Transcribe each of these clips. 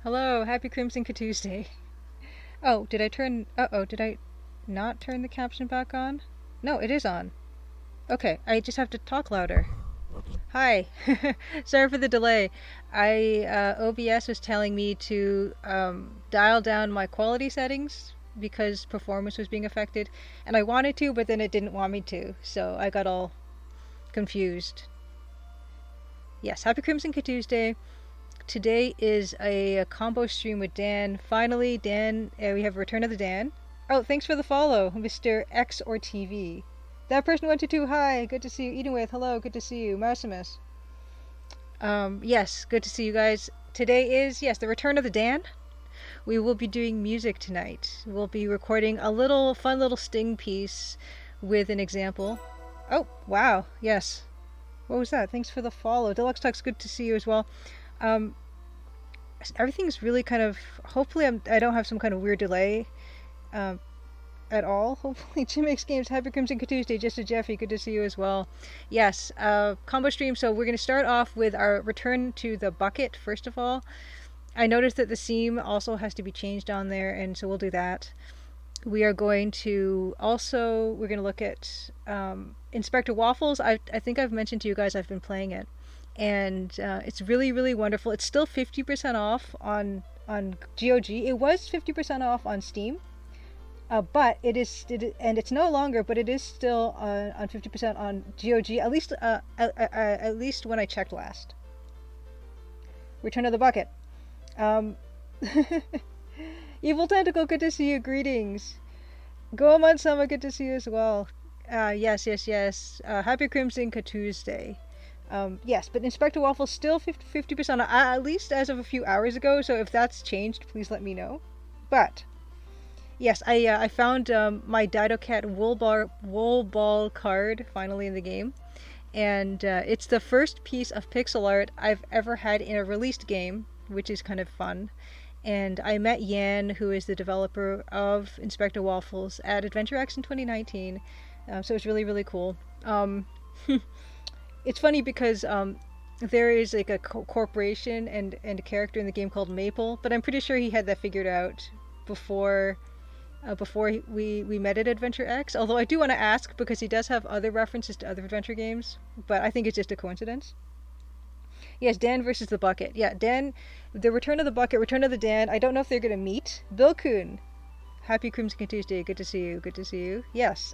Hello, happy Crimson Tuesday. Oh, did I not turn the caption back on? No, it is on. Okay, I just have to talk louder. Hi. Sorry for the delay. OBS was telling me to dial down my quality settings because performance was being affected, and I wanted to, but then it didn't want me to, so I got all confused. Yes, happy Crimson Tuesday. Today is a combo stream with Dan. Finally, Dan, we have Return of the Dan. Oh, thanks for the follow, Mr. X or TV. That person went to two. Hi, good to see you. Eating with, hello, good to see you. Mausimus. Yes, good to see you guys. Today is, yes, the Return of the Dan. We will be doing music tonight. We'll be recording a little fun little sting piece with an example. Oh, wow, yes. What was that? Thanks for the follow. Deluxe Talks, good to see you as well. Um, Everything's really kind of. Hopefully, I don't have some kind of weird delay, um, at all. Hopefully, Jim makes games. Happy Crimson Tuesday, just to Jeffy. Good to see you as well. Yes, combo stream. So we're gonna start off with our return to the bucket first of all. I noticed that the seam also has to be changed on there, and so we'll do that. We are going to also we're gonna look at Inspector Waffles. I think I've mentioned to you guys I've been playing it, and it's really wonderful. It's still 50% off on GOG. It was 50% off on Steam, but and it's no longer, but it is still on 50% on GOG. At least when I checked last. Return of the Bucket. Um, Evil Tentacle, good to see you. Greetings. Goemon Sama, good to see you as well. Yes. Happy Crimson Tuesday. Yes, but Inspector Waffle's still 50% at least as of a few hours ago, so if that's changed, please let me know. But, yes, I found my Didocat wool ball card finally in the game, and it's the first piece of pixel art I've ever had in a released game, which is kind of fun. And I met Yan, who is the developer of Inspector Waffles, at Adventure X in 2019, so it's really cool. It's funny because there is like a corporation and a character in the game called Maple, but I'm pretty sure he had that figured out before we met at Adventure X. Although I do want to ask because he does have other references to other adventure games, but I think it's just a coincidence. Yes, Dan versus the Bucket. Yeah, Dan, the Return of the Bucket, Return of the Dan. I don't know if they're gonna meet. Bill Kuhn, happy Crimson Tuesday. Good to see you. Good to see you. Yes.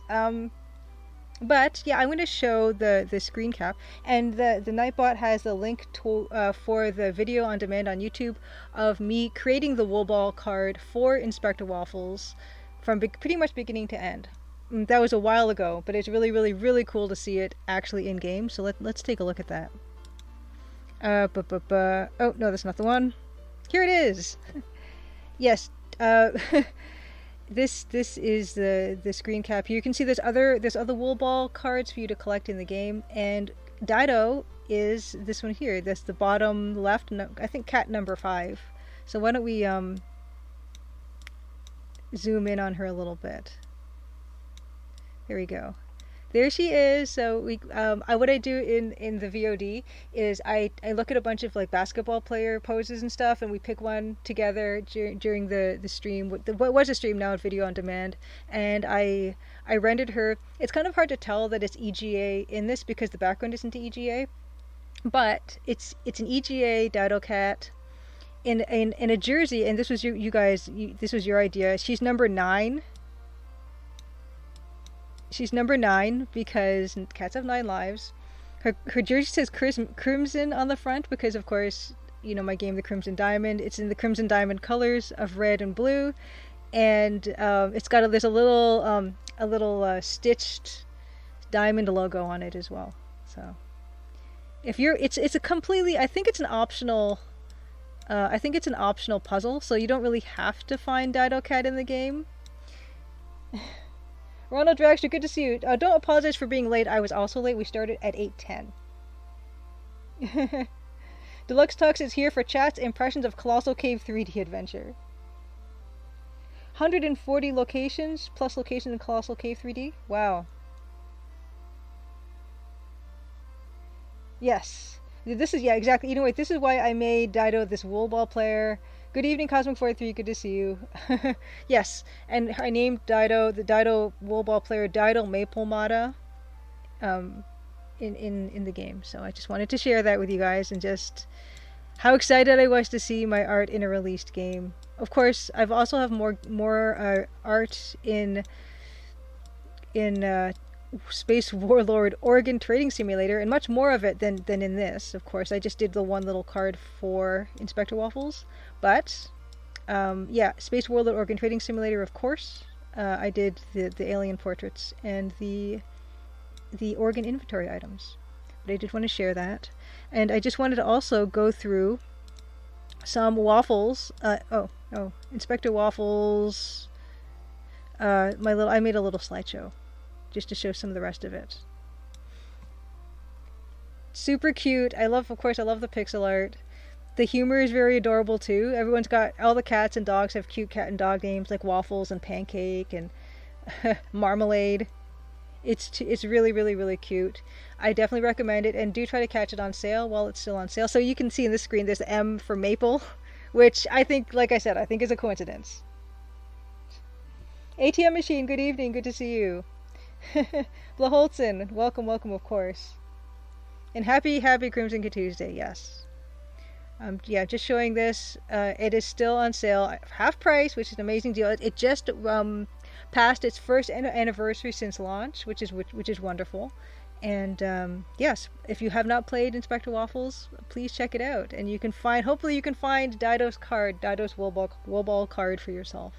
But yeah, I'm going to show the screen cap, and the Nightbot has the link to for the video on demand on YouTube of me creating the wool ball card for Inspector Waffles from pretty much beginning to end. That was a while ago, but it's really cool to see it actually in game. So let's take a look at that. Oh no, that's not the one. Here it is. Yes. This is the screen cap. You can see there's other wool ball cards for you to collect in the game, and Dido is this one here. That's the bottom left. No, I think cat number 5. So why don't we zoom in on her a little bit? There we go. There she is. So what I do in the VOD is I look at a bunch of like basketball player poses and stuff, and we pick one together during the stream. What was a stream, now a video on demand, and I rendered her. It's kind of hard to tell that it's EGA in this because the background isn't EGA, but it's an EGA Dido cat in a jersey, and this was you guys. This was your idea. She's number 9. She's number 9 because cats have 9 lives. Her jersey says Crimson on the front because, of course, you know my game, the Crimson Diamond. It's in the Crimson Diamond colors of red and blue, and it's got there's a little stitched diamond logo on it as well. So if you're, it's a completely. I think it's an optional. I think it's an optional puzzle, so you don't really have to find Dido Cat in the game. Ronald Dragster, good to see you. Don't apologize for being late. I was also late. We started at 8:10. Deluxe Tux is here for chat's impressions of Colossal Cave 3D Adventure. 140 locations plus locations in Colossal Cave 3D. Wow. Yes. This is, yeah, exactly. You know what? This is why I made Dido this wool ball player. Good evening, Cosmic43. Good to see you. Yes, and I named Dido, the Dido Woolball player, Dido Maple Mata, um, in the game. So I just wanted to share that with you guys and just how excited I was to see my art in a released game. Of course, I've also have more art in Space Warlord Oregon Trading Simulator, and much more of it than in this. Of course, I just did the one little card for Inspector Waffles, but yeah, Space Warlord Oregon Trading Simulator, of course. I did the alien portraits and the Oregon inventory items, but I did want to share that, and I just wanted to also go through some waffles. Inspector Waffles. I made a little slideshow just to show some of the rest of it. Super cute. Of course, I love the pixel art. The humor is very adorable too. All the cats and dogs have cute cat and dog names like Waffles and Pancake and Marmalade. It's really, really, really cute. I definitely recommend it, and do try to catch it on sale while it's still on sale. So you can see in the screen there's M for Maple, which I think, like I said, I think is a coincidence. ATM Machine, good evening. Good to see you. Blaholtzen, welcome, of course. And happy Crimson Tuesday, yes. Yeah, just showing this. It is still on sale, half price, which is an amazing deal. It just passed its first anniversary since launch, which is wonderful. And yes, if you have not played Inspector Waffles, please check it out. And hopefully you can find Dido's Woolball card for yourself.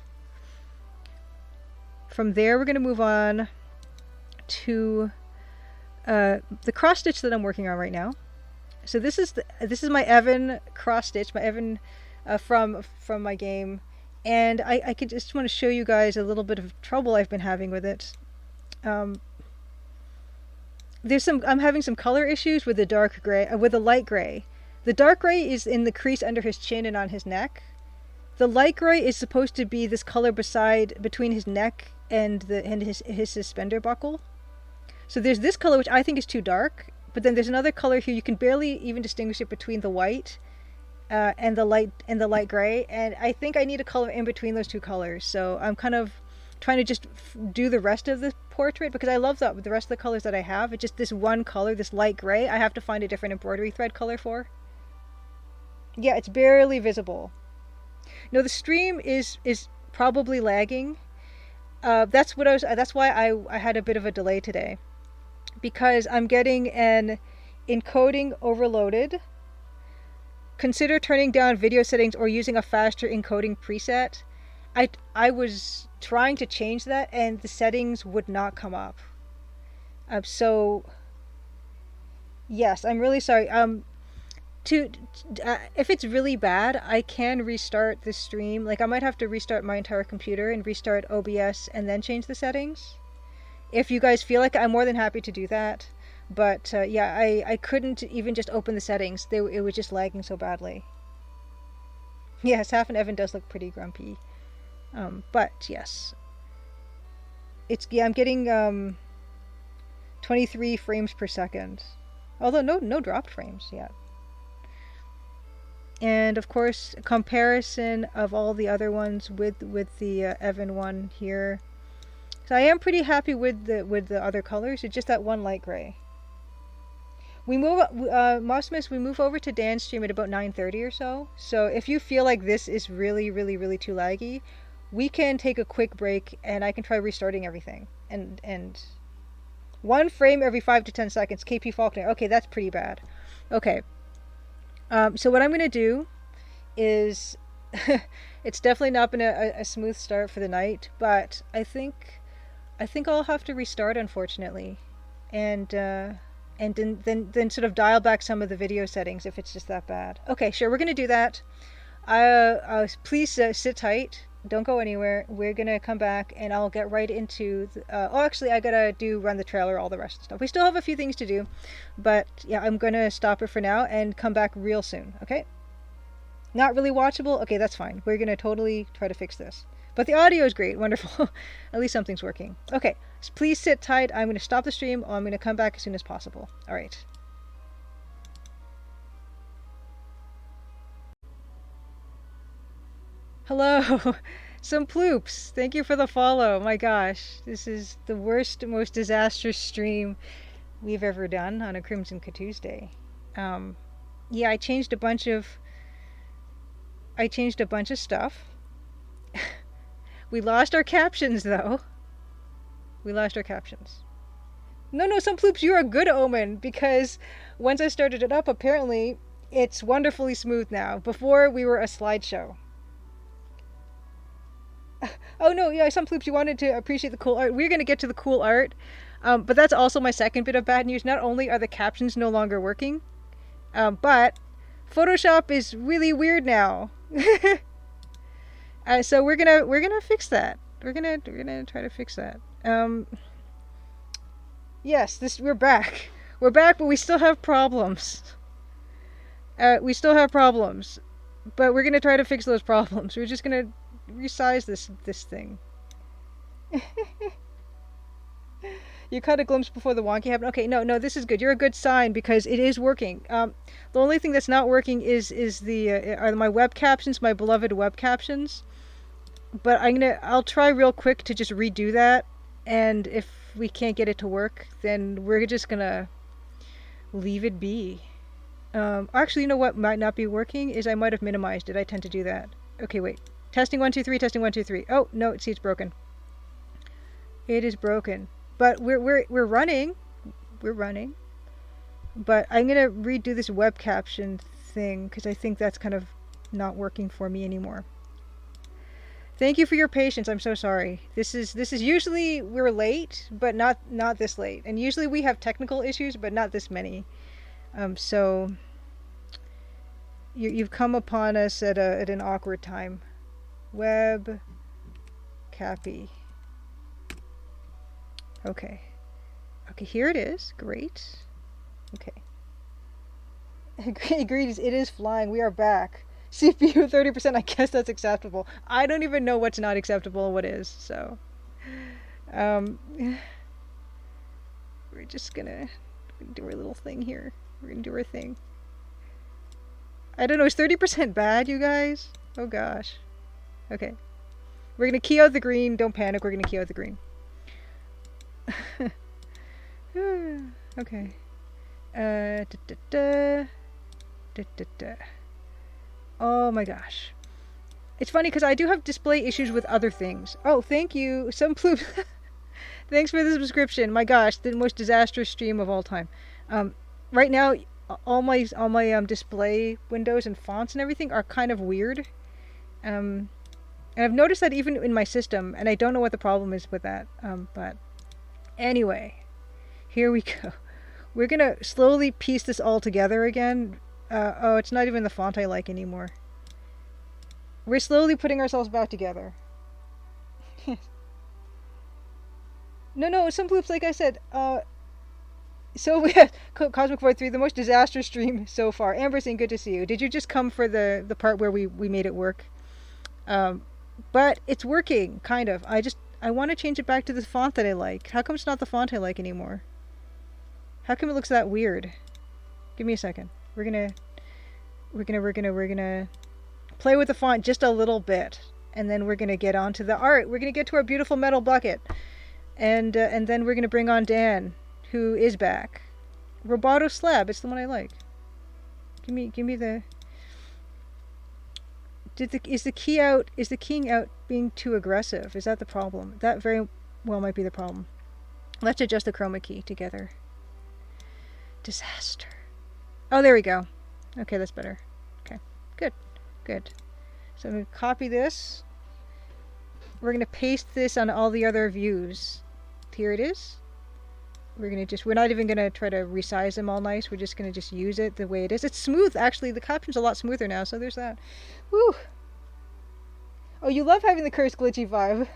From there, we're going to move on to the cross stitch that I'm working on right now. So this is my Evan cross stitch, my Evan from my game, and I could just want to show you guys a little bit of trouble I've been having with it. I'm having some color issues with the light gray. The dark gray is in the crease under his chin and on his neck. The light gray is supposed to be this color between his neck and his suspender buckle. So there's this color which I think is too dark, but then there's another color here you can barely even distinguish it between the white and the light gray, and I think I need a color in between those two colors. So I'm kind of trying to just do the rest of the portrait because I love the rest of the colors that I have. It's just this one color, this light gray, I have to find a different embroidery thread color for. Yeah, it's barely visible. No, the stream is probably lagging. That's why I had a bit of a delay today, because I'm getting an encoding overloaded. Consider turning down video settings or using a faster encoding preset. I was trying to change that and the settings would not come up. So yes, I'm really sorry. If it's really bad, I can restart the stream. Like I might have to restart my entire computer and restart OBS and then change the settings. If you guys feel like I'm more than happy to do that. But yeah, I couldn't even just open the settings. It was just lagging so badly. Yes, Half and Evan does look pretty grumpy. But yes. I'm getting 23 frames per second. Although no dropped frames yet. And of course, a comparison of all the other ones with the Evan one here. So I am pretty happy with the other colors. It's just that one light gray. We move over to Dan's stream at about 9:30 or so. So if you feel like this is really, really, really too laggy, we can take a quick break and I can try restarting everything. And 1 frame every 5 to 10 seconds. KP Faulkner. Okay, that's pretty bad. Okay. So what I'm going to do is, it's definitely not been a smooth start for the night, but I think I'll have to restart, unfortunately, and then sort of dial back some of the video settings if it's just that bad. Okay, sure, we're going to do that. Please sit tight. Don't go anywhere. We're going to come back and I'll get right into actually, I got to run the trailer, all the rest of the stuff. We still have a few things to do, but yeah, I'm going to stop it for now and come back real soon, okay? Not really watchable? Okay, that's fine. We're going to totally try to fix this. But the audio is great. Wonderful. At least something's working. Okay, so please sit tight. I'm going to stop the stream, or I'm going to come back as soon as possible. All right. Hello. Some ploops. Thank you for the follow. My gosh, this is the worst, most disastrous stream we've ever done on a Crimson Tuesday. Yeah, I changed a bunch of stuff. We lost our captions though. We lost our captions. No, some ploops, you're a good omen because once I started it up, apparently it's wonderfully smooth now. Before we were a slideshow. Oh no, yeah, some ploops, you wanted to appreciate the cool art. We're gonna get to the cool art, but that's also my second bit of bad news. Not only are the captions no longer working, but Photoshop is really weird now. So we're gonna fix that. We're gonna try to fix that. Yes, we're back. We're back, but we still have problems. We still have problems, but we're gonna try to fix those problems. We're just gonna resize this thing. You caught a glimpse before the wonky happened. Okay, no, this is good. You're a good sign because it is working. The only thing that's not working is are my web captions, my beloved web captions. But I'll try real quick to just redo that, and if we can't get it to work, then we're just gonna leave it be. Actually, you know what might not be working is I might have minimized it. I tend to do that. Okay, wait. Testing 1 2 3. Testing 1 2 3. Oh no, see, it's broken. It is broken, but we're running. We're running. But I'm gonna redo this web caption thing because I think that's kind of not working for me anymore. Thank you for your patience. I'm so sorry. This is usually we're late, but not this late. And usually we have technical issues, but not this many. So you've come upon us at an awkward time. Web Cappy. Okay. Okay, here it is. Great. Okay. Agreed. It is flying. We are back. CPU 30%. I guess that's acceptable. I don't even know what's not acceptable and what is. So, we're just gonna do our little thing here. We're gonna do our thing. I don't know. Is 30% bad, you guys? Oh gosh. Okay. We're gonna key out the green. Don't panic. We're gonna key out the green. Okay. Oh my gosh. It's funny because I do have display issues with other things. Oh, thank you. Some ploops. Thanks for the subscription. My gosh, the most disastrous stream of all time. Right now, all my display windows and fonts and everything are kind of weird. And I've noticed that even in my system, and I don't know what the problem is with that. But anyway, here we go. We're gonna slowly piece this all together again. Oh, it's not even the font I like anymore. We're slowly putting ourselves back together. No, some bloops, like I said. So we had Cosmic Void 3, the most disastrous stream so far. Amberson, good to see you. Did you just come for the part where we made it work? But it's working, kind of. I want to change it back to the font that I like. How come it's not the font I like anymore? How come it looks that weird? Give me a second. We're gonna play with the font just a little bit, and then we're gonna get onto the art. We're gonna get to our beautiful metal bucket, and then we're gonna bring on Dan, who is back. Roboto Slab, it's the one I like. Give me the. Is the keying out being too aggressive? Is that the problem? That very well might be the problem. Let's adjust the chroma key together. Disaster. Oh, there we go. Okay, that's better. Okay, good. So I'm going to copy this. We're going to paste this on all the other views. Here it is. We're not even going to try to resize them all nice. We're just going to just use it the way it is. It's smooth, actually. The caption's a lot smoother now, so there's that. Woo! Oh, you love having the cursed glitchy vibe.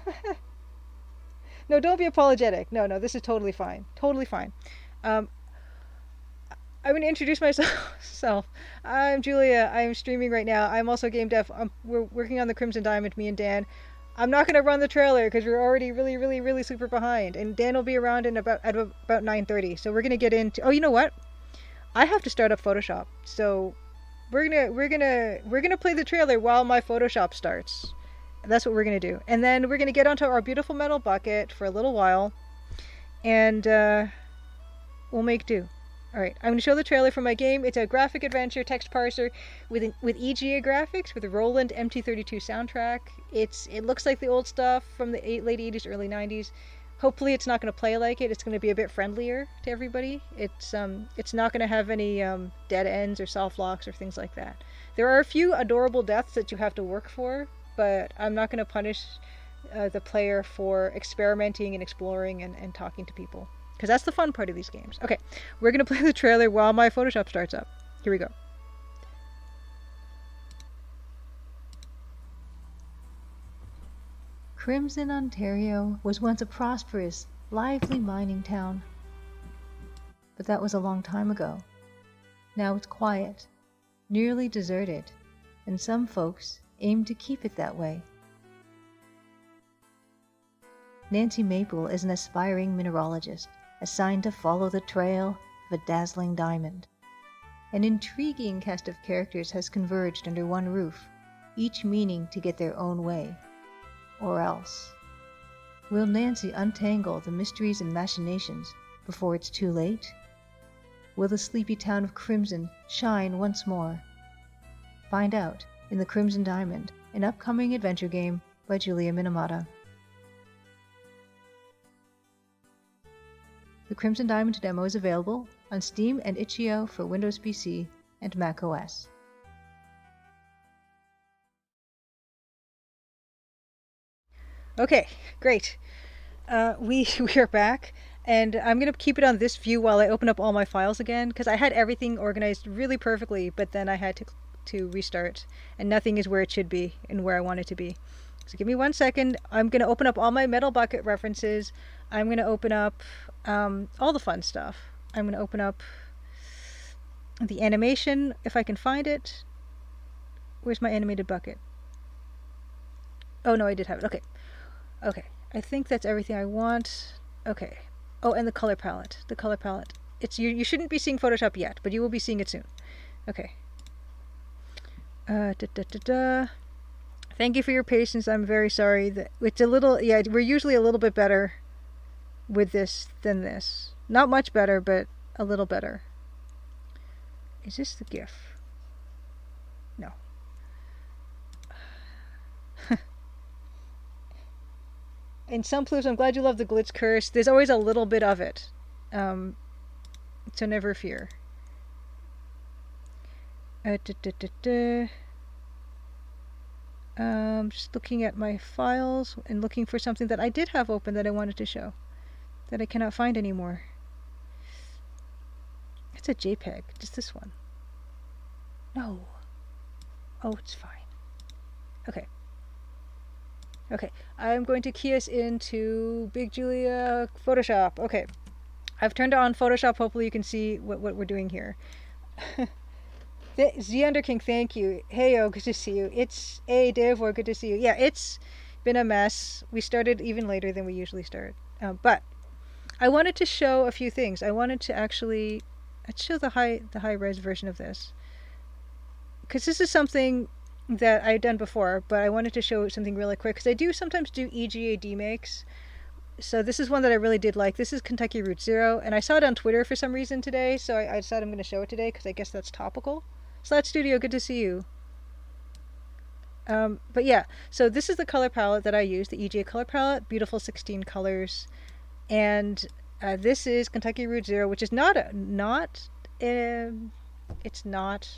No, don't be apologetic. No, this is totally fine. Totally fine. I'm going to introduce myself. I'm Julia. I'm streaming right now. I'm also game dev. We're working on the Crimson Diamond, me and Dan. I'm not going to run the trailer because we're already really super behind. And Dan will be around at about 9:30. So we're going to get into... Oh, you know what? I have to start up Photoshop. So we're gonna play the trailer while my Photoshop starts. That's what we're going to do. And then we're going to get onto our beautiful metal bucket for a little while, and we'll make do. All right, I'm going to show the trailer for my game. It's a graphic adventure text parser with EGA graphics, with a Roland MT32 soundtrack. It looks like the old stuff from the late 80s, early 90s. Hopefully, it's not going to play like it. It's going to be a bit friendlier to everybody. It's not going to have any dead ends or soft locks or things like that. There are a few adorable deaths that you have to work for, but I'm not going to punish the player for experimenting and exploring and talking to people. Because that's the fun part of these games. Okay, we're going to play the trailer while my Photoshop starts up. Here we go. Crimson, Ontario was once a prosperous, lively mining town. But that was a long time ago. Now it's quiet, nearly deserted, and some folks aim to keep it that way. Nancy Maple is an aspiring mineralogist, assigned to follow the trail of a dazzling diamond. An intriguing cast of characters has converged under one roof, each meaning to get their own way. Or else. Will Nancy untangle the mysteries and machinations before it's too late? Will the sleepy town of Crimson shine once more? Find out in The Crimson Diamond, an upcoming adventure game by Julia Minamata. The Crimson Diamond demo is available on Steam and itch.io for Windows PC and Mac OS. Okay, great. We are back, and I'm going to keep it on this view while I open up all my files again, because I had everything organized really perfectly, but then I had to restart, and nothing is where it should be and where I want it to be. So give me 1 second. I'm going to open up all my metal bucket references. I'm going to open up all the fun stuff. I'm going to open up the animation, if I can find it. Where's my animated bucket? Oh, no, I did have it. Okay. Okay, I think that's everything I want. Okay. Oh, and the color palette. The color palette. It's you shouldn't be seeing Photoshop yet, but you will be seeing it soon. Okay. Thank you for your patience. I'm very sorry that it's a little, yeah, we're usually a little bit better with this than this. Not much better, but a little better. Is this the GIF? No. In some clues, I'm glad you love the glitch curse. There's always a little bit of it. So never fear. Just looking at my files and looking for something that I did have open that I wanted to show. That I cannot find anymore. It's a JPEG. Just this one. No. Oh, it's fine. Okay. Okay, I'm going to key us into Big Julia Photoshop. Okay, I've turned on Photoshop. Hopefully you can see what we're doing here. Z Underking, thank you. Heyo, good to see you. It's a Devor, good to see you. Yeah, it's been a mess. We started even later than we usually start. But I wanted to show a few things. I wanted to actually let's show the high res version of this, because this is something that I've done before, but I wanted to show something really quick because I do sometimes do EGA demakes. So this is one that I really did like. This is Kentucky Route Zero, and I saw it on Twitter for some reason today, so I decided I'm going to show it today because I guess that's topical. Slat Studio, good to see you. But yeah, so this is the color palette that I use, the EGA color palette, beautiful 16 colors, and this is Kentucky Route Zero, which is it's not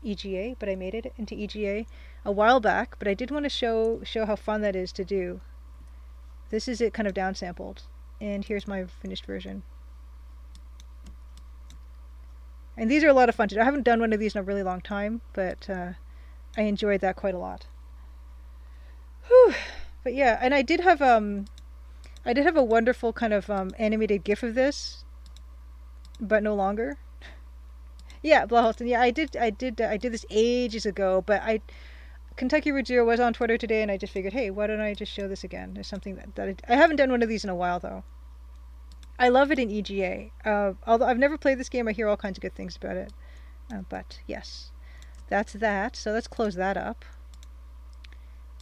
EGA, but I made it into EGA a while back, but I did want to show how fun that is to do. This is it kind of downsampled, and here's my finished version. And these are a lot of fun to do. I haven't done one of these in a really long time, but I enjoyed that quite a lot. Whew. But yeah, and I did have a wonderful kind of animated GIF of this, but no longer. Yeah, Blahalton. Yeah, I did this ages ago, but Kentucky Route Zero was on Twitter today, and I just figured, hey, why don't I just show this again? There's something that I haven't done one of these in a while, though. I love it in EGA. Although I've never played this game, I hear all kinds of good things about it. But yes, that's that. So let's close that up.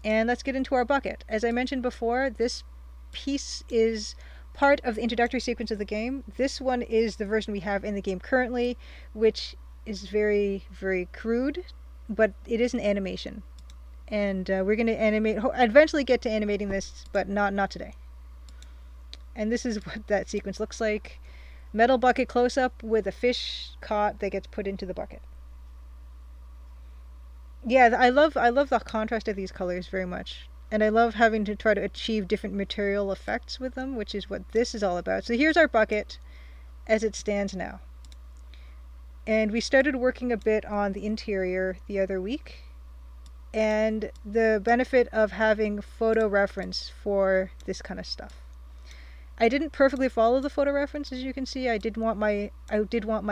And let's get into our bucket. As I mentioned before, this piece is part of the introductory sequence of the game. This one is the version we have in the game currently, which is very, very crude, but it is an animation. And we're going to eventually get to animating this, but not today. And this is what that sequence looks like. Metal bucket close up with a fish caught that gets put into the bucket. Yeah, I love the contrast of these colors very much. And I love having to try to achieve different material effects with them, which is what this is all about. So here's our bucket as it stands now. And we started working a bit on the interior the other week. And the benefit of having photo reference for this kind of stuff. I didn't perfectly follow the photo reference, as you can see. I did want my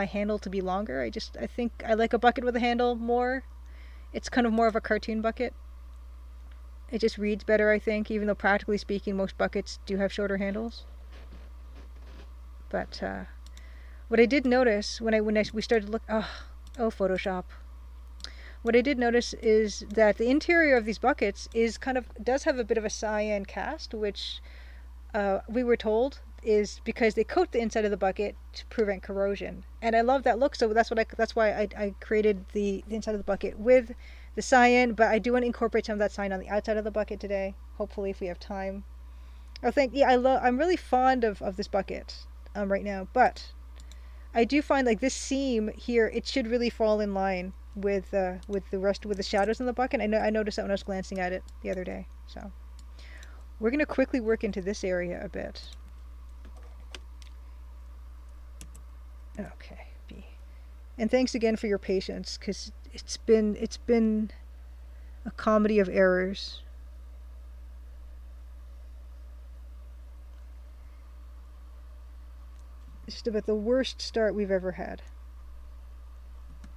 handle to be longer. I think I like a bucket with a handle more. It's kind of more of a cartoon bucket. It just reads better, I think, even though practically speaking, most buckets do have shorter handles. But what I did notice when we started to look, oh Photoshop. What I did notice is that the interior of these buckets does have a bit of a cyan cast, which we were told is because they coat the inside of the bucket to prevent corrosion. And I love that look, so that's why I created the inside of the bucket with the cyan, but I do want to incorporate some of that cyan on the outside of the bucket today, hopefully if we have time. I'm really fond of this bucket right now, but I do find like this seam here, it should really fall in line with the shadows in the bucket. I noticed that when I was glancing at it the other day. So we're going to quickly work into this area a bit. Okay, B. And thanks again for your patience, because it's been a comedy of errors. It's just about the worst start we've ever had.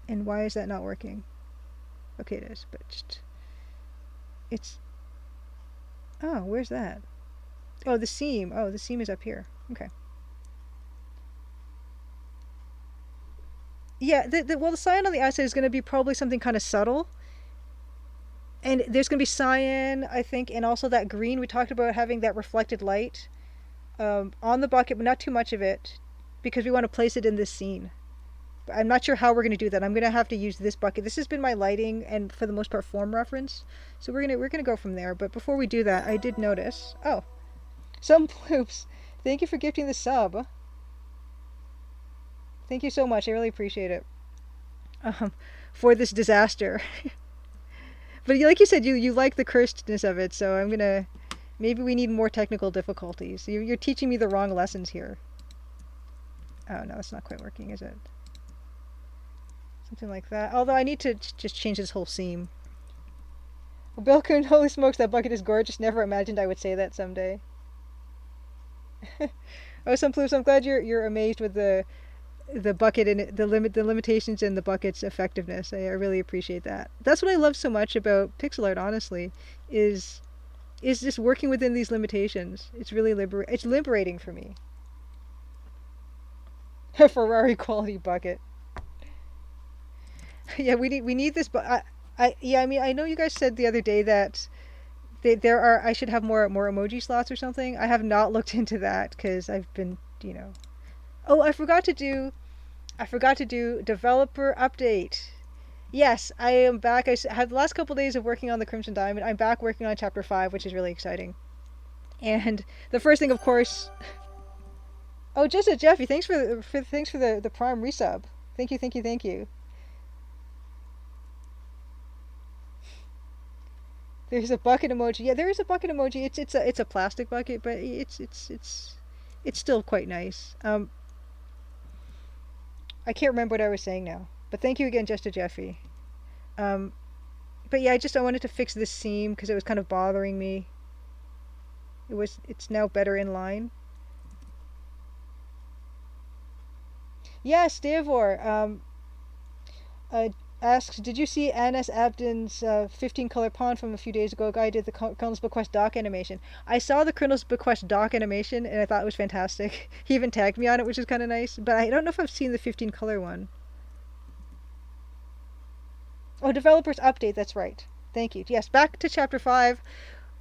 And why is that not working? Okay, it is, but it's... Oh, where's that? Oh, the seam. Oh, the seam is up here. Okay. Yeah, the cyan on the outside is going to be probably something kind of subtle. And there's going to be cyan, I think, and also that green. We talked about having that reflected light on the bucket, but not too much of it, because we want to place it in this scene. I'm not sure how we're going to do that. I'm going to have to use this bucket. This has been my lighting and for the most part form reference. So we're going to go from there. But before we do that, I did notice. Oh, some bloops. Thank you for gifting the sub. Thank you so much. I really appreciate it. For this disaster. But like you said, you like the cursedness of it. So I'm going to... Maybe we need more technical difficulties. You're teaching me the wrong lessons here. Oh, no, it's not quite working, is it? Something like that. Although I need to just change this whole seam. Well, Bill Coon, holy smokes, that bucket is gorgeous. Never imagined I would say that someday. Oh, some ploops. I'm glad you're amazed with the bucket and the limitations in the bucket's effectiveness. I really appreciate that. That's what I love so much about pixel art. Honestly, is just working within these limitations. It's really it's liberating for me. A Ferrari quality bucket. Yeah, we need this, but I mean, I know you guys said the other day that I should have more emoji slots or something. I have not looked into that because I've been, Oh, I forgot to do developer update. Yes, I am back. I had the last couple days of working on the Crimson Diamond. I'm back working on chapter 5, which is really exciting. And the first thing, of course. Oh, just a Jeffy, thanks for the Prime resub. Thank you. There's a bucket emoji. Yeah, there is a bucket emoji. It's a plastic bucket, but it's still quite nice. I can't remember what I was saying now. But thank you again, Just a Jeffy. But yeah, I wanted to fix this seam because it was kind of bothering me. It's now better in line. Yes, Davor. Asks, did you see Anas Abdin's 15 color pawn from a few days ago? A guy did the Colonel's Bequest doc animation. I saw the Colonel's Bequest doc animation and I thought it was fantastic. He even tagged me on it, which is kind of nice. But I don't know if I've seen the 15 color one. Oh, developers update, that's right. Thank you. Yes, back to chapter 5.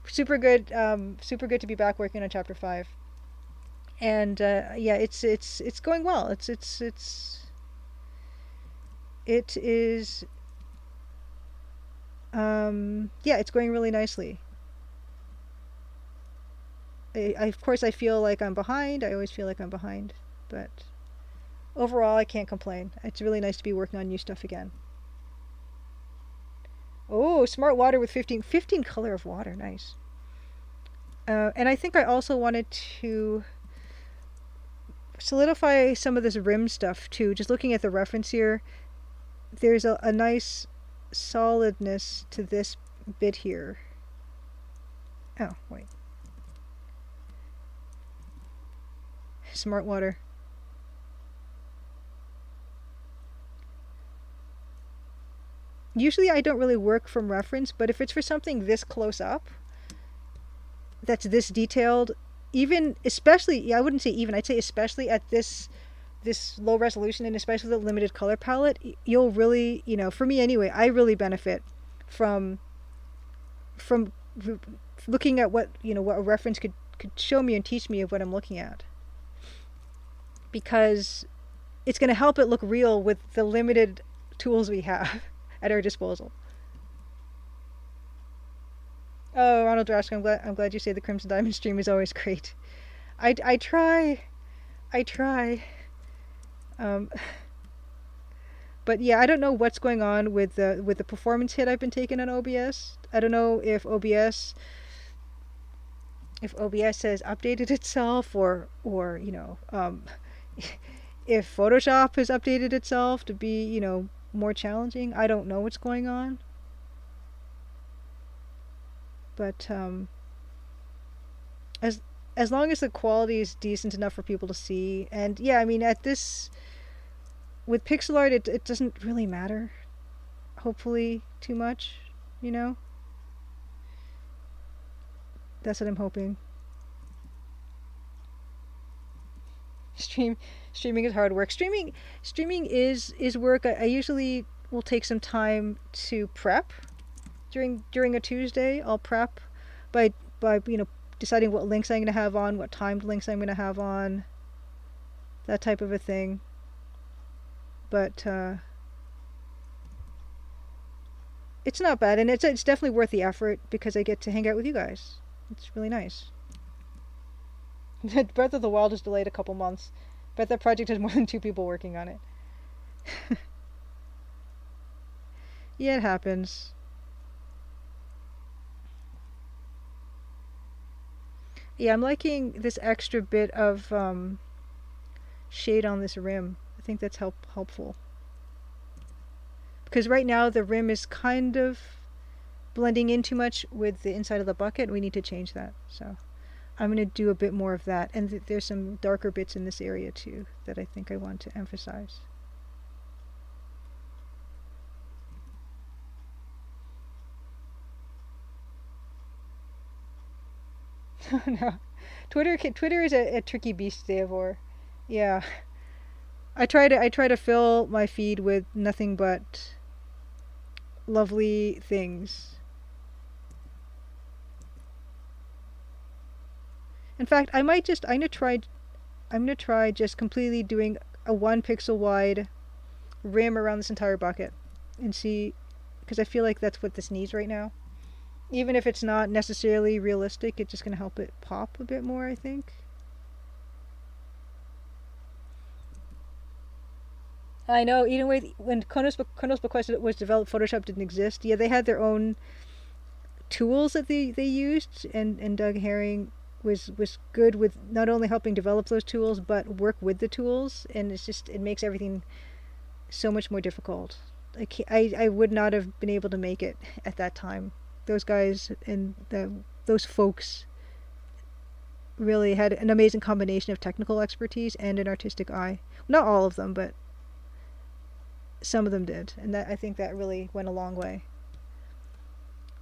Super good. Super good to be back working on chapter 5. And yeah, it's going well. It is. Yeah, it's going really nicely. Of course I feel like I'm behind. I always feel like I'm behind, but overall I can't complain. It's really nice to be working on new stuff again. Oh, smart water with 15 color of water. Nice. And I think I also wanted to solidify some of this rim stuff too. Just looking at the reference here, there's a nice solidness to this bit here. Oh, wait. Smart water. Usually I don't really work from reference, but if it's for something this close up, that's this detailed, even especially, yeah, I wouldn't say even, I'd say especially at this low resolution and especially the limited color palette, you'll really, for me anyway, I really benefit from from looking at what a reference could show me and teach me of what I'm looking at, because it's going to help it look real with the limited tools we have at our disposal. Oh, Ronald Drask, I'm glad you say the Crimson Diamond stream is always great. I try. I try. Um, but yeah, I don't know what's going on with the performance hit I've been taking on OBS. I don't know if OBS has updated itself, or if Photoshop has updated itself to be more challenging. I don't know what's going on, but as as long as the quality is decent enough for people to see, and yeah, I mean at this with pixel art, it doesn't really matter. Hopefully, too much, you know. That's what I'm hoping. Stream Streaming is hard work. Streaming is work. I usually will take some time to prep during a Tuesday. I'll prep by deciding what links I'm going to have on, what timed links I'm going to have on, that type of a thing. But it's not bad, and it's definitely worth the effort because I get to hang out with you guys. It's really nice. Breath of the Wild is delayed a couple months, but that project has more than 2 people working on it. Yeah, it happens. Yeah, I'm liking this extra bit of shade on this rim. I think that's helpful. Because right now the rim is kind of blending in too much with the inside of the bucket. We need to change that. So I'm going to do a bit more of that. And there's some darker bits in this area too that I think I want to emphasize. No. Twitter is a tricky beast, Davor. Yeah. I try to fill my feed with nothing but lovely things. In fact, I'm gonna try just completely doing a 1 pixel wide rim around this entire bucket and see, because I feel like that's what this needs right now. Even if it's not necessarily realistic, it's just gonna help it pop a bit more, I think. I know, even when Konos Bequest was developed, Photoshop didn't exist. Yeah, they had their own tools that they used, and Doug Herring was good with not only helping develop those tools but work with the tools, and it makes everything so much more difficult. I would not have been able to make it at that time. Those guys and those folks really had an amazing combination of technical expertise and an artistic eye. Not all of them, but some of them did, and I think that really went a long way.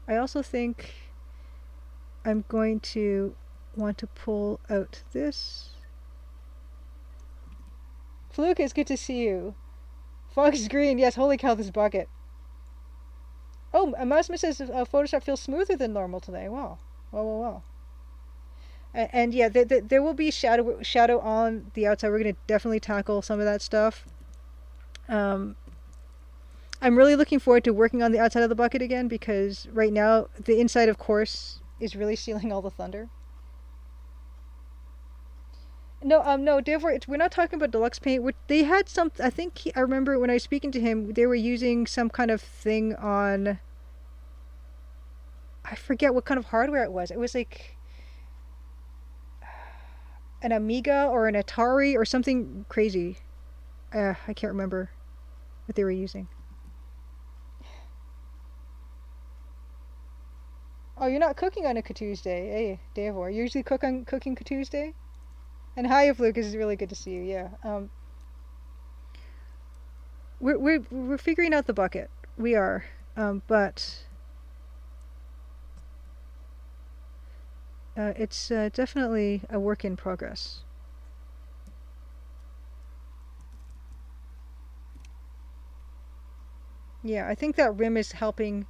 I also think I'm going to want to pull out this. Fluke, it's good to see you. Fox Green, yes, holy cow, this bucket. Oh, Masma says Photoshop feels smoother than normal today. Wow. Wow, wow, wow. And yeah, there will be shadow on the outside. We're gonna definitely tackle some of that stuff. Um, I'm really looking forward to working on the outside of the bucket again because right now the inside, of course, is really stealing all the thunder. No, no, Dave, we're not talking about deluxe paint. They had some. I think I remember when I was speaking to him, they were using some kind of thing on. I forget what kind of hardware it was. It was like an Amiga or an Atari or something crazy. I can't remember what they were using. Oh, you're not cooking on a Tuesday, hey, Davor. You usually cook on cooking Tuesday. And hi, Lucas. It's really good to see you. Yeah. We're figuring out the bucket. We are. But it's definitely a work in progress. Yeah, I think that rim is helping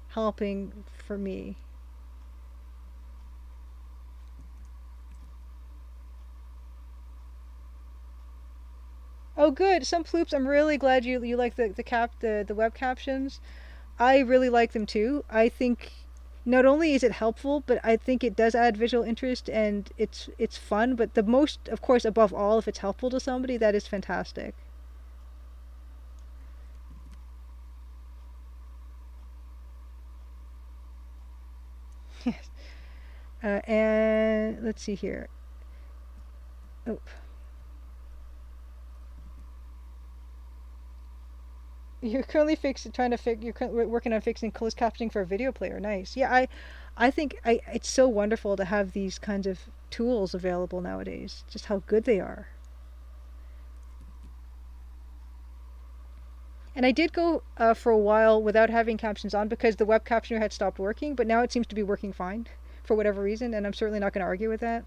for me. Oh, good. Some ploops. I'm really glad you like the web captions. I really like them too. I think not only is it helpful, but I think it does add visual interest and it's fun. But the most, of course, above all, if it's helpful to somebody, that is fantastic. Yes. And let's see here. Oh, you're currently trying to fix. You're working on fixing closed captioning for a video player. Nice. Yeah, I think it's so wonderful to have these kinds of tools available nowadays. Just how good they are. And I did go for a while without having captions on because the web captioner had stopped working, but now it seems to be working fine for whatever reason, and I'm certainly not going to argue with that.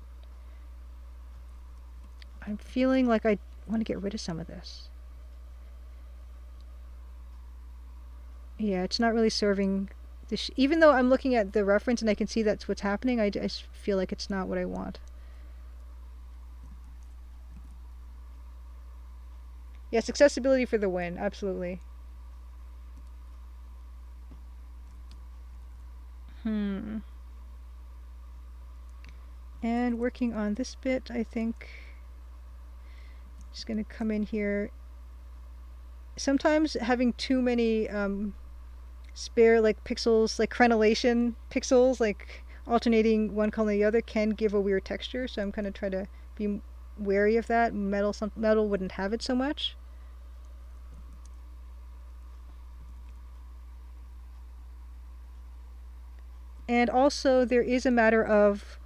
I'm feeling like I want to get rid of some of this. Yeah, it's not really serving this. Even though I'm looking at the reference and I can see that's what's happening, I just feel like it's not what I want. Yes, accessibility for the win, absolutely. Hmm. And working on this bit, I think. Just gonna come in here. Sometimes having too many spare like pixels, like crenellation pixels, like alternating one color and the other, can give a weird texture. So I'm gonna try to be wary of that. Metal wouldn't have it so much. And also there is a matter of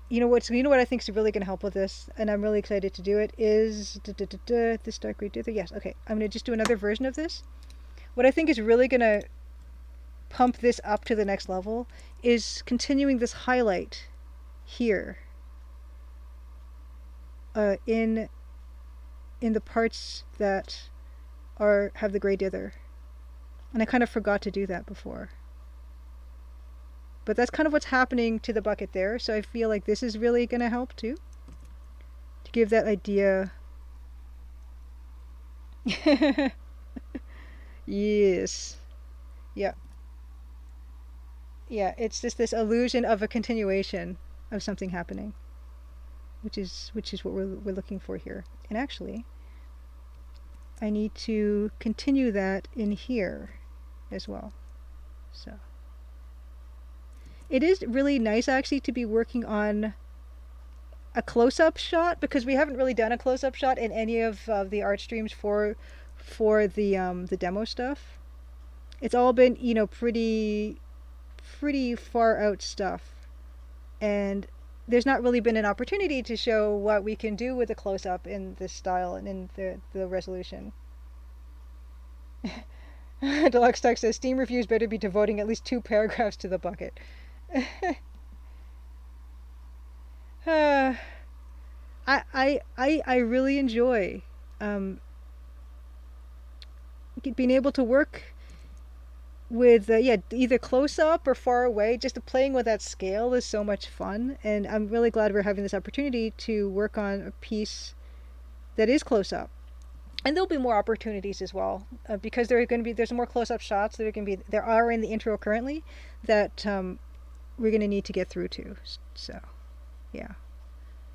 you know what I think is really going to help with this, and I'm really excited to do it, is this dark gray dither. Yes, okay. I'm going to just do another version of this. What I think is really going to pump this up to the next level is continuing this highlight here in the parts that have the gray dither. And I kind of forgot to do that before. But that's kind of what's happening to the bucket there, so I feel like this is really going to help too. To give that idea. Yes. Yeah. Yeah, it's just this illusion of a continuation of something happening, which is what we're looking for here. And actually, I need to continue that in here as well. So it is really nice actually to be working on a close-up shot because we haven't really done a close-up shot in any of the art streams for the demo stuff. It's all been pretty far out stuff, and there's not really been an opportunity to show what we can do with a close-up in this style and in the resolution. Deluxe Tech says Steam reviews better be devoting at least 2 paragraphs to the bucket. uh, I really enjoy um, being able to work with yeah, either close up or far away. Just playing with that scale is so much fun, and I'm really glad we're having this opportunity to work on a piece that is close up. And there'll be more opportunities as well, because there are going to be there's more close up shots that are going to be there are in the intro currently that we're going to need to get through to. So yeah,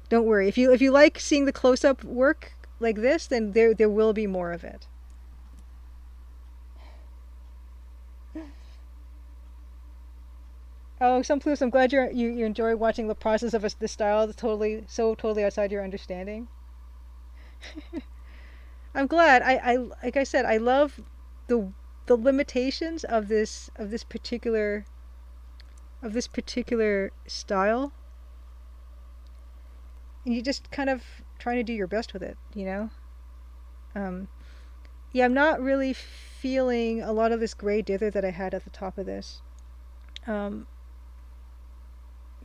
don't worry, if you like seeing the close up work like this, then there will be more of it. Oh, some clues. I'm glad you enjoy watching the process of the style that's totally outside your understanding. I'm glad. I like I said, I love the the limitations of this particular style, and you just kind of trying to do your best with it, you know. Um, yeah, I'm not really feeling a lot of this gray dither that I had at the top of this. Um,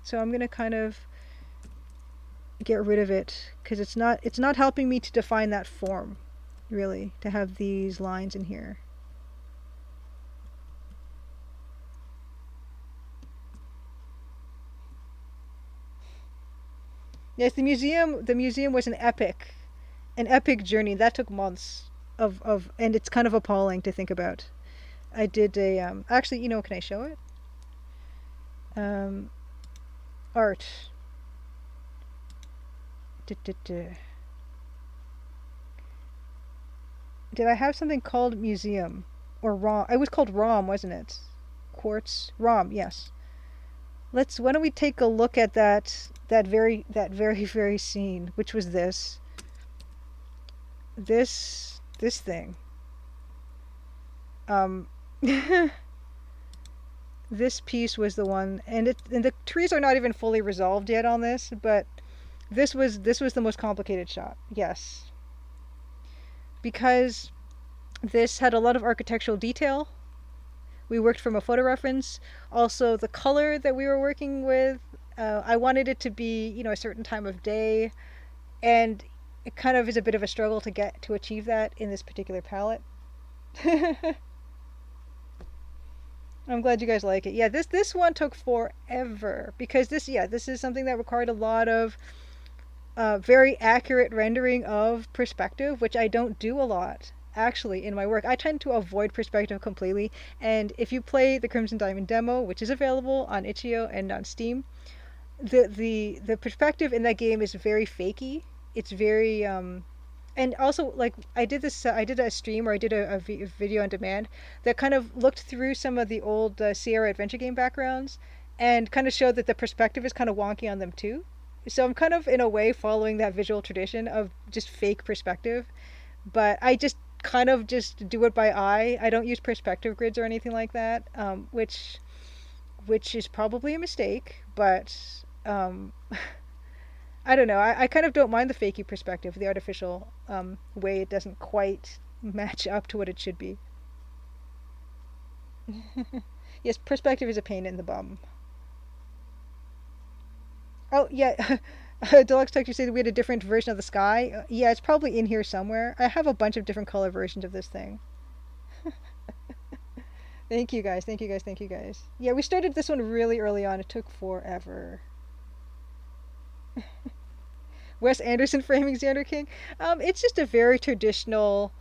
so I'm gonna kind of get rid of it because it's not helping me to define that form, really, to have these lines in here. Yes, the museum was an epic journey that took months of and it's kind of appalling to think about. I did a actually, you know, can I show it? Um, art. Did I have something called museum or ROM? It was called ROM, wasn't it? Quartz ROM, yes. Let's why don't we take a look at that very scene, which was this thing. Um this piece was the one, and the trees are not even fully resolved yet on this, but this was the most complicated shot. Yes, because this had a lot of architectural detail. We worked from a photo reference. Also, the color that we were working with, I wanted it to be, you know, a certain time of day, and it kind of is a bit of a struggle to get to achieve that in this particular palette. I'm glad you guys like it. Yeah, this one took forever because this is something that required a lot of very accurate rendering of perspective, which I don't do a lot actually in my work. I tend to avoid perspective completely. And if you play the Crimson Diamond demo, which is available on itch.io and on Steam, the perspective in that game is very fakey. It's very and also like I did a stream or I did a video on demand that kind of looked through some of the old Sierra adventure game backgrounds and kind of showed that the perspective is kind of wonky on them too. So I'm kind of in a way following that visual tradition of just fake perspective, but I just kind of just do it by eye. I don't use perspective grids or anything like that, which is probably a mistake, but um, I don't know. I kind of don't mind the fakey perspective, the artificial way it doesn't quite match up to what it should be. Yes, perspective is a pain in the bum. Oh, yeah. Deluxe Tech, you said we had a different version of the sky. Yeah, it's probably in here somewhere. I have a bunch of different color versions of this thing. Thank you guys. Thank you guys. Thank you guys. Yeah, we started this one really early on. It took forever. Wes Anderson framing Xander King. It's just a very traditional,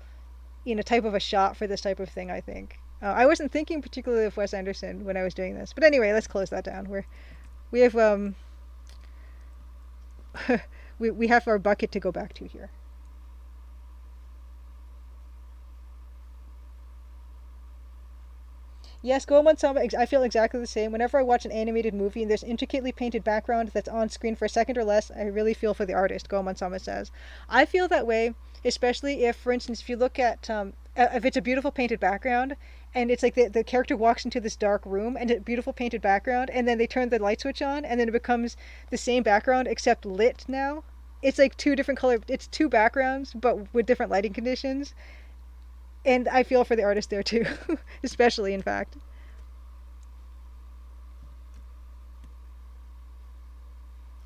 you know, type of a shot for this type of thing. I think. I wasn't thinking particularly of Wes Anderson when I was doing this, but anyway, let's close that down. We have we have our bucket to go back to here. Yes, Goemon Sama, I feel exactly the same. Whenever I watch an animated movie and there's intricately painted background that's on screen for a second or less, I really feel for the artist, Goemon Sama says. I feel that way, especially if, for instance, if you look at, if it's a beautiful painted background, and it's like the character walks into this dark room and a beautiful painted background, and then they turn the light switch on, and then it becomes the same background except lit now. It's like two different color, it's two backgrounds, but with different lighting conditions. And I feel for the artist there too, especially in fact.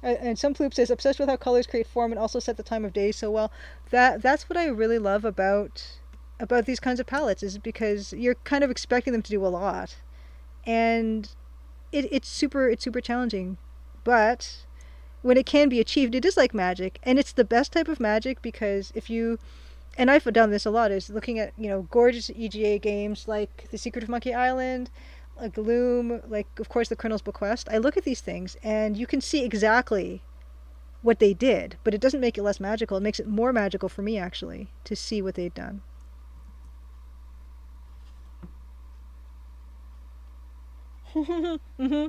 And some Ploop says obsessed with how colors create form and also set the time of day so well. That's what I really love about about these kinds of palettes is because you're kind of expecting them to do a lot, and it's super challenging, but when it can be achieved, it is like magic, and it's the best type of magic because if you and I've done this a lot is looking at gorgeous EGA games like The Secret of Monkey Island, like Gloom, like of course the Colonel's Bequest. I look at these things and you can see exactly what they did, but it doesn't make it less magical. It makes it more magical for me actually to see what they've done. Hmm.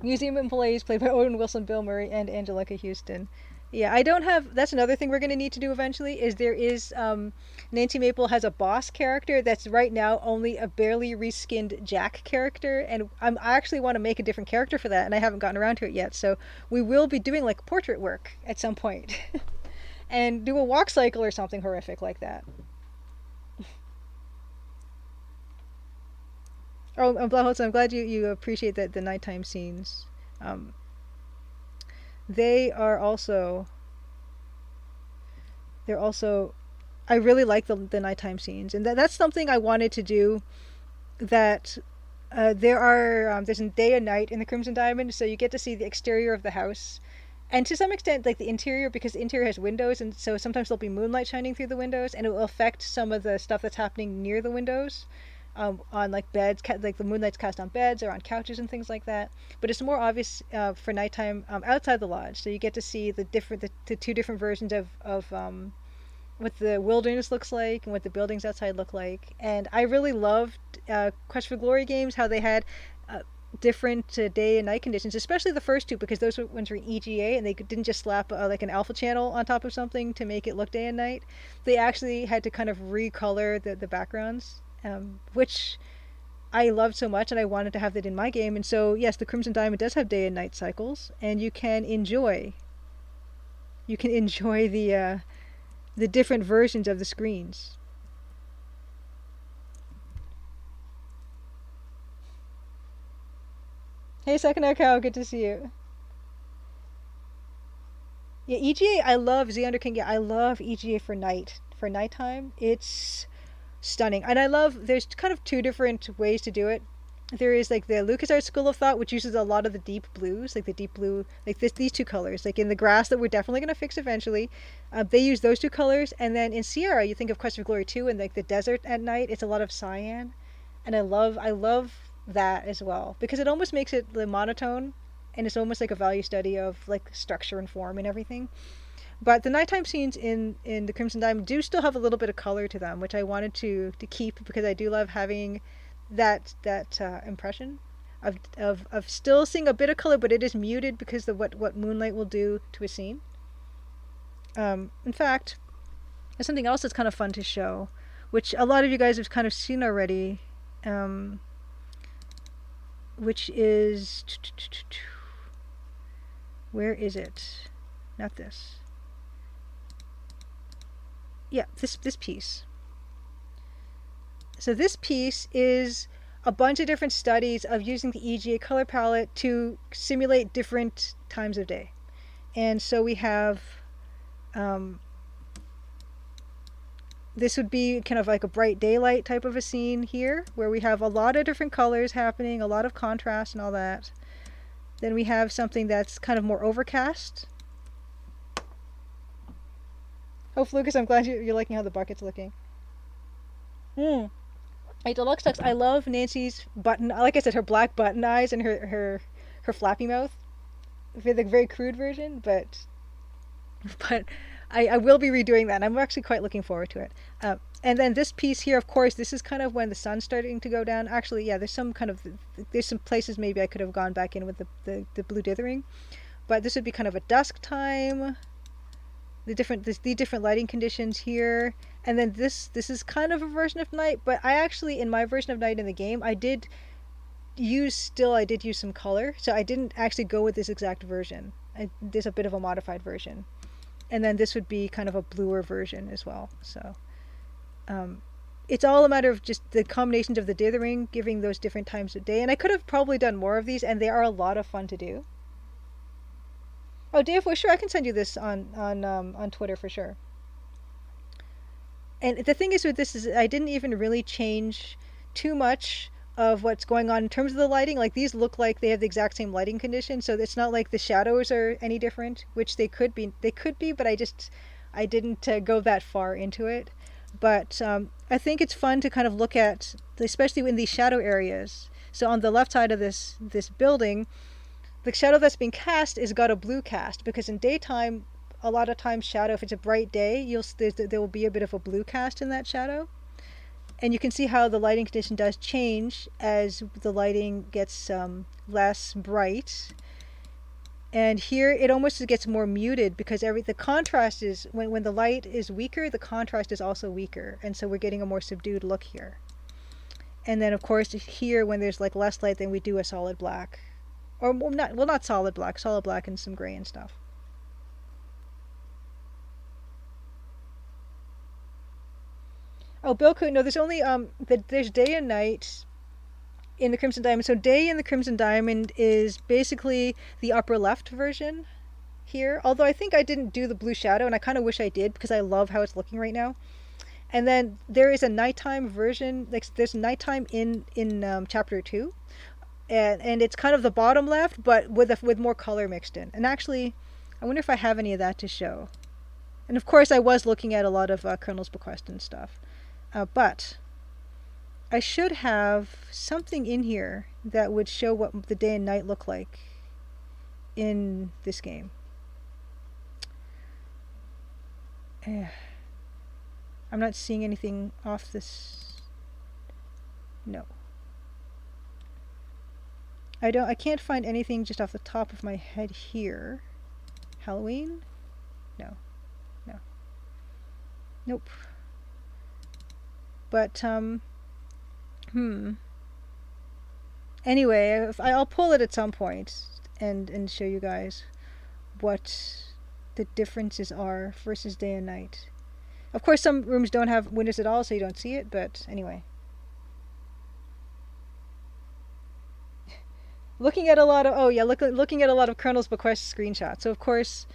Museum employees played by Owen Wilson, Bill Murray, and Angelica Houston. Yeah, I don't have. That's another thing we're going to need to do eventually. Is there is Nancy Maple has a boss character that's right now only a barely reskinned Jack character, and I actually want to make a different character for that, and I haven't gotten around to it yet. So we will be doing like portrait work at some point, and do a walk cycle or something horrific like that. Oh, and Blahotz, I'm glad you appreciate that the nighttime scenes. Um, they are also they're also I really like the nighttime scenes, and that's something I wanted to do. That there's a day and night in the Crimson Diamond, so you get to see the exterior of the house, and to some extent like the interior because the interior has windows, and so sometimes there'll be moonlight shining through the windows, and it will affect some of the stuff that's happening near the windows. On like beds, like the moonlight's cast on beds or on couches and things like that. But it's more obvious for nighttime outside the lodge, so you get to see the two different versions of what the wilderness looks like and what the buildings outside look like. And I really loved Quest for Glory games, how they had different day and night conditions, especially the first two, because those ones were in EGA and they didn't just slap like an alpha channel on top of something to make it look day and night. They actually had to kind of recolor the backgrounds, which I loved so much, and I wanted to have that in my game. And so, yes, the Crimson Diamond does have day and night cycles, and you can enjoy the different versions of the screens. Hey, Second Cow, good to see you. Yeah, EGA, I love Z Under King. Yeah, I love EGA for nighttime. It's stunning, and I love. There's kind of two different ways to do it. There is like the LucasArts School of Thought, which uses a lot of the deep blues, like the deep blue, like these two colors, like in the grass that we're definitely going to fix eventually. They use those two colors, and then in Sierra, you think of Quest for Glory 2 and like the desert at night. It's a lot of cyan, and I love that as well because it almost makes it the monotone, and it's almost like a value study of like structure and form and everything. But the nighttime scenes in the Crimson Diamond do still have a little bit of color to them, which I wanted to keep because I do love having that impression of still seeing a bit of color, but it is muted because of what moonlight will do to a scene. In fact, there's something else that's kind of fun to show, which a lot of you guys have kind of seen already, which is where is it? Not this. Yeah, this piece. So this piece is a bunch of different studies of using the EGA color palette to simulate different times of day. And so we have this would be kind of like a bright daylight type of a scene here where we have a lot of different colors happening, a lot of contrast and all that. Then we have something that's kind of more overcast. Oh, Lucas, I'm glad you're liking how the bucket's looking. Hmm. Hey, Deluxe Tux, I love Nancy's button. Like I said, her black button eyes and her flappy mouth. The very crude version, but I will be redoing that, and I'm actually quite looking forward to it. And then this piece here, of course, this is kind of when the sun's starting to go down. Actually, yeah, there's some places maybe I could have gone back in with the blue dithering, but this would be kind of a dusk time. The different lighting conditions here, and then this is kind of a version of night. But I actually, in my version of night in the game, I did use some color, so I didn't actually go with this exact version. There's a bit of a modified version, and then this would be kind of a bluer version as well. So it's all a matter of just the combinations of the dithering giving those different times of day. And I could have probably done more of these, and they are a lot of fun to do. Oh, Dave, well, sure, I can send you this on Twitter for sure. And the thing is with this is I didn't even really change too much of what's going on in terms of the lighting. Like these look like they have the exact same lighting condition, so it's not like the shadows are any different, which they could be. They could be, but I didn't go that far into it. But I think it's fun to kind of look at, especially in these shadow areas. So on the left side of this building, the shadow that's being cast is got a blue cast because in daytime, a lot of times shadow, if it's a bright day, there will be a bit of a blue cast in that shadow. And you can see how the lighting condition does change as the lighting gets less bright. And here it almost gets more muted because the contrast is when the light is weaker, the contrast is also weaker, and so we're getting a more subdued look here. And then of course here when there's like less light, then we do a solid black, or not solid black and some gray and stuff. Oh, Bilku, no, there's only there's day and night in the Crimson Diamond. So day in the Crimson Diamond is basically the upper left version here. Although I think I didn't do the blue shadow, and I kind of wish I did because I love how it's looking right now. And then there is a nighttime version. Like there's nighttime in chapter 2, and it's kind of the bottom left, but with more color mixed in. And actually, I wonder if I have any of that to show. And of course, I was looking at a lot of Colonel's Bequest and stuff. But I should have something in here that would show what the day and night look like in this game. I'm not seeing anything off this. No. I can't find anything just off the top of my head here. Halloween? No. No. Nope. But anyway, I'll pull it at some point and show you guys what the differences are versus day and night. Of course, some rooms don't have windows at all, so you don't see it, but anyway. Looking at a lot of looking at a lot of Colonel's Bequest screenshots. So of course,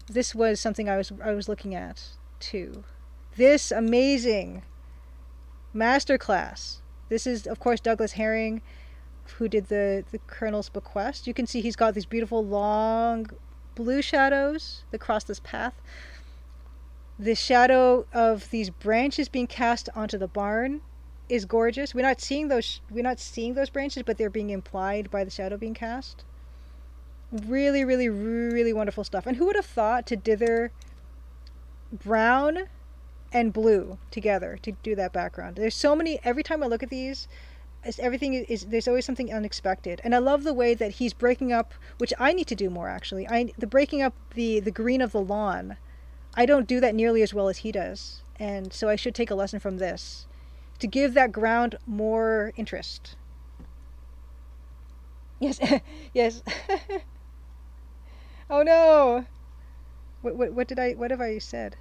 this was something I was looking at too. This amazing masterclass. This is of course Douglas Herring, who did the Colonel's Bequest. You can see he's got these beautiful long blue shadows that cross this path. The shadow of these branches being cast onto the barn is gorgeous. We're not seeing those branches, but they're being implied by the shadow being cast. Really, really, really wonderful stuff. And who would have thought to dither brown and blue together to do that background? There's so many. Every time I look at these, everything is there's always something unexpected. And I love the way that he's breaking up, which I need to do more actually. The breaking up the green of the lawn. I don't do that nearly as well as he does, and so I should take a lesson from this to give that ground more interest. Yes, yes. Oh no! What have I said?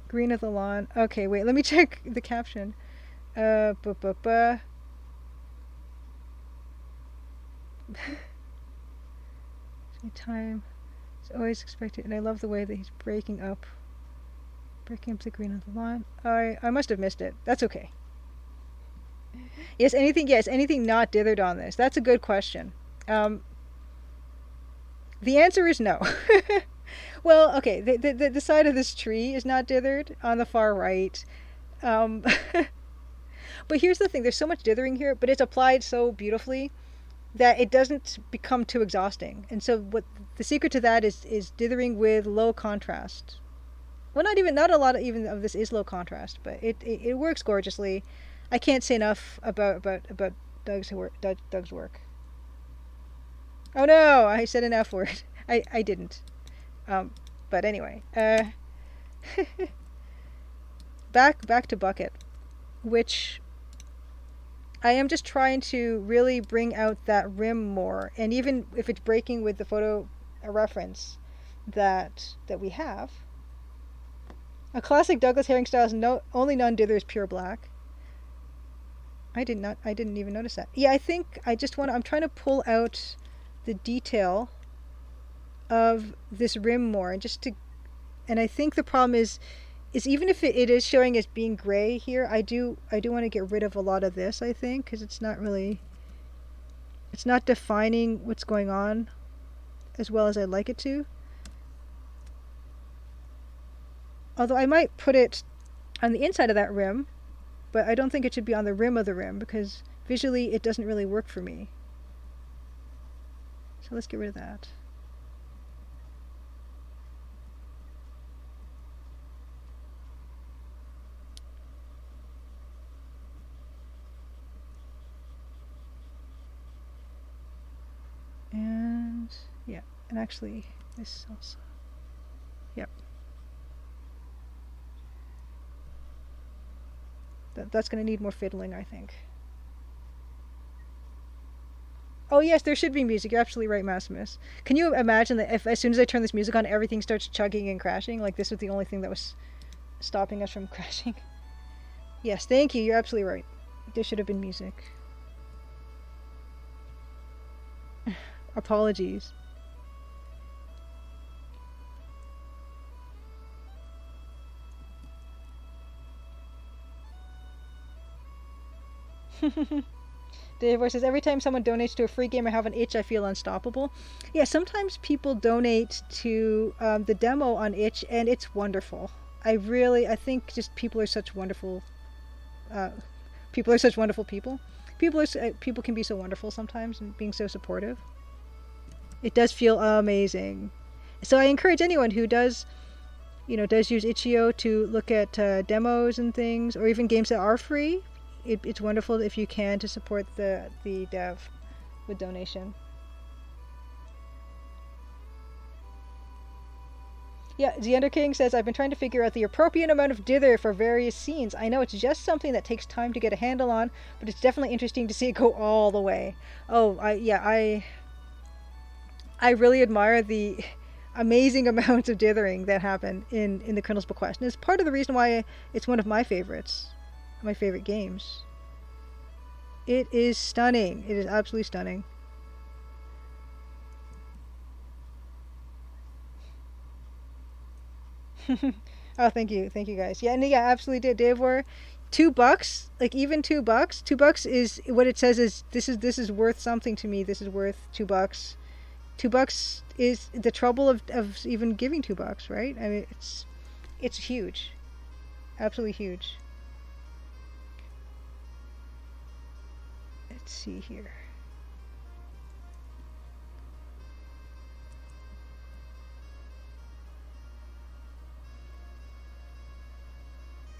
Green of the lawn. Okay, wait. Let me check the caption. Time. It's always expected, and I love the way that he's breaking up the green of the lawn. I must have missed it. That's okay. Yes, anything not dithered on this? That's a good question. The answer is no. Well, okay, the side of this tree is not dithered on the far right. But here's the thing, there's so much dithering here, but it's applied so beautifully that it doesn't become too exhausting. And so what the secret to that is dithering with low contrast. Well, not a lot of even of this is low contrast, but it works gorgeously. I can't say enough about Doug's work. Oh no, I said an F word. I didn't. But anyway, back to Bucket, which I am just trying to really bring out that rim more, and even if it's breaking with the photo reference that we have. A classic Douglas Herring style is only non-dither is pure black. I didn't even notice that. Yeah, I think I'm trying to pull out the detail of this rim more, and I think the problem is is even if it is showing as being gray here, I do want to get rid of a lot of this, I think, because it's not defining what's going on as well as I'd like it to. Although I might put it on the inside of that rim, but I don't think it should be on the rim of the rim because visually it doesn't really work for me. So let's get rid of that. And yeah, and actually this also. Yep. That's going to need more fiddling, I think. Oh yes, there should be music. You're absolutely right, Maximus. Can you imagine that if as soon as I turn this music on, everything starts chugging and crashing? Like this was the only thing that was stopping us from crashing. Yes, thank you. You're absolutely right. There should have been music. Apologies. Dave says, every time someone donates to a free game I have an itch, I feel unstoppable. Yeah, sometimes people donate to the demo on itch, and it's wonderful. I think just people are such wonderful. Uh, People are such wonderful people. People can be so wonderful sometimes, and being so supportive. It does feel amazing. So I encourage anyone who does use itch.io to look at demos and things, or even games that are free. It's wonderful if you can to support the dev with donation. Yeah, Xander King says, I've been trying to figure out the appropriate amount of dither for various scenes. I know it's just something that takes time to get a handle on, but it's definitely interesting to see it go all the way. Oh, I really admire the amazing amounts of dithering that happen in the Colonel's Bequest. And it's part of the reason why it's one of my favorites. My favorite games. It is stunning. It is absolutely stunning. Oh, thank you guys. Yeah, and yeah, absolutely did. Dave were $2, like even $2. $2 is what it says is this is worth something to me. This is worth $2. $2 is the trouble of even giving $2, right? I mean, it's huge, absolutely huge. Let's see here.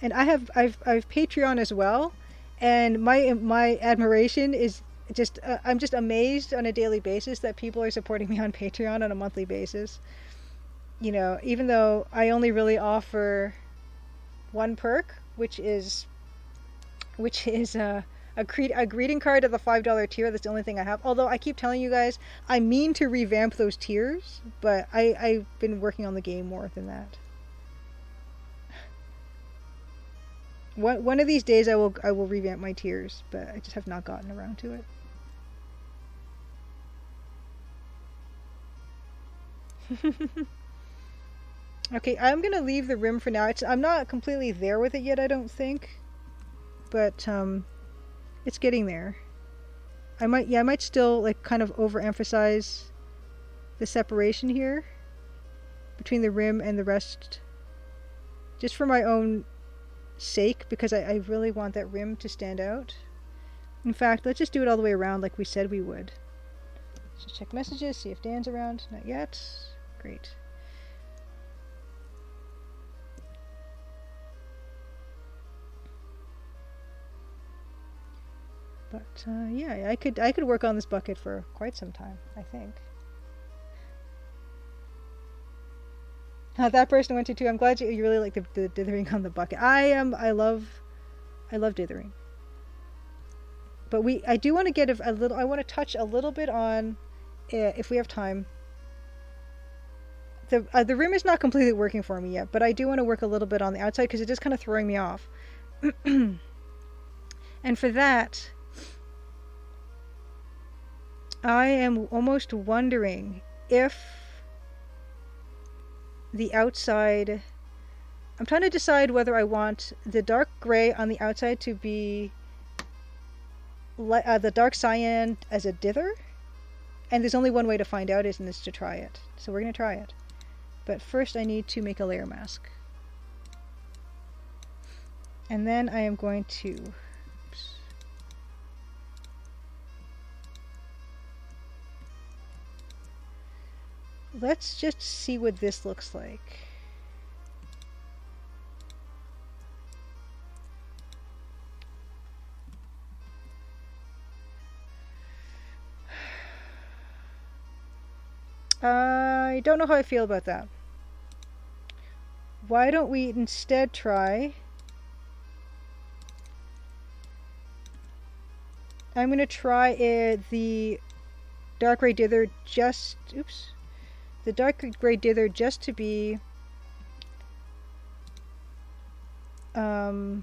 And I've Patreon as well, and my admiration is just I'm just amazed on a daily basis that people are supporting me on Patreon on a monthly basis. Even though I only really offer one perk, which is a greeting card of the $5 tier. That's the only thing I have. Although I keep telling you guys, I mean to revamp those tiers, but I've been working on the game more than that. One of these days I will revamp my tiers, but I just have not gotten around to it. Okay, I'm gonna leave the rim for now. I'm not completely there with it yet, I don't think, but it's getting there. I might still like kind of overemphasize the separation here between the rim and the rest, just for my own sake, because I really want that rim to stand out. In fact, let's just do it all the way around like we said we would. Let's just check messages, see if Dan's around. Not yet. Great. But yeah, I could work on this bucket for quite some time, I think. That person went to too. I'm glad you really like the dithering on the bucket. I love dithering. But I do want to get a little. I want to touch a little bit on, if we have time. The rim is not completely working for me yet, but I do want to work a little bit on the outside because it is kind of throwing me off. And for that, I am almost wondering if the outside I'm trying to decide whether I want the dark gray on the outside to be the dark cyan as a dither. And there's only one way to find out, and it's to try it. So we're going to try it. But first I need to make a layer mask. And then I am going to... Oops. Let's just see what this looks like. I don't know how I feel about that. Why don't we instead try... I'm going to try the dark gray dither just... Oops. The dark gray dither just to be... the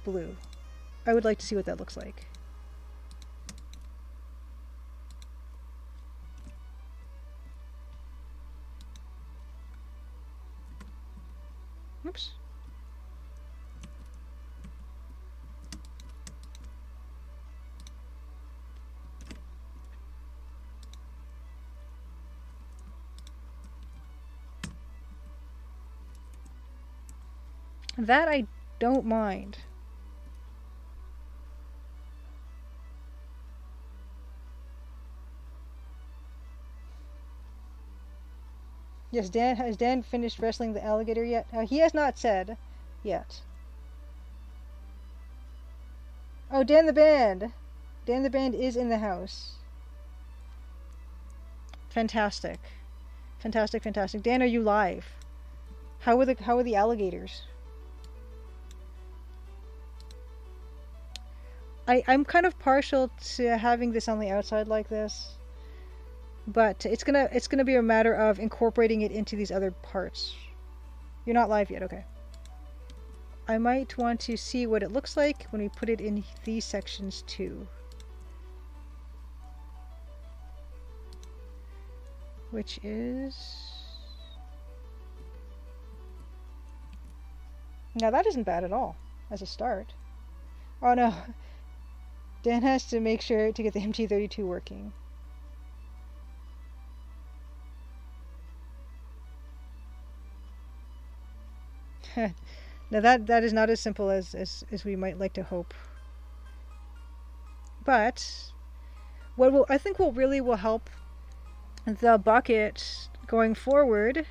blue. I would like to see what that looks like. Oops. That I don't mind. Yes, Dan, has Dan finished wrestling the alligator yet? He has not said yet. Oh, Dan the Band. Dan the Band is in the house. Fantastic. Fantastic, fantastic. Dan, are you live? How are the alligators? I'm kind of partial to having this on the outside like this. But it's gonna be a matter of incorporating it into these other parts. You're not live yet, okay. I might want to see what it looks like when we put it in these sections too. Which is... Now that isn't bad at all, as a start. Oh no, Dan has to make sure to get the MT32 working. Now that is not as simple as we might like to hope. But I think what really will help the bucket going forward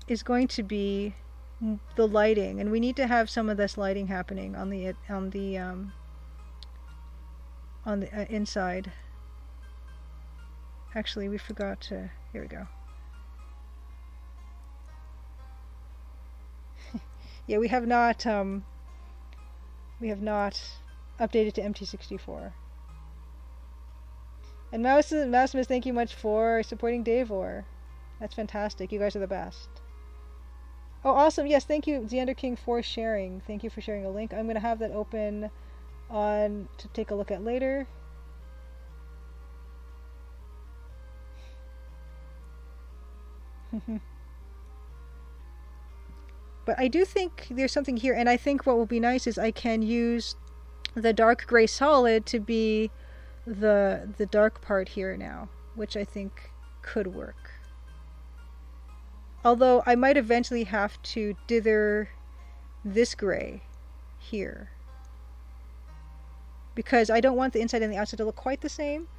is going to be the lighting, and we need to have some of this lighting happening on the inside. Actually, we forgot to. Here we go. Yeah, we have not updated to MT64. And Mousemas, thank you much for supporting Davor. That's fantastic. You guys are the best. Oh, awesome. Yes, thank you, Xander King, for sharing. Thank you for sharing a link. I'm going to have that open to take a look at later. But I do think there's something here, and I think what will be nice is I can use the dark gray solid to be the dark part here now, which I think could work. Although I might eventually have to dither this gray here, because I don't want the inside and the outside to look quite the same.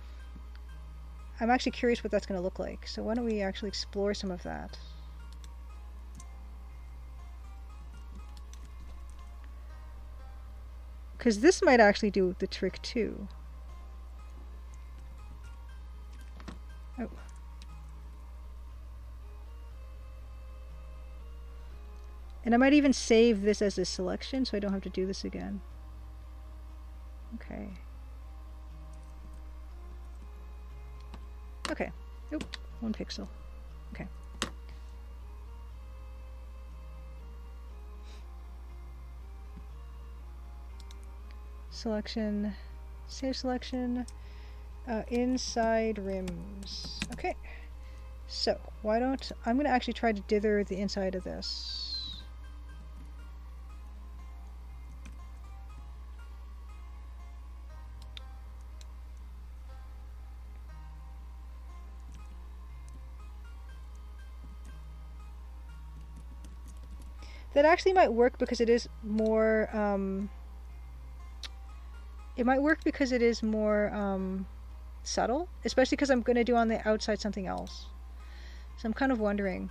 I'm actually curious what that's going to look like, so why don't we actually explore some of that. Because this might actually do the trick too. Oh. And I might even save this as a selection so I don't have to do this again. Okay. Okay. Oop, 1 pixel. Okay. Selection, save selection, inside rims. Okay, So why don't I'm going to actually try to dither the inside of this. That actually might work because it is more it might work because it is more subtle, especially because I'm going to do on the outside something else. So I'm kind of wondering.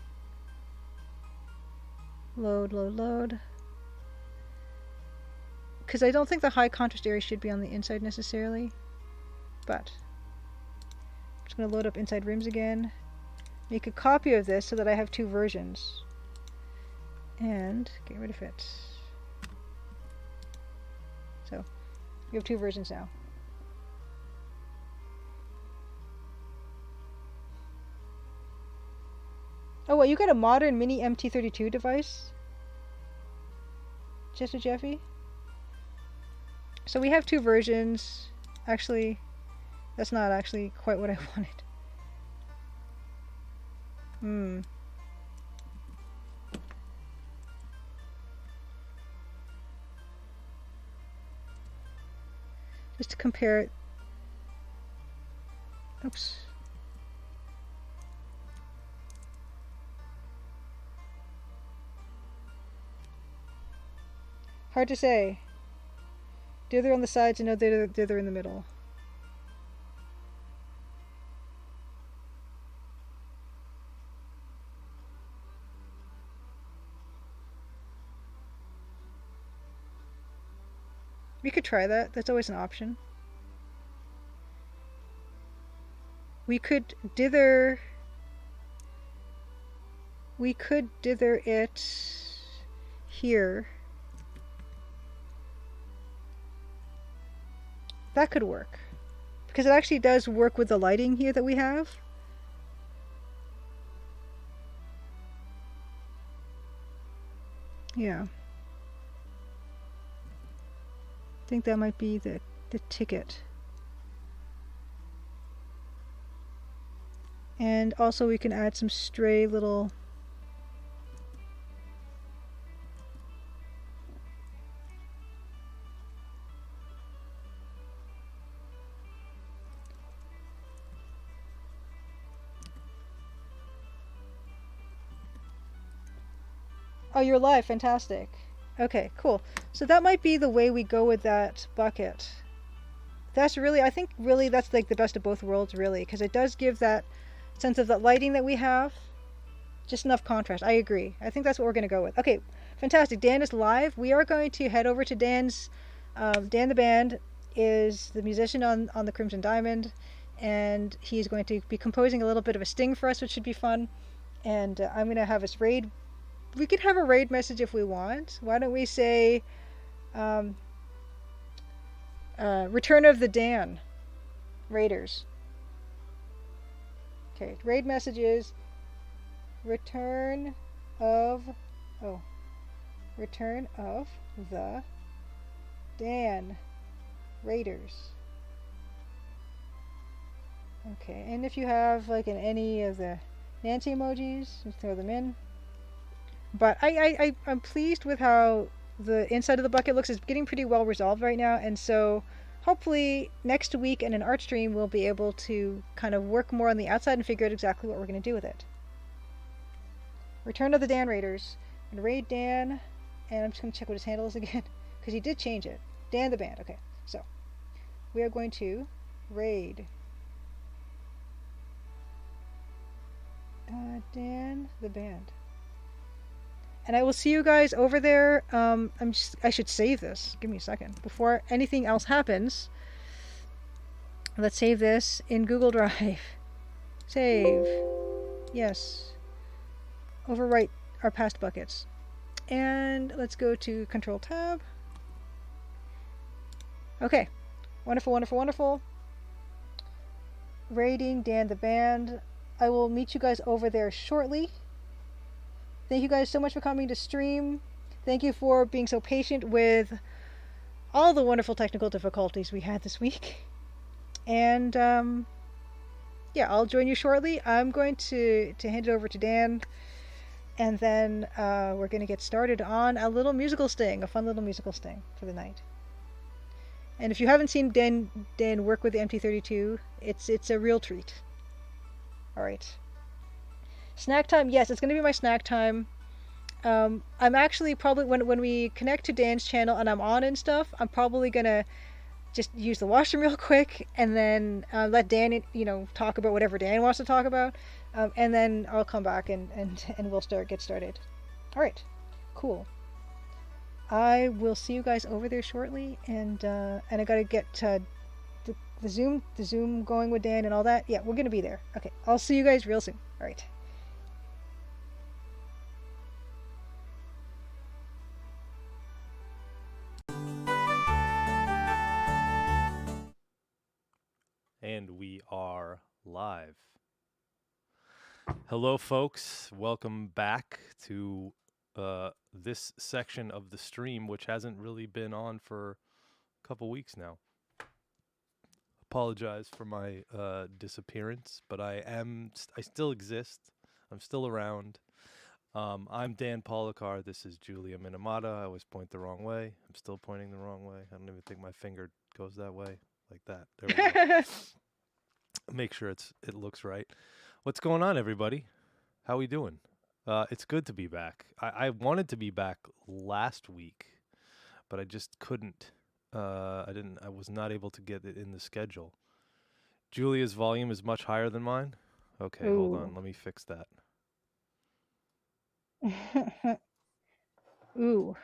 Load, load, load. Because I don't think the high contrast area should be on the inside necessarily. But I'm just going to load up inside rims again. Make a copy of this so that I have two versions. And get rid of it. So we have two versions now. Oh, what, you got a modern mini MT32 device? Just a Jeffy? So we have two versions. Actually, that's not actually quite what I wanted. Just to compare it. Oops. Hard to say. Dither on the sides and no dither in the middle. We could try that. That's always an option. We could dither it here. That could work. Because it actually does work with the lighting here that we have. Yeah. I think that might be the ticket. And also we can add some stray little Oh, you're live. Fantastic. Okay, cool. So that might be the way we go with that bucket. That's really, I think really that's like the best of both worlds really, because it does give that sense of the lighting that we have. Just enough contrast. I agree. I think that's what we're going to go with. Okay, fantastic. Dan is live. We are going to head over to Dan's. Dan the band is the musician on the Crimson Diamond, and he's going to be composing a little bit of a sting for us, which should be fun. And I'm going to have us raid. We could have a raid message if we want. Why don't we say Return of the Dan Raiders. Okay, raid messages Return of the Dan Raiders. Okay, and if you have like any of the Nancy emojis, just throw them in. But I'm pleased with how the inside of the bucket looks. It's getting pretty well resolved right now, and so hopefully next week in an art stream we'll be able to kind of work more on the outside and figure out exactly what we're going to do with it. Return of the Dan Raiders. I'm going to raid Dan, and I'm just going to check what his handle is again, because he did change it. Dan the band. Okay, so we are going to raid Dan the band. And I will see you guys over there. I should save this. Give me a second. Before anything else happens, let's save this in Google Drive. Save. Yes. Overwrite our past buckets. And let's go to Control Tab. Okay. Wonderful, wonderful, wonderful. Raiding Dan the band. I will meet you guys over there shortly. Thank you guys so much for coming to stream. Thank you for being so patient with all the wonderful technical difficulties we had this week. And yeah, I'll join you shortly. I'm going to hand it over to Dan, and then we're going to get started on a little musical sting, a fun little musical sting for the night. And if you haven't seen Dan work with the MT32, it's a real treat. All right, snack time. Yes, it's going to be my snack time. I'm actually probably when we connect to Dan's channel and I'm on and stuff, I'm probably gonna just use the washroom real quick and then let Dan, talk about whatever Dan wants to talk about, and then I'll come back and we'll get started. All right, cool. I will see you guys over there shortly, and I gotta get the Zoom going with Dan and all that. Yeah, we're gonna be there. Okay, I'll see you guys real soon. All right. And we are live. Hello, folks. Welcome back to this section of the stream, which hasn't really been on for a couple weeks now. Apologize for my disappearance, but I still exist. I'm still around. I'm Dan Polakar. This is Julia Minamata. I always point the wrong way. I'm still pointing the wrong way. I don't even think my finger goes that way, like that. There we go. Make sure it looks right. What's going on, everybody? How we doing? It's good to be back. I wanted to be back last week, but I just couldn't. I was not able to get it in the schedule. Julia's volume is much higher than mine. Okay, hold on. Ooh. Let me fix that. Ooh.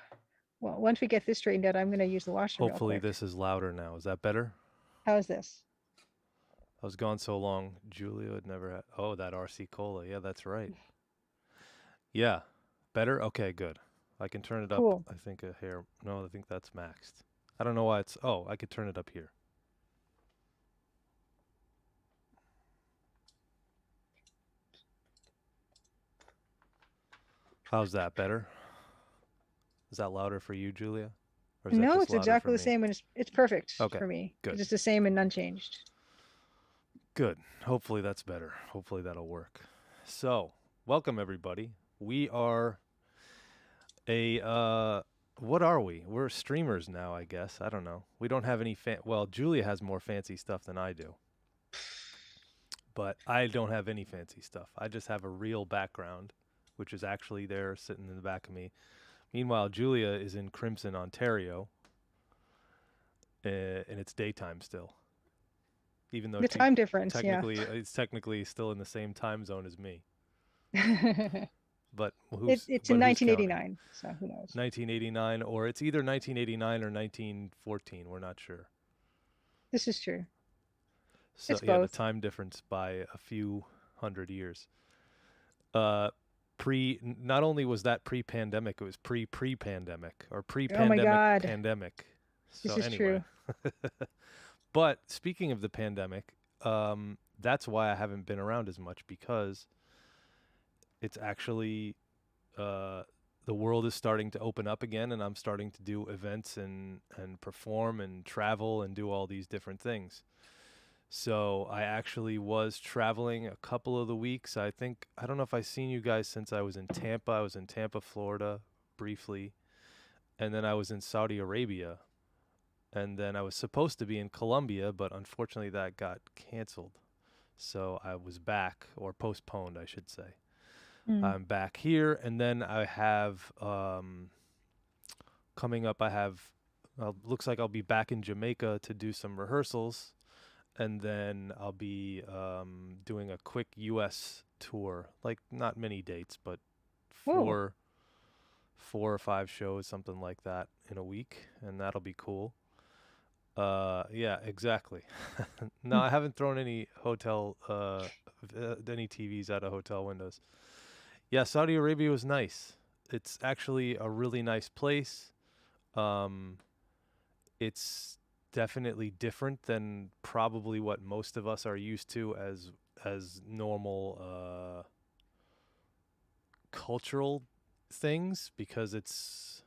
Well, once we get this straightened out, I'm gonna use the washroom real Hopefully quick. this is louder now. Is that better? How's this? I was gone so long. Julia would never have. Oh, that RC Cola. Yeah, that's right. Yeah. Better? Okay, good. I can turn it up, Cool. I think a hair. No, I think that's maxed. I don't know why it's. Oh, I could turn it up here. How's that better? Is that louder for you, Julia? Or is that No, just it's louder for exactly the me? same, and it's perfect Okay, for me good. because it's the same and unchanged. Good. Hopefully that's better. Hopefully that'll work. So, welcome everybody. We are what are we? We're streamers now, I guess. I don't know. We don't have any well, Julia has more fancy stuff than I do. But I don't have any fancy stuff. I just have a real background, which is actually there sitting in the back of me. Meanwhile, Julia is in Crimson, Ontario, and it's daytime still. Even though The time difference, yeah. it's technically still in the same time zone as me. But It's in who's counting? 1989, so who knows? 1989, or it's either 1989 or 1914. We're not sure. This is true. So It's yeah, the both. time difference by a few hundred years. Not only was that pre-pandemic, it was pre-pandemic or Oh my pre-pandemic God, pandemic. this So is anyway, true. but speaking of the pandemic, that's why I haven't been around as much, because it's actually the world is starting to open up again, and I'm starting to do events and perform and travel and do all these different things. So I actually was traveling a couple of the weeks. I don't know if I've seen you guys since I was in Tampa. I was in Tampa, Florida briefly. And then I was in Saudi Arabia. And then I was supposed to be in Colombia, but unfortunately that got canceled. So I was back, or postponed, I should say. Mm. I'm back here. And then I have, coming up, looks like I'll be back in Jamaica to do some rehearsals. And then I'll be doing a quick U.S. tour, like not many dates, but Whoa. four or five shows, something like that, in a week, and that'll be cool. Yeah, exactly. No, Mm. I haven't thrown any any TVs out of hotel windows. Yeah, Saudi Arabia was nice. It's actually a really nice place. Um, it's definitely different than probably what most of us are used to as normal cultural things, because it's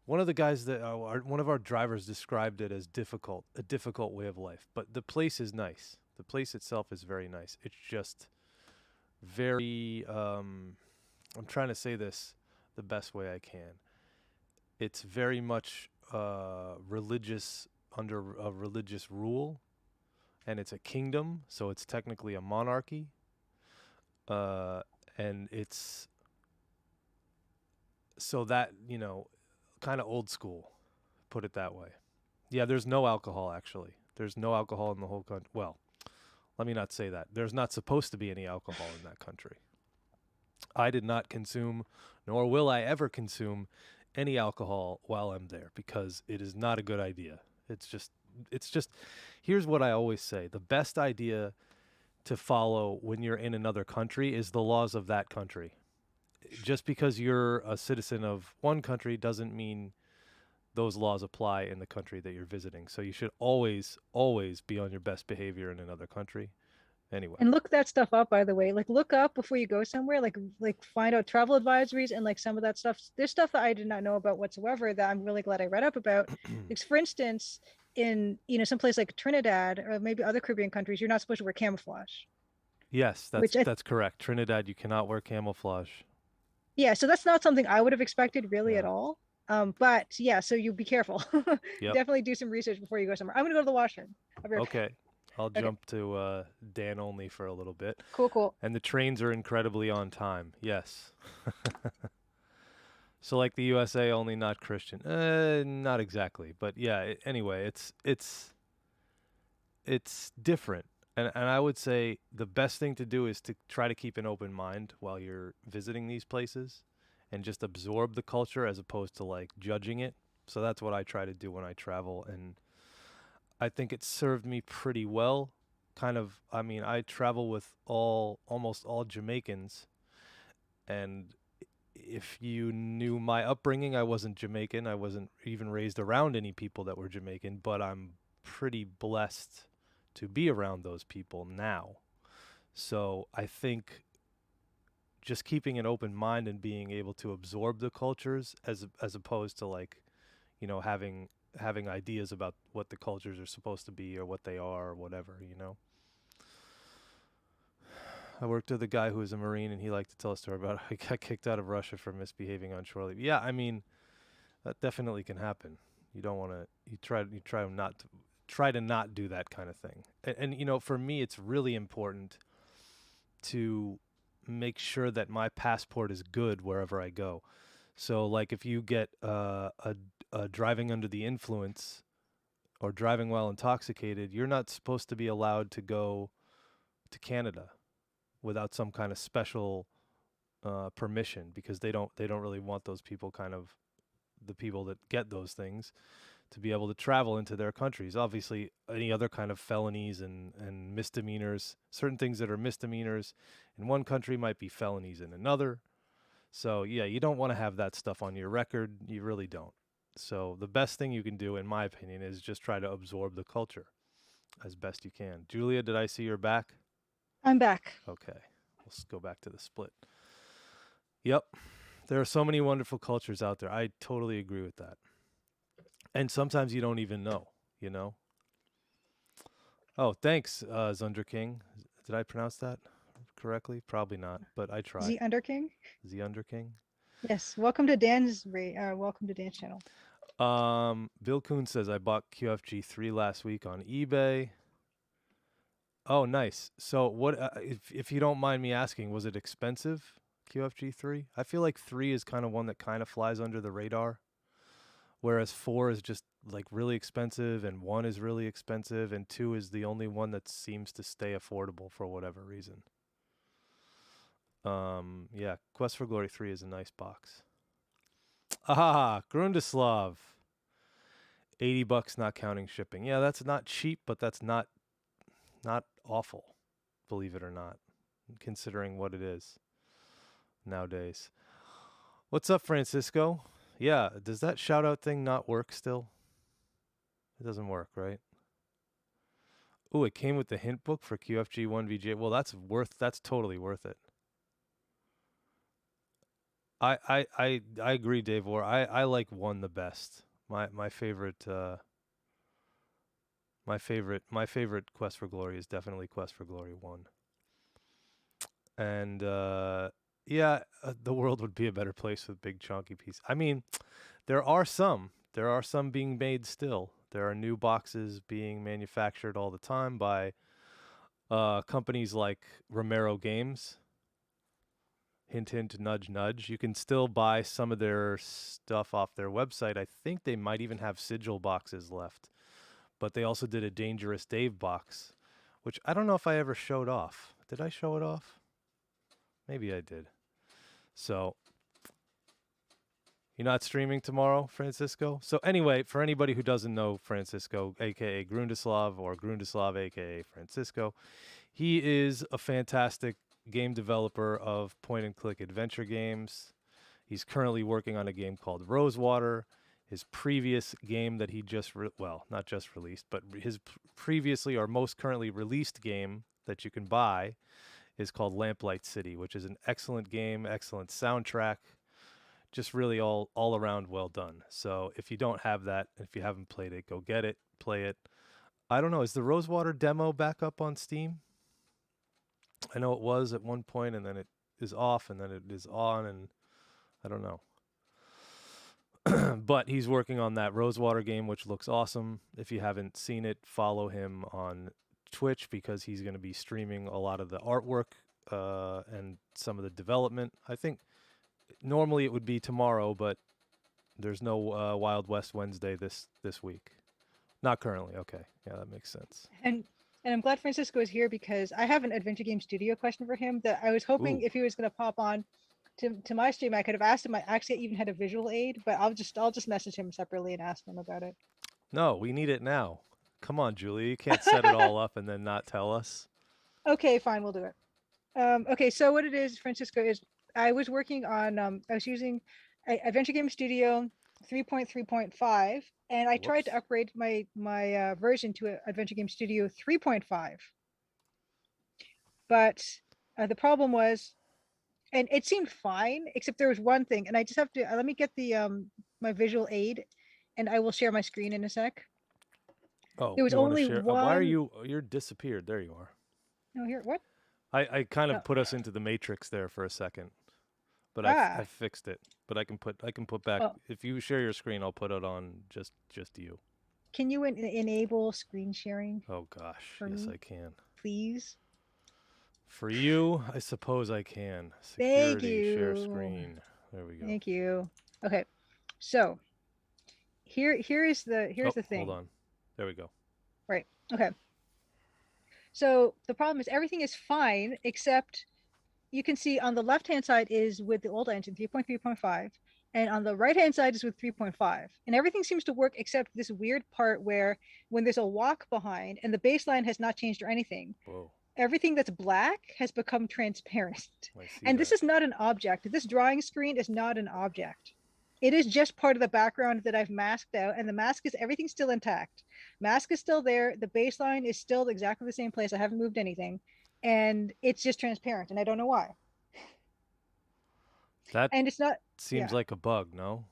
one of the guys that one of our drivers described it as a difficult way of life, but the place is nice. The place itself is very nice. It's just very I'm trying to say this the best way I can. It's very much religious, under a religious rule, and it's a kingdom, so it's technically a monarchy. Uh, and it's so that, kind of old school, put it that way. Yeah, there's no alcohol actually. There's no alcohol in the whole country. Well, let me not say that. There's not supposed to be any alcohol in that country. I did not consume, nor will I ever consume any alcohol while I'm there because it is not a good idea. It's just here's what I always say. The best idea to follow when you're in another country is the laws of that country. Just because you're a citizen of one country doesn't mean those laws apply in the country that you're visiting. So you should always, always be on your best behavior in another country. Anyway, And look that stuff up, by the way. Like look up before you go somewhere. Like find out travel advisories and like some of that stuff. There's stuff that I did not know about whatsoever that I'm really glad I read up about. Because for instance, in some place like Trinidad or maybe other Caribbean countries, you're not supposed to wear camouflage. yes, that's Which I that's correct. Trinidad, you cannot wear camouflage. Yeah, so that's not something I would have expected really at Yeah. all. But yeah, so you be careful. Yep. Definitely do some research before you go somewhere. I'm gonna go to the washroom. I'll be right back. Okay. I'll Okay, jump to Dan only for a little bit. cool, cool. And the trains are incredibly on time. Yes. So like the USA only, not Christian. Not exactly, but yeah. Anyway, it's different, and I would say the best thing to do is to try to keep an open mind while you're visiting these places, and just absorb the culture as opposed to like judging it. So that's what I try to do when I travel, and I think it served me pretty well. Kind of, I mean, I travel with almost all Jamaicans, and if you knew my upbringing, I wasn't Jamaican. I wasn't even raised around any people that were Jamaican, but I'm pretty blessed to be around those people now. So I think just keeping an open mind and being able to absorb the cultures as opposed to like, having ideas about what the cultures are supposed to be or what they are or whatever. I worked with a guy who was a Marine, and he liked to tell a story about how he got kicked out of Russia for misbehaving on shore leave. Yeah, I mean, that definitely can happen. You don't want to. You try to not do that kind of thing. And for me, it's really important to make sure that my passport is good wherever I go. So, like, if you get a driving under the influence or driving while intoxicated, you're not supposed to be allowed to go to Canada without some kind of special permission, because they don't really want those people, kind of the people that get those things, to be able to travel into their countries. Obviously, any other kind of felonies and misdemeanors, certain things that are misdemeanors in one country might be felonies in another. So yeah, you don't want to have that stuff on your record. You really don't. So the best thing you can do, in my opinion, is just try to absorb the culture as best you can. Julia, did I see your back? I'm back. Okay. Let's go back to the split. Yep. There are so many wonderful cultures out there. I totally agree with that. And sometimes you don't even know, you know? Oh, thanks, Zunder King. Did I pronounce that correctly? Probably not, but I try. Z Underking. Zunder King. Yes. Welcome to Dan's channel. Bill Kuhn says I bought QFG 3 last week on eBay. Oh, nice. So what if you don't mind me asking, was it expensive, QFG 3? I feel like 3 is kind of one that kind of flies under the radar, whereas 4 is just like really expensive, and 1 is really expensive, and 2 is the only one that seems to stay affordable for whatever reason. Yeah, Quest for Glory 3 is a nice box. Ah, Grundislav. $80 not counting shipping. Yeah, that's not cheap, but that's not awful, believe it or not, considering what it is nowadays. What's up, Francisco? Yeah, does that shout out thing not work still? It doesn't work, right? Ooh, it came with the hint book for QFG 1VJ. Well, that's totally worth it. I agree, Dave Orr. I like 1 the best. My favorite My favorite Quest for Glory is definitely Quest for Glory 1. And yeah, the world would be a better place with big chunky pieces. I mean, there are some being made still. There are new boxes being manufactured all the time by companies like Romero Games. Hint, hint, nudge, nudge. You can still buy some of their stuff off their website. I think they might even have sigil boxes left. But they also did a Dangerous Dave box, which I don't know if I ever showed off. Did I show it off? Maybe I did. So, you're not streaming tomorrow, Francisco? So, anyway, for anybody who doesn't know Francisco, aka Grundislav, or Grundislav, aka Francisco, he is a fantastic game developer of point and click adventure games. He's currently working on a game called Rosewater. His previous game that he well, not just released, but his previously or most currently released game that you can buy is called Lamplight City, which is an excellent game, excellent soundtrack, just really all around well done. So if you don't have that, if you haven't played it, go get it, play it. I don't know, is the Rosewater demo back up on Steam? I know it was at one point, and then it is off, and then it is on, and I don't know. But he's working on that Rosewater game, which looks awesome. If you haven't seen it, follow him on Twitch because he's going to be streaming a lot of the artwork and some of the development. I think normally it would be tomorrow, but there's no Wild West Wednesday this week. Not currently. Okay, yeah, that makes sense. And I'm glad Francisco is here because I have an Adventure Game Studio question for him that I was hoping Ooh. if he was going to pop on to my stream, I could have asked him. I actually even had a visual aid, but I'll just message him separately and ask him about it. No, we need it now. Come on, Julie. You can't set it all up and then not tell us. Okay, fine, we'll do it. Okay, so what it is, Francisco, is I was working on I was using Adventure Game Studio 3.3.5, and I tried to Whoops. upgrade my version to Adventure Game Studio 3.5, but the problem was, and it seemed fine, except there was one thing, and I just have to let me get the my visual aid, and I will share my screen in a sec. Oh, There was you want to only share? Why are one. you? You're disappeared. There you are. No, here, what? I kind Oh, of put us into the matrix there for a second, but I ah, fixed it. But I can put back well, if you share your screen, I'll put it on just you. can you enable screen sharing Oh gosh, for yes me, I can. please? For you, I suppose I can. Thank Security, share you. screen. There we go. Thank you. Okay. So here's Oh, the hold thing. on. There we go. Right. Okay. So the problem is everything is fine except you can see on the left hand side is with the old engine 3.3.5, and on the right hand side is with 3.5, and everything seems to work except this weird part where when there's a walk behind and the baseline has not changed or anything, Whoa, everything that's black has become transparent. I see And this that. is not an object. This drawing screen is not an object. It is just part of the background that I've masked out, and the mask is everything's still intact. Mask is still there. The baseline is still exactly the same place. I haven't moved anything, and it's just transparent, and I don't know why. That And it's not, seems yeah, like a bug, no?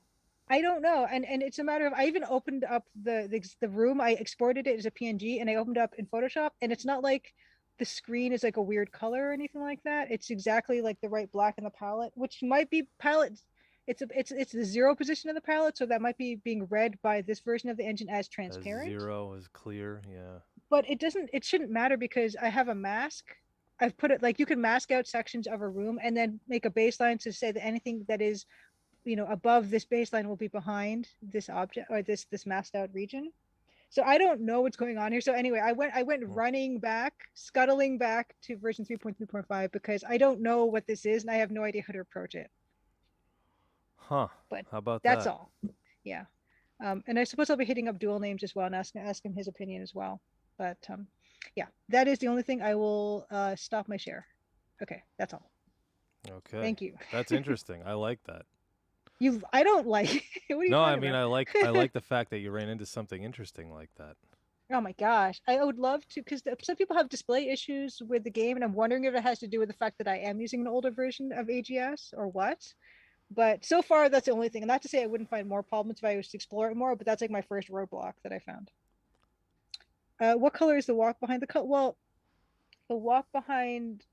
I don't know. And it's a matter of I even opened up the room. I exported it as a PNG, and I opened up in Photoshop, and it's not like the screen is like a weird color or anything like that. It's exactly like the right black in the palette, which might be palette. It's the zero position of the palette, so that might be being read by this version of the engine as As transparent. zero is clear, yeah. But it shouldn't matter because I have a mask. I've put it like you can mask out sections of a room and then make a baseline to say that anything that is, above this baseline will be behind this object or this masked out region. So I don't know what's going on here. So anyway, I went Hmm. running back, scuttling back to version 3.3.5 because I don't know what this is and I have no idea how to approach it. Huh. But How about that's that? all. Yeah. And I suppose I'll be hitting up dual names as well and ask him his opinion as well. But yeah, that is the only thing. I will stop my share. Okay, that's all. Okay. Thank you. That's interesting. I like that. I don't like what are you No, I talking mean about? I like the fact that you ran into something interesting like that. Oh my gosh. I would love to, because some people have display issues with the game, and I'm wondering if it has to do with the fact that I am using an older version of AGS or what. But so far, that's the only thing. And not to say I wouldn't find more problems if I was to explore it more, but that's like my first roadblock that I found. What color is the walk behind the color? Well, the walk behind,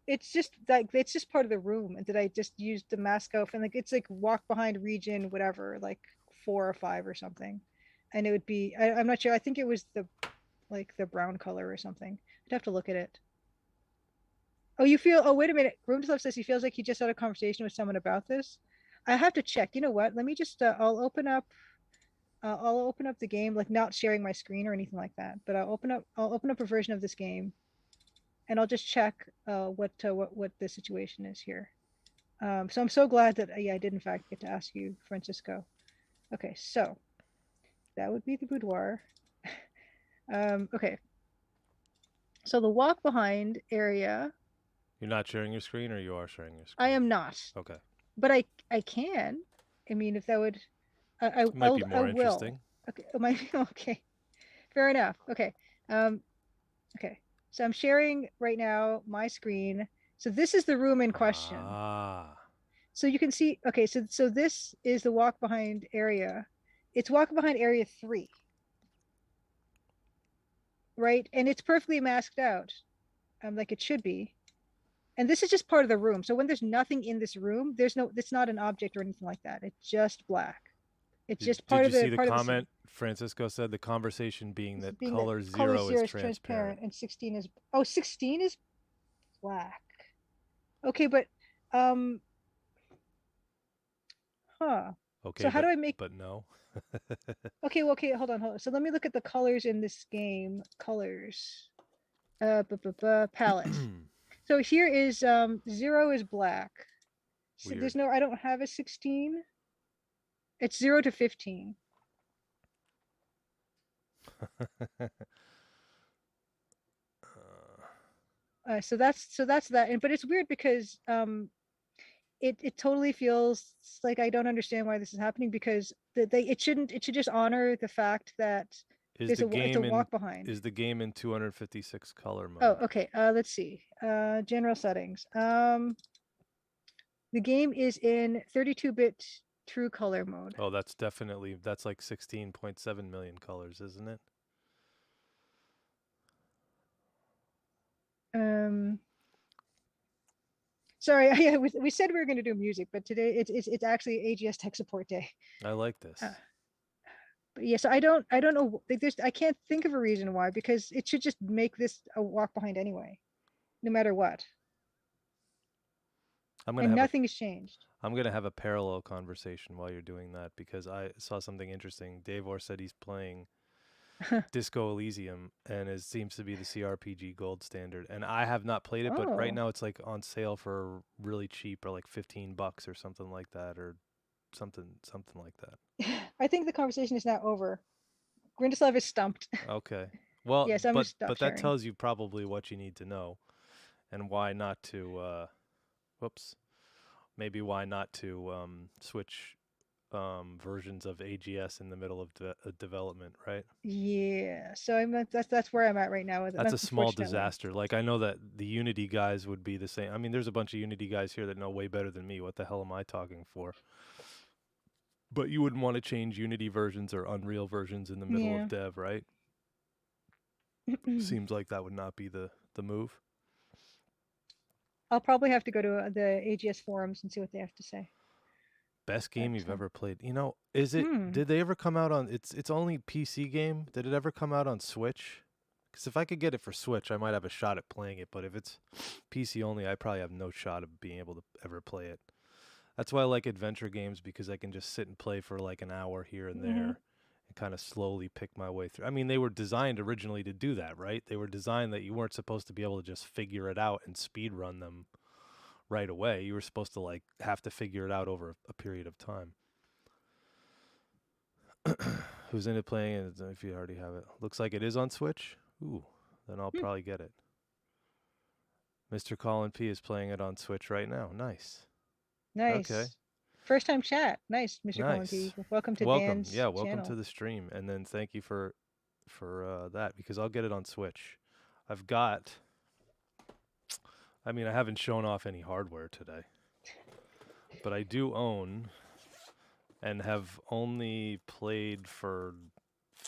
it's just like it's just part of the room, and did I just use the mask off and like it's like walk behind region whatever, like 4 or 5 or something, and it would be I'm not sure. I think it was the like the brown color or something. I'd have to look at it. Oh, you feel? Oh, wait a minute. Groomslove says he feels like he just had a conversation with someone about this. I have to check. You know what? Let me just. I'll open up. I'll open up the game, like not sharing my screen or anything like that. But I'll open up. I'll open up a version of this game, and I'll just check what the situation is here. So I'm so glad that yeah, I did in fact get to ask you, Francisco. Okay, so that would be the boudoir. Okay, so the walk behind area. You're not sharing your screen, or you are sharing your I screen? am not, Okay. but I can. I mean, if that would, It might be I more will. interesting. Okay, my okay, fair enough. Okay, um, okay. So I'm sharing right now my screen. So this is the room in question. Ah. So you can see. Okay, so this is the walk behind area. It's walk behind area 3, right? And it's perfectly masked out, like it should be. And this is just part of the room. So when there's nothing in this room, there's no. It's not an object or anything like that. It's just black. It's Did, just did part you of the see the scene. comment Francisco said? The conversation being This is that being that color color 0 is 0 is transparent. transparent and 16 is, oh, 16 is black. Okay, but um, huh. Okay, So how do I make? but no. Okay, well, okay, hold on. So let me look at the colors in this game. Colors. Palette. So here is 0 is black. So Weird. there's no. I don't have a 16. It's 0 to 15. So that's that. And but it's weird because it totally feels like I don't understand why this is happening because it should just honor the fact that is the it's a game in walk behind. is the game in 256 color Oh, mode? okay. Let's see. General settings. The game is in 32-bit true color mode. Oh, that's like 16.7 million colors, isn't it? Um, sorry, yeah, we said we were going to do music, but today it's actually AGS Tech Support Day. I like Uh, this. but yeah, so I don't know. Like, I can't think of a reason why because it should just make this a walk behind anyway, no matter what, I'm gonna and have a nothing has changed. I'm gonna have a parallel conversation while you're doing that because I saw something interesting. Dave Orr said he's playing Disco Elysium and it seems to be the CRPG gold standard. And I have not played it, but right Oh, now it's like on sale for really cheap or like $15 or something like that or something like that. I think the conversation is now over. Grindislav is stumped. Okay. Well, Yes, I'm gonna but stop that sharing. tells you probably what you need to know and why not to whoops. Maybe why not to switch versions of AGS in the middle of development, right? Yeah, so that's where I'm at right now with it, That's a small unfortunately. disaster. Like I know that the Unity guys would be the same. I mean, there's a bunch of Unity guys here that know way better than me. What the hell am I talking for? But you wouldn't want to change Unity versions or Unreal versions in the middle of Yeah. dev, right? Seems like that would not be the move. I'll probably have to go to the AGS forums and see what they have to say. Best But game you've ever played. You know, is it hmm. did they ever come out on it's only PC game? Did it ever come out on Switch? Cuz if I could get it for Switch, I might have a shot at playing it, but if it's PC only, I probably have no shot of being able to ever play it. That's why I like adventure games because I can just sit and play for like an hour here and Hmm. there and kind of slowly pick my way through. I mean, they were designed originally to do that, right? They were designed that you weren't supposed to be able to just figure it out and speed run them right away. You were supposed to like have to figure it out over a period of time. Who's into playing it? If you already have it, looks like it is on Switch. Ooh, then I'll Hmm. probably get it. Mr. Colin P is playing it on Switch right now. Nice. Okay. Nice. First time chat. Nice, Mr. Colin Nice. P. Welcome to Welcome. Dan's Yeah, welcome to channel. the stream. And then thank you for that because I'll get it on Switch. I've got I mean, I haven't shown off any hardware today, but I do own and have only played for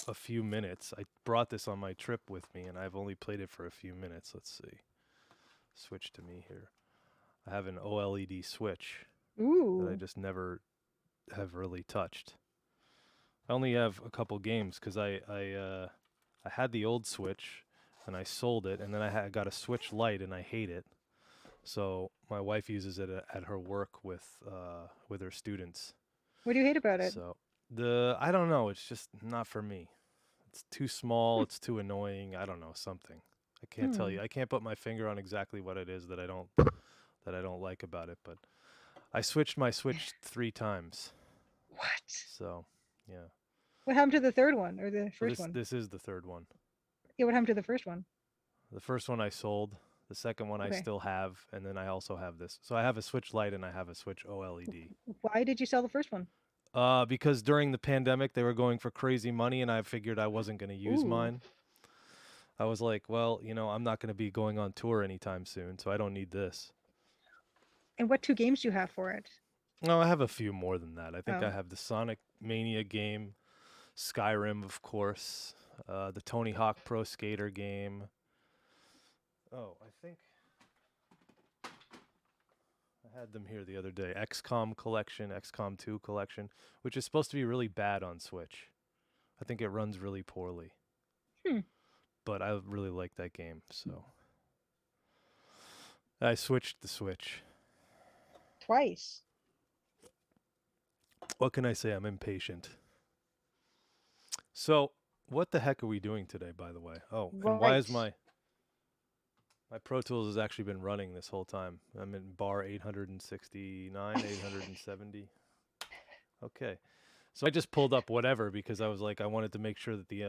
a few minutes. I brought this on my trip with me, and I've only played it for a few minutes. Let's see. Switch to me here. I have an OLED Switch that I Ooh. just never have really touched. I only have a couple games because I had the old Switch and I sold it, and then I got a Switch Lite and I hate it. So my wife uses it at her work with her students. What do you hate about it? So I don't know. It's just not for me. It's too small. It's too annoying. I don't know, something. I can't tell Hmm. you. I can't put my finger on exactly what it is that I don't like about it. But I switched my Switch 3 times. What? So yeah. What happened to the third one or the Well, first one? this is the third one. Yeah, what happened to the first one? The first one I sold. The second one I Okay. still have, and then I also have this. So I have a Switch Lite and I have a Switch OLED. Why did you sell the first one? Because during the pandemic they were going for crazy money, and I figured I wasn't going to use Ooh. mine. I was like, well, I'm not going to be going on tour anytime soon, so I don't need this. And what two games do you have for it? No, I have a few more than that. I think Oh. I have the Sonic Mania game, Skyrim, of course, the Tony Hawk Pro Skater game. Oh, I think I had them here the other day. XCOM collection, XCOM 2 collection, which is supposed to be really bad on Switch. I think it runs really poorly. Hmm. But I really like that game, so I switched the Switch. Twice. What can I say? I'm impatient. So, what the heck are we doing today, by the way? Oh, and why Right. is my Pro Tools has actually been running this whole time? I'm in bar 869, 870. Okay. So I just pulled up whatever because I was like, I wanted to make sure that the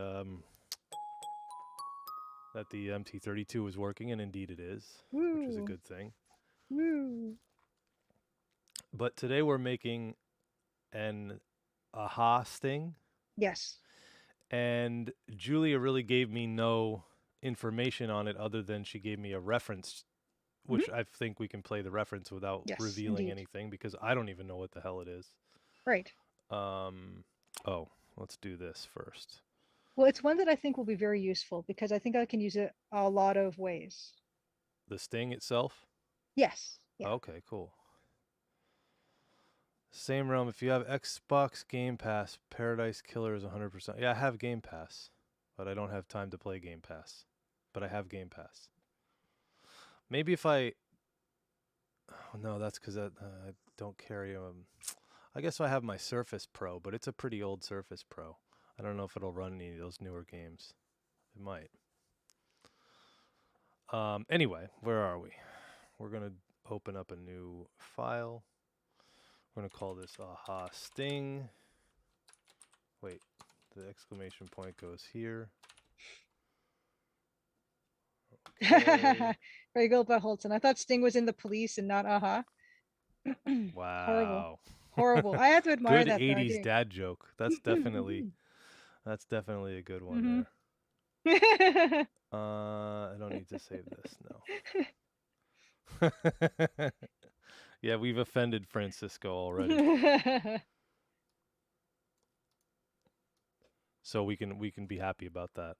MT32 was working, and indeed it is, which is a Woo. good thing. Woo. But today we're making an aha sting, Yes. and Julia really gave me no information on it other than she gave me a reference, Mhm. which I think we can play the reference without Yes, revealing indeed. anything because I don't even know what the hell it is. Right. Oh, let's do this first. Well, it's one that I think will be very useful because I think I can use it a lot of ways. The sting itself? Yes. Yeah. Okay, cool. Same realm. If you have Xbox Game Pass, Paradise Killer is 100%. Yeah, I have Game Pass, but I don't have time to play Game Pass. But I have Game Pass. Maybe if I. Oh, no, that's because I don't carry I guess I have my Surface Pro, but it's a pretty old Surface Pro. I don't know if it'll run any of those newer games. It might. Anyway, where are we? We're gonna open up a new file. We're gonna call this aha sting. Wait, the exclamation point goes here. Okay. Very good, Holton. I thought Sting was in the police and not Aha. Horrible. Wow. Horrible. I have to admire Good that though. I 80s do. dad joke. That's definitely a good one Mhm. there. I don't need to save this, no. Yeah, we've offended Francisco already. So we can be happy about that.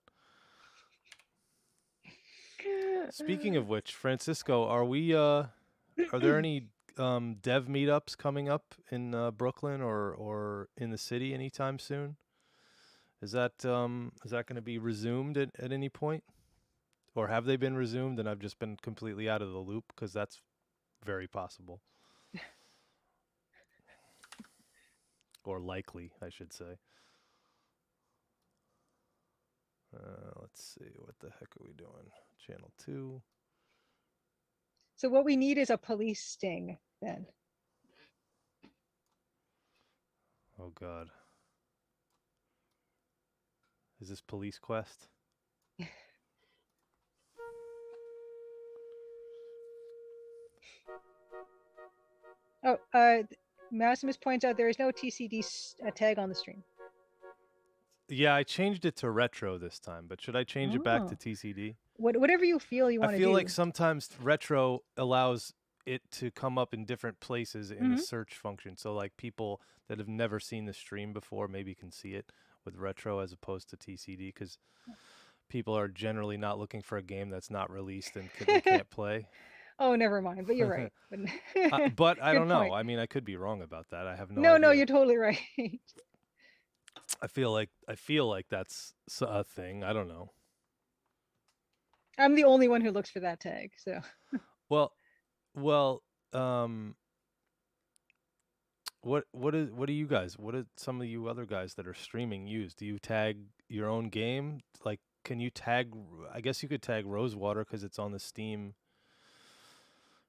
Speaking of which, Francisco, are there any dev meetups coming up in Brooklyn or in the city anytime soon? Is that going to be resumed at any point? Or have they been resumed and I've just been completely out of the loop? Because that's very possible. Or likely, I should say. Let's see. What the heck are we doing? Channel 2. So what we need is a police sting then. Oh, God. Is this Police Quest? Oh, Maximus points out there is no TCD tag on the stream. Yeah, I changed it to retro this time, but should I change it back to Oh. TCD? Whatever you feel you I want to feel do. like sometimes retro allows it to come up in different places in the Mhm. search function. So like people that have never seen the stream before maybe can see it. with retro as opposed to TCD, because people are generally not looking for a game that's not released and they can't play. Oh, never mind. But you're right. But But I good don't know. point. I mean, I could be wrong about that. I have no No, no, idea. you're totally right. I feel like that's a thing. I don't know. I'm the only one who looks for that tag. So Well, well, um, what do you guys? What do some of you other guys that are streaming use? Do you tag your own game? Like, can you tag? I guess you could tag Rosewater because it's on the Steam.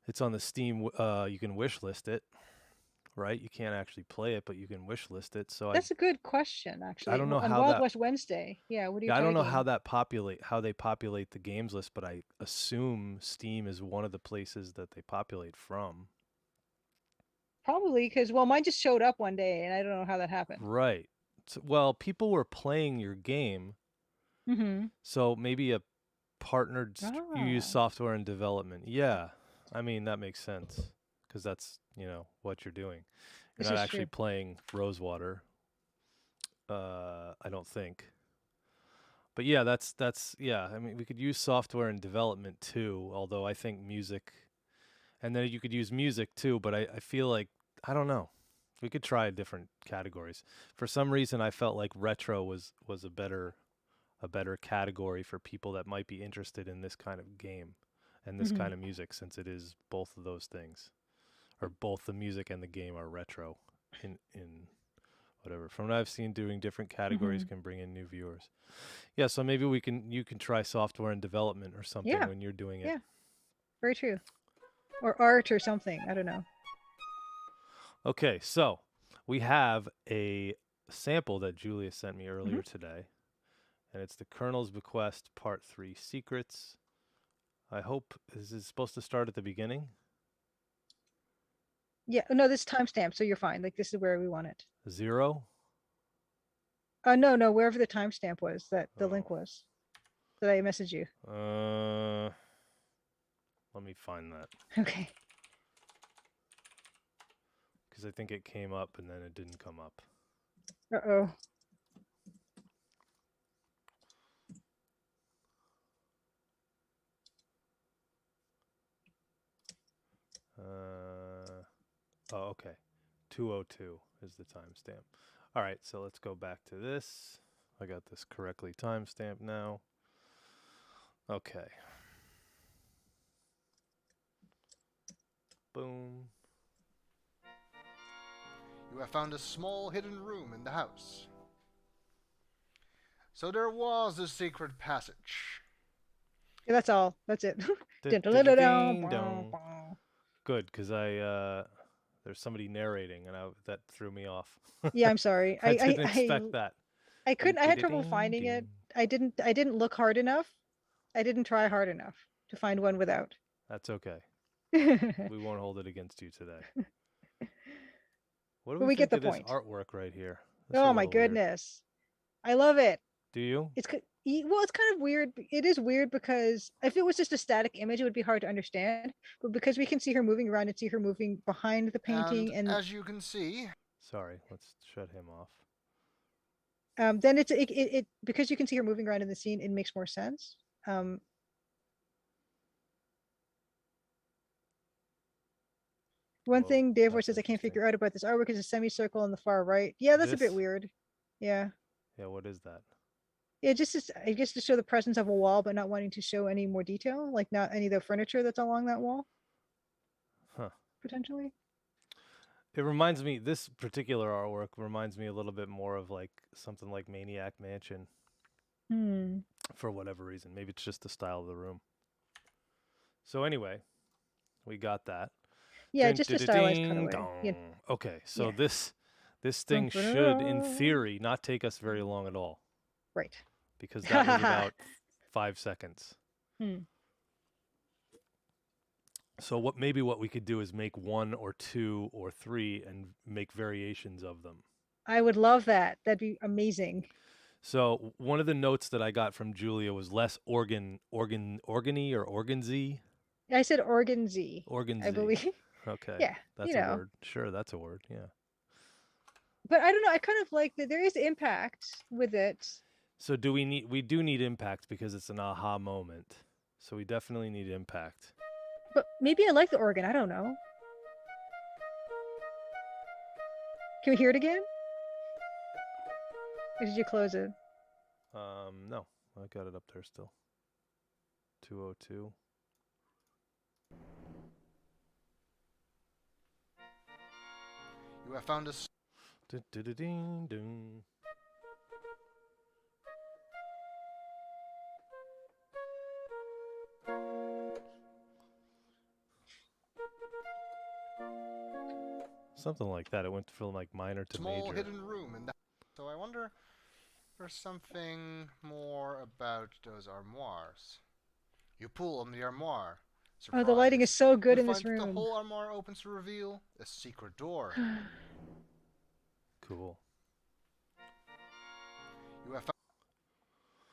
It's on the Steam. You can wish list it, right? You can't actually play it, but you can wish list it. So that's a good question, I actually. don't know On how Wild that. West Wednesday, yeah, what are you Yeah, I don't know tagging? how they populate the games list, but I assume Steam is one of the places that they populate from. Probably because, well, mine just showed up one day and I don't know how that happened. Right. So, well, people were playing your game, Mm-hmm. so maybe a partnered you use Ah, software and development. Yeah. I mean, that makes sense because that's, what you're doing. You're this not is actually true. playing Rosewater. I don't think. But yeah, that's yeah, I mean, we could use software and development too, although I think music, and then you could use music too, but I feel like I don't know. We could try different categories. For some reason I felt like retro was a better category for people that might be interested in this kind of game and this Mm-hmm. kind of music, since it is both of those things, or both the music and the game are retro in whatever. From what I've seen, doing different categories Mm-hmm. can bring in new viewers. Yeah, so maybe you can try software and development or something Yeah, when you're doing it. yeah, very true. Or art or something. I don't know. Okay, so we have a sample that Julia sent me Mm-hmm. earlier today, and it's the Colonel's Bequest Part 3 Secrets. I hope this is supposed to start at the beginning. Yeah, no, this timestamp, so you're fine. Like this is where we want it. 0. No, no, wherever the timestamp was that the link Oh. was that I messaged you. Let me find that Okay. because I think it came up and then it didn't come up. Uh-oh. Okay. 202 is the timestamp. All right, so let's go back to this. I got this correctly timestamped now. Okay. Boom. You have found a small hidden room in the house. So there was a secret passage. Yeah, that's all. That's it. Ding dong. Good, because there's somebody narrating, and that threw me off. Yeah, I'm sorry. I didn't expect that. I Ding couldn't. I ding had trouble ding finding it. ding. I didn't look hard enough. I didn't try hard enough to find one without. That's okay. But We won't hold it against you today. What do we we get think the of this point. artwork right here? This is a Oh my little weird. goodness. I love it. Do you? Well, it's kind of weird. It is weird because if it was just a static image, it would be hard to understand. But because we can see her moving around and see her moving behind the And painting, and as you can see, Sorry, let's shut him off. then it because you can see her moving around in the scene, it makes more sense. Um, One Whoa, thing Dave that's says I can't interesting. figure out about this artwork is a semicircle on the far right. Yeah, that's a bit This? weird. Yeah. Yeah, what is that? Yeah, just I guess to show the presence of a wall, but not wanting to show any more detail, like not any of the furniture that's along that wall, Huh. potentially. It reminds me, this particular artwork reminds me a little bit more of like something like Maniac Mansion Hmm. for whatever reason. Maybe it's just the style of the room. So anyway, we got that. Yeah, just a stylized Ding cutaway. Yeah. dong. Okay, so Yeah. this thing should, in theory, not take us very long at all, Right. because that was about 5 seconds. Hmm. So what we could do is make 1 or 2 or 3 and make variations of them. I would love that. That'd be amazing. So one of the notes that I got from Julia was less organy or organsy. I said organzy, I Organsy. believe. Okay. Yeah, That's a word. Sure, that's a word. Yeah. But I don't know. I kind of like that there is impact with it. So do we need? We do need impact because it's an aha moment. So we definitely need impact. But maybe I like the organ. I don't know. Can we hear it again? Or did you close it? No, I got it up there still. 202. You have found a Dun. Something like that. It went from like minor to small major. hidden room in the house. So I wonder if there's something more about those armoires. You pull on the armoire. Oh, the lighting is Surprise. so good You in this find that the room. whole armoire opens to reveal a secret door. Cool. You have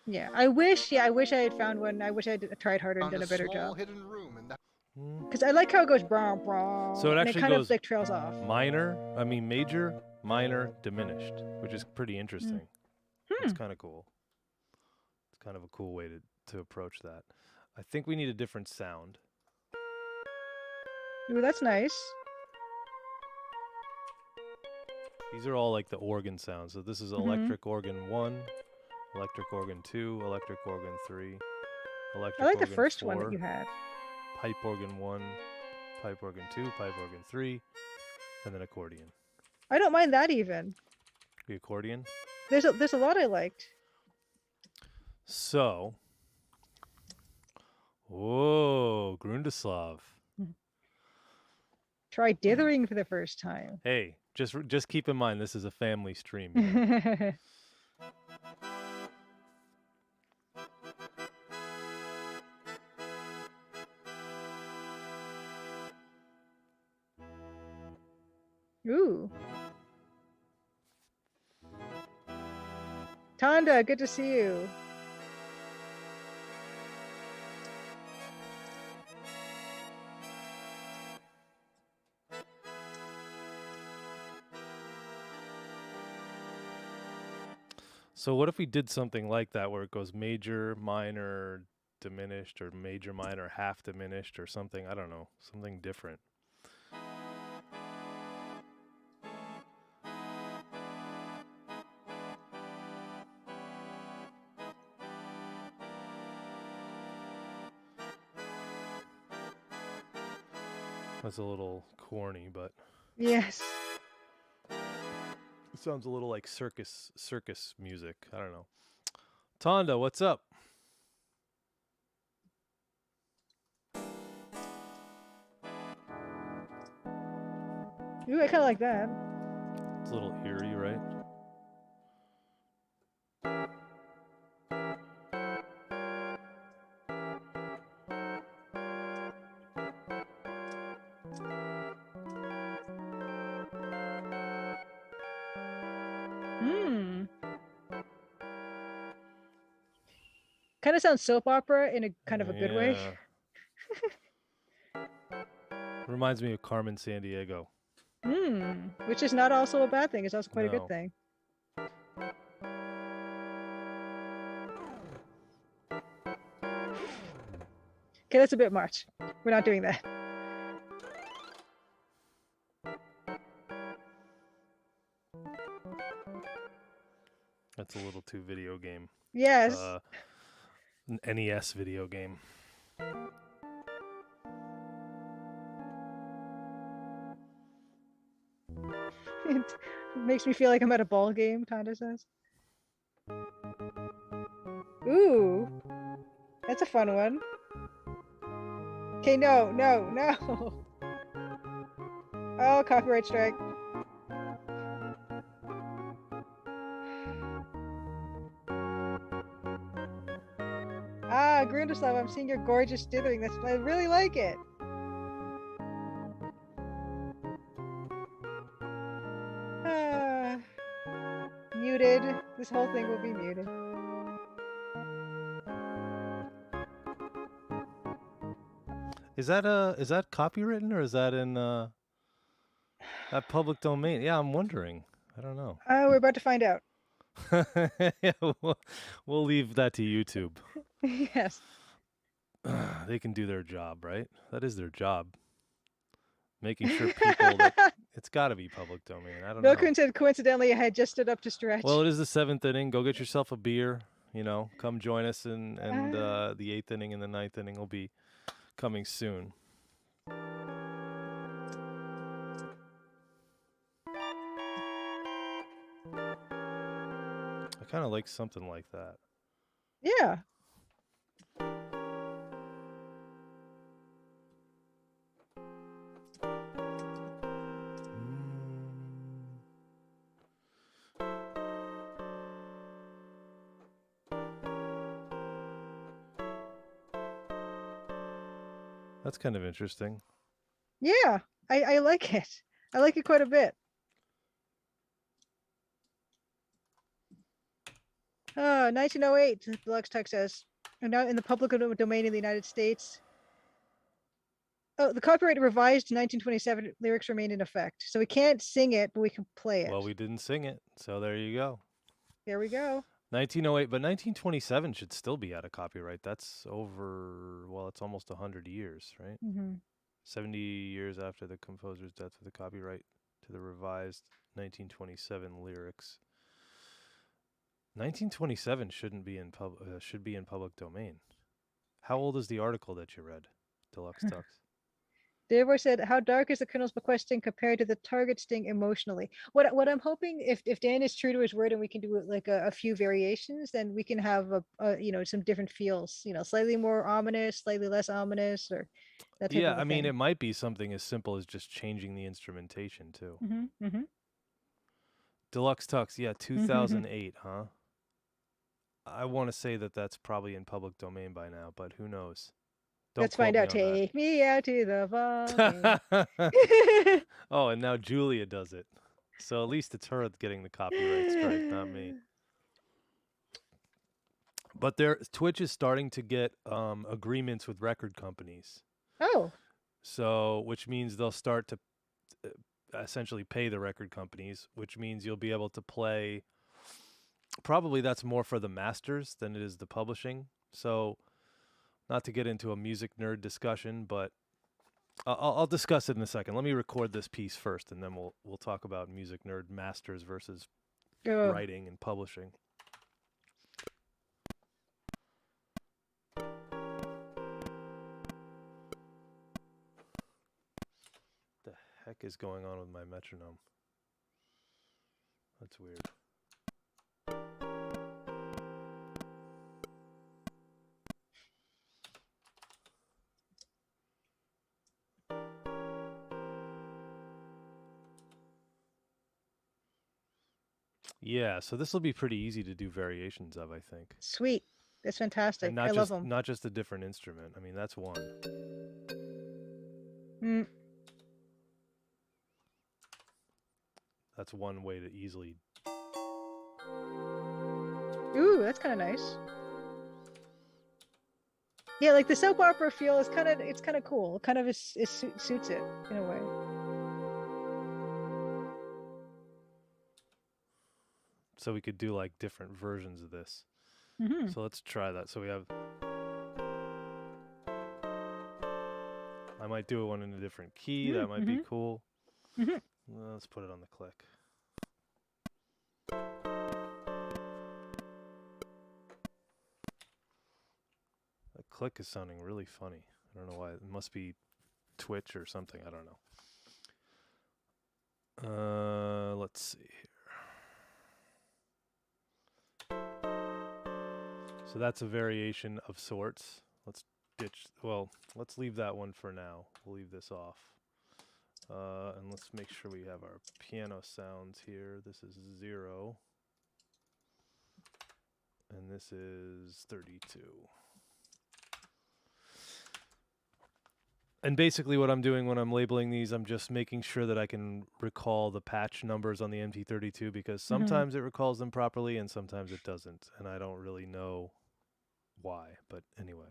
Yeah, I wish. Yeah, I wish I had found one. I wish I had tried harder and found done a a better small job. hidden room in the Because I like how it goes brah brah, So it and it actually kind goes of like trails off. major, minor, diminished, which is pretty interesting. It's kind of cool. It's kind of a cool way to approach that. I think we need a different sound. Ooh, that's nice. These are all like the organ sounds. So this is electric organ 1, electric organ 2, electric organ 3, electric I like the organ first 4, one that you had. pipe organ 1, pipe organ 2, pipe organ 3, and then accordion. I don't mind that even. The accordion. There's a lot I liked. So, whoa, Grundislav. Try dithering for the first time. Hey, just keep in mind this is a family stream. Ooh. Tanda, good to see you. So what if we did something like that where it goes major, minor, diminished, or major, minor, half diminished, or something? I don't know, something different. That's a little corny, but Yes. it sounds a little like circus music. I don't know. Tonda, what's up? Ooh, I kind of like that. It's a little eerie, right? Kind of sounds soap opera in a kind of a good way. Reminds me of Carmen Sandiego. Which is not also a bad thing. It's also quite a No. good thing. Okay, that's a bit much. We're not doing that. That's a little too video game. Yes. An NES video game. It makes me feel like I'm at a ball game, Tanda says. Ooh. That's a fun one. Okay, no. Oh, copyright strike. Ah, Grundislav, I'm seeing your gorgeous dithering. I really like it. Muted. This whole thing will be muted. Is that copywritten or is that in that public domain? Yeah, I'm wondering. I don't know. We're about to find out. Yeah, we'll leave that to YouTube. Yes. They can do their job, right? That is their job. Making sure people that it's got to be public domain. I don't know. Milkman said, coincidentally, I had just stood up to stretch. Well, it is the 7th inning. Go get yourself a beer. Come join us, and Ah. the 8th inning and the 9th inning will be coming soon. I kind of like something like that. Yeah. That's kind of interesting. Yeah. I like it. I like it quite a bit. 1908, Deluxe Tech says. And now in the public domain in the United States. Oh, the copyright revised to 1927. Lyrics remain in effect. So we can't sing it, but we can play it. Well, we didn't sing it, so there you go. There we go. 1908, but 1927 should still be out of copyright. That's over, well, it's almost 100 years, right? Mm-hmm. 70 years after the composer's death with the copyright to the revised 1927 lyrics. 1927 shouldn't be in should be in public domain. How old is the article that you read, Deluxe Tux? Dearborn said, "How dark is the Colonel's bequesting compared to the target sting emotionally?" What I'm hoping, if Dan is true to his word and we can do like a few variations, then we can have some different feels. Slightly more ominous, slightly less ominous, or that type Yeah, of a I mean, thing. it might be something as simple as just changing the instrumentation too. Mm-hmm, mm-hmm. Deluxe Tux, yeah, 2008, huh? I want to say that that's probably in public domain by now, but who knows? Don't Let's quote find me out. on that. Take me out to the ball. Oh, and now Julia does it. So at least it's her getting the copyright strike, not me. But Twitch is starting to get agreements with record companies. Oh. So, which means they'll start to essentially pay the record companies, which means you'll be able to play. Probably that's more for the masters than it is the publishing. So, not to get into a music nerd discussion, but I'll discuss it in a second. Let me record this piece first, and then we'll talk about music nerd masters versus writing and publishing. The heck is going on with my metronome? That's weird. Yeah, so this will be pretty easy to do variations of, I think. Sweet. That's fantastic. And I love them. not just a different instrument. I mean, that's one. That's one way to easily. Ooh, that's kind of nice. Yeah, like the soap opera feel is kind of cool. It kind of suits it in a way. So we could do like different versions of this. Mm-hmm. So let's try that. So we have. I might do one in a different key. That might be cool. Let's put it on the click. The click is sounding really funny. I don't know why. It must be Twitch or something. I don't know. Let's see here. So that's a variation of sorts. Let's leave that one for now. We'll leave this off. And let's make sure we have our piano sounds here. This is 0. And this is 32. And basically what I'm doing when I'm labeling these, I'm just making sure that I can recall the patch numbers on the MT32 because sometimes it recalls them properly and sometimes it doesn't. And I don't really know why, but anyway.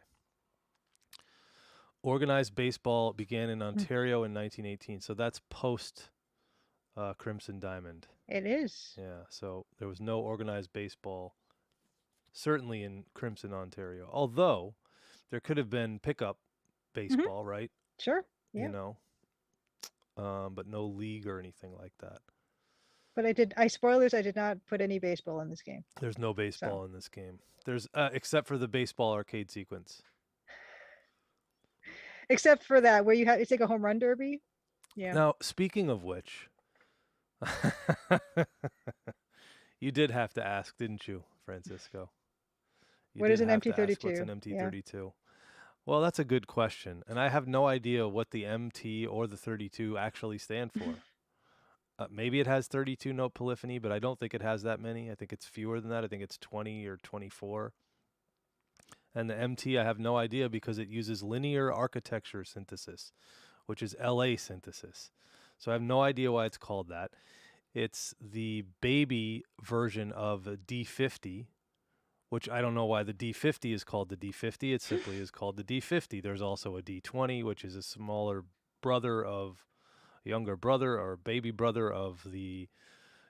Organized baseball began in Ontario in 1918. So that's post Crimson Diamond. It is. Yeah, so there was no organized baseball, certainly in Crimson, Ontario. Although there could have been pickup Hmm. baseball, right? Sure. You Yeah. know, but no league or anything like that. But spoilers, I did not put any baseball in this game. There's no So, baseball in this game. There's except for the baseball arcade sequence. except for that, where it's like a home run derby. Yeah. Now, speaking of which, you did have to ask, didn't you, Francisco? You What did is an have to ask what's MT32? an Yeah. MT32. Well, that's a good question, and I have no idea what the MT or the 32 actually stand for. Maybe it has 32 note polyphony, but I don't think it has that many. I think it's fewer than that. I think it's 20 or 24. And the MT, I have no idea because it uses linear architecture synthesis, which is LA synthesis. So I have no idea why it's called that. It's the baby version of a D50, which I don't know why the D50 is called the D50. It simply is called the D50. There's also a D20, which is a smaller brother of, younger brother or baby brother of the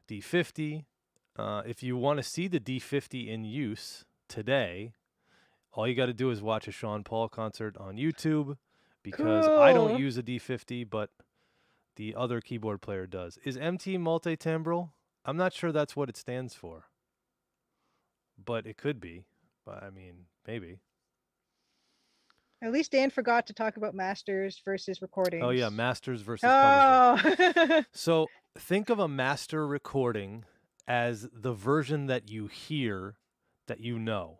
D50. If you want to see the D50 in use today, all you got to do is watch a Sean Paul concert on YouTube because I don't Cool. use a D50, but the other keyboard player does. Is MT multi-timbral? I'm not sure that's what it stands for, but it could be. But I mean, maybe. At least Dan forgot to talk about masters versus Oh yeah, recordings. masters versus publishing. Oh. So think of a master recording as the version that you hear that you know.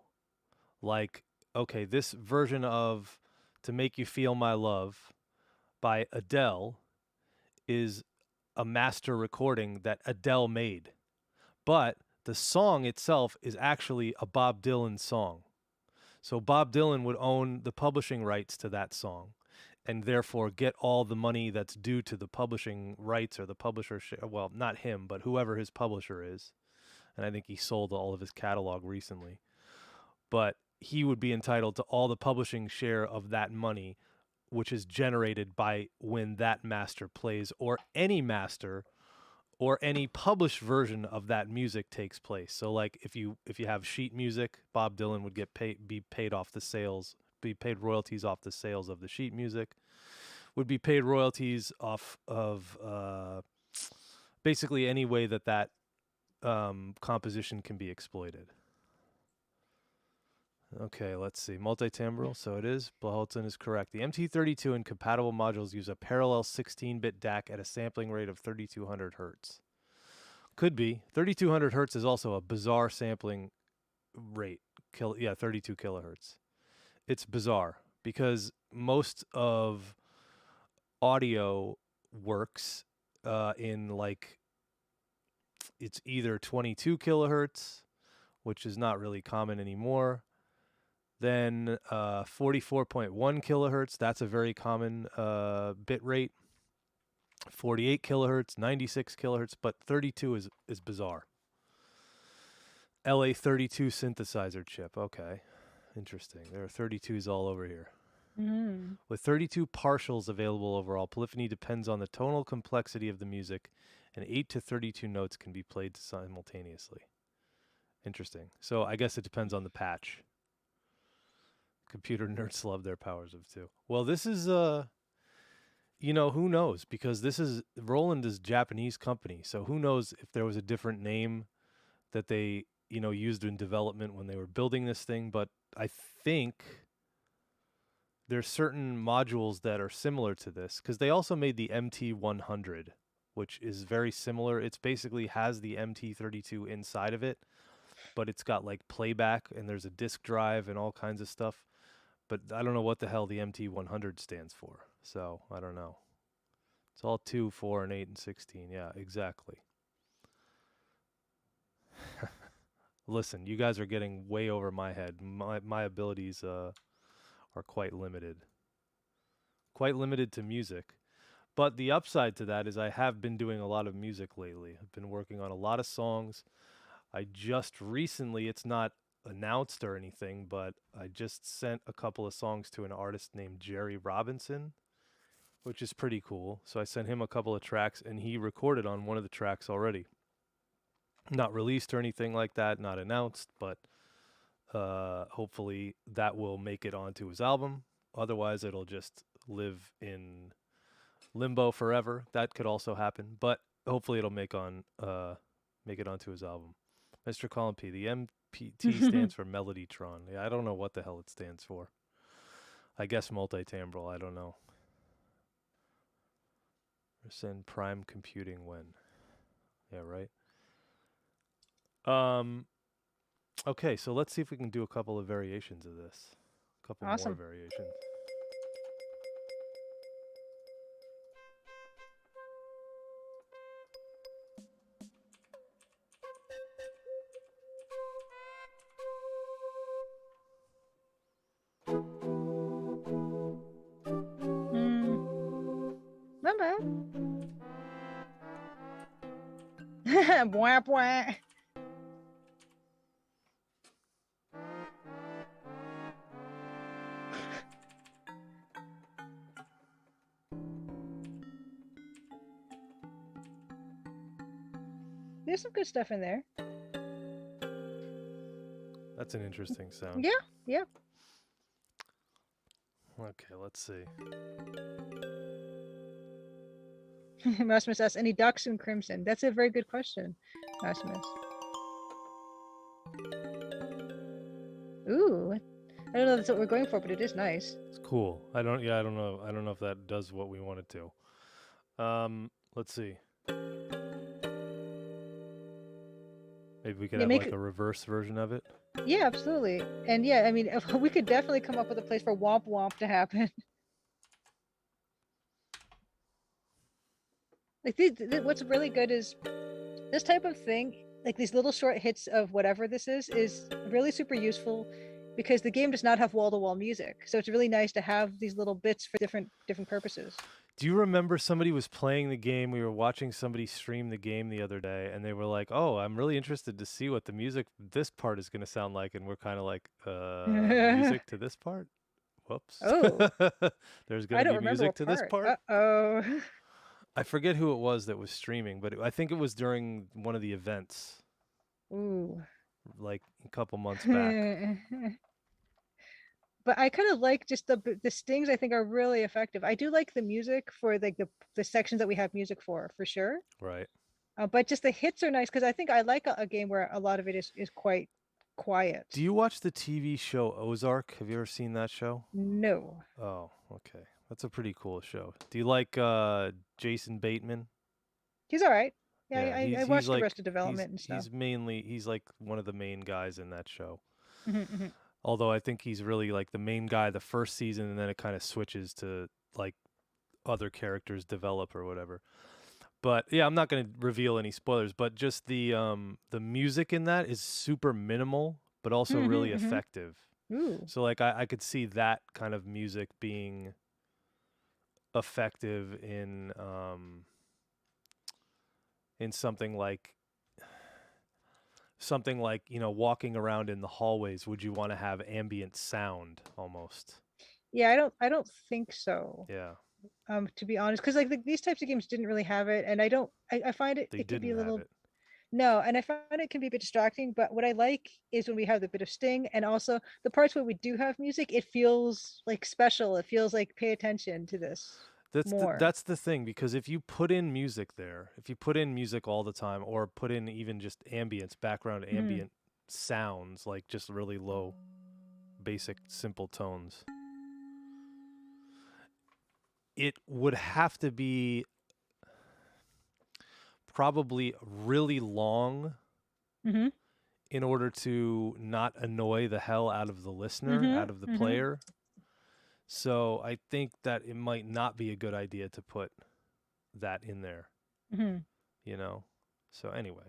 Like, okay, this version of To Make You Feel My Love by Adele is a master recording that Adele made. But the song itself is actually a Bob Dylan song. So Bob Dylan would own the publishing rights to that song and therefore get all the money that's due to the publishing rights or the publisher. Well, not him, but whoever his publisher is. And I think he sold all of his catalog recently. But he would be entitled to all the publishing share of that money, which is generated by when that master plays, or any master or any published version of that music takes place. So like if you have sheet music, Bob Dylan would be paid off the sales, be paid royalties off the sales of the sheet music, would be paid royalties off of basically any way that composition can be exploited. Okay, let's see. Multi-timbral, so it is. Blaholtzen is correct. The MT32 and compatible modules use a parallel 16-bit DAC at a sampling rate of 3200 hertz. Could be. 3200 hertz is also a bizarre sampling rate. 32 kilohertz. It's bizarre because most of audio works in like, it's either 22 kilohertz, which is not really common anymore. Then 44.1 kilohertz, that's a very common bit rate. 48 kilohertz, 96 kilohertz, but 32 is bizarre. LA32 synthesizer chip. Okay, interesting. There are 32s all over here. Mm. With 32 partials available overall, polyphony depends on the tonal complexity of the music, and 8 to 32 notes can be played simultaneously. Interesting. So I guess it depends on the patch. Computer nerds love their powers of two. Well, this is who knows, because this is Roland is a Japanese company, so who knows if there was a different name that they used in development when they were building this thing. But I think there's certain modules that are similar to this because they also made the MT100, which is very similar. It's basically has the MT32 inside of it, but it's got like playback and there's a disk drive and all kinds of stuff. But I don't know what the hell the MT100 stands for. So I don't know. It's all 2, 4, and 8, and 16. Yeah, exactly. Listen, you guys are getting way over my head. My abilities are quite limited. Quite limited to music. But the upside to that is I have been doing a lot of music lately. I've been working on a lot of songs. I just recently, it's not announced or anything, but I just sent a couple of songs to an artist named Jerry Robinson, which is pretty cool. So I sent him a couple of tracks, and he recorded on one of the tracks already. Not released or anything like that, not announced, but hopefully that will make it onto his album. Otherwise, it'll just live in limbo forever. That could also happen, but hopefully it'll make it onto his album. Mr. Colin P. The MPT stands for Melodytron. Yeah, I don't know what the hell it stands for. I guess multi-timbral. I don't know. Send prime computing when. Yeah, right. Okay, so let's see if we can do a couple of variations of this. A couple more Awesome. variations. Not bad. Bwah, bwah. There's some good stuff in there. That's an interesting sound. Yeah, yeah. Okay, let's see. Rasmus asks, any ducks in Crimson? That's a very good question, Rasmus. Ooh, I don't know if that's what we're going for, but it is nice. It's cool. I don't know. I don't know if that does what we want it to. Let's see. Maybe we could have like a reverse version of it. Yeah, absolutely. And yeah, I mean, we could definitely come up with a place for Womp Womp to happen. Like, what's really good is this type of thing, like these little short hits of whatever this is really super useful because the game does not have wall-to-wall music. So it's really nice to have these little bits for different purposes. Do you remember somebody was playing the game? We were watching somebody stream the game the other day, and they were like, "Oh, I'm really interested to see what the music this part is going to sound like." And we're kind of like, "Music to this part? Whoops! Oh, There's going to be music to this part." Uh-oh. I forget who it was that was streaming, but I think it was during one of the events. Ooh. Like a couple months back. But I kind of like just the stings. I think are really effective. I do like the music for like the sections that we have music for sure. Right. But just the hits are nice because I think I like a game where a lot of it is quite quiet. Do you watch the TV show Ozark? Have you ever seen that show? No. Oh, okay. That's a pretty cool show. Do you like Jason Bateman? He's all right. Yeah, I he's watched like, Arrested Development and stuff. He's like one of the main guys in that show. Mm-hmm. Although I think he's really like the main guy the first season, and then it kind of switches to like other characters develop or whatever. But yeah, I'm not going to reveal any spoilers, but just the music in that is super minimal, but also really effective. Ooh. So like I could see that kind of music being effective in something like walking around in the hallways. Would you want to have ambient sound almost? Yeah, I don't think so. Yeah. To be honest, because like these types of games didn't really have it, and I find it can be a little. No, and I find it can be a bit distracting, but what I like is when we have the bit of sting, and also the parts where we do have music, it feels like special. It feels like pay attention to this. That's the thing, because if you put in music there, if you put in music all the time, or put in even just background ambient sounds, like just really low, basic, simple tones, it would have to be probably really long in order to not annoy the hell out of the listener, out of the player. So I think that it might not be a good idea to put that in there, So anyway,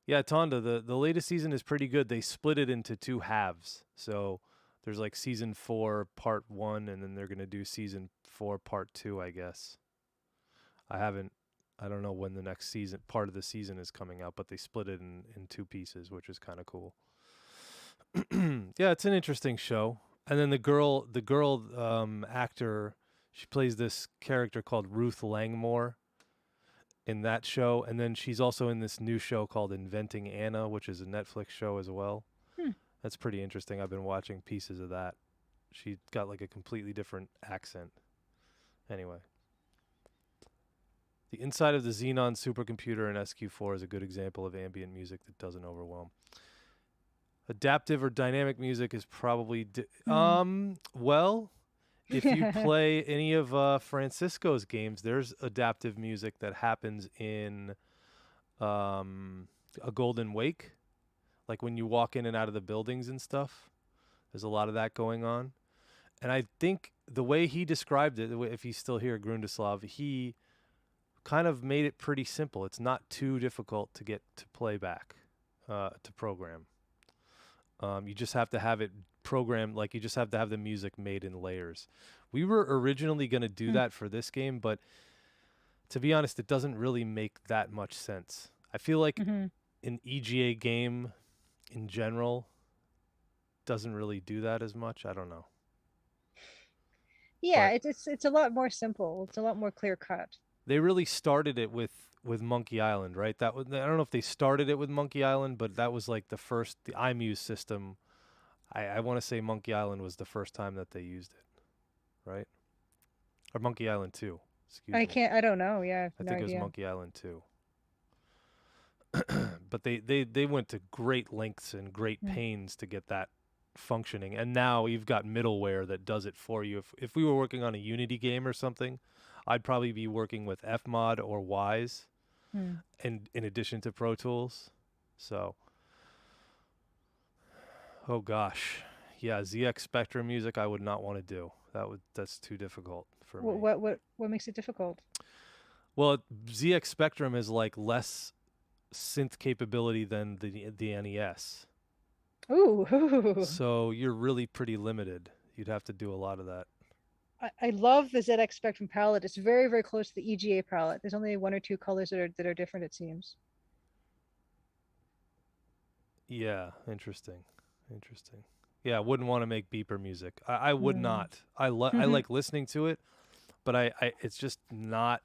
yeah, Tonda, the latest season is pretty good. They split it into two halves. So there's like season 4 part 1, and then they're going to do season 4 part 2, I guess. I don't know when the next part of the season is coming out, but they split it in 2 pieces, which is kind of cool. Yeah, it's an interesting show. And then the girl actor, She plays this character called Ruth Langmore in that show, and then she's also in this new show called Inventing Anna, which is a Netflix show as well. Hmm. That's pretty interesting. I've been watching pieces of that. She got like a completely different accent. Anyway, the inside of the Xenon supercomputer in SQ4 is a good example of ambient music that doesn't overwhelm. Adaptive or dynamic music is probably well, if you play any of Francisco's games, there's adaptive music that happens in a Golden Wake, like when you walk in and out of the buildings and stuff. There's a lot of that going on. And I think the way he described it, if he's still here, Grundislav, he kind of made it pretty simple. It's not too difficult to get to playback, to program. You just have to have it programmed, like you just have to have the music made in layers. We were originally going to do that for this game, but to be honest, it doesn't really make that much sense. I feel like an EGA game in general doesn't really do that as much. I don't know. Yeah, But it's a lot more simple. It's a lot more clear cut. they really started it with Monkey Island, right? That was, I don't know if they started it with Monkey Island, but that was like the iMuse system. I want to say Monkey Island was the first time that they used it, right? Or Monkey Island 2. Excuse me. I don't know. Yeah, I no think it was idea. Monkey Island 2. But they went to great lengths and great pains to get that functioning. And now you've got middleware that does it for you. If we were working on a Unity game or something, I'd probably be working with Fmod or Wise in addition to Pro Tools. So, oh gosh. Yeah, ZX Spectrum music I would not want to do. That's too difficult for me. What makes it difficult? Well, ZX Spectrum is like less synth capability than the NES. Ooh. So you're really pretty limited. You'd have to do a lot of that. I love the ZX Spectrum palette. It's very, very close to the EGA palette. There's only one or two colors that are different, it seems. Yeah, interesting. Yeah, I wouldn't want to make beeper music. I would not. I like listening to it, but I it's just not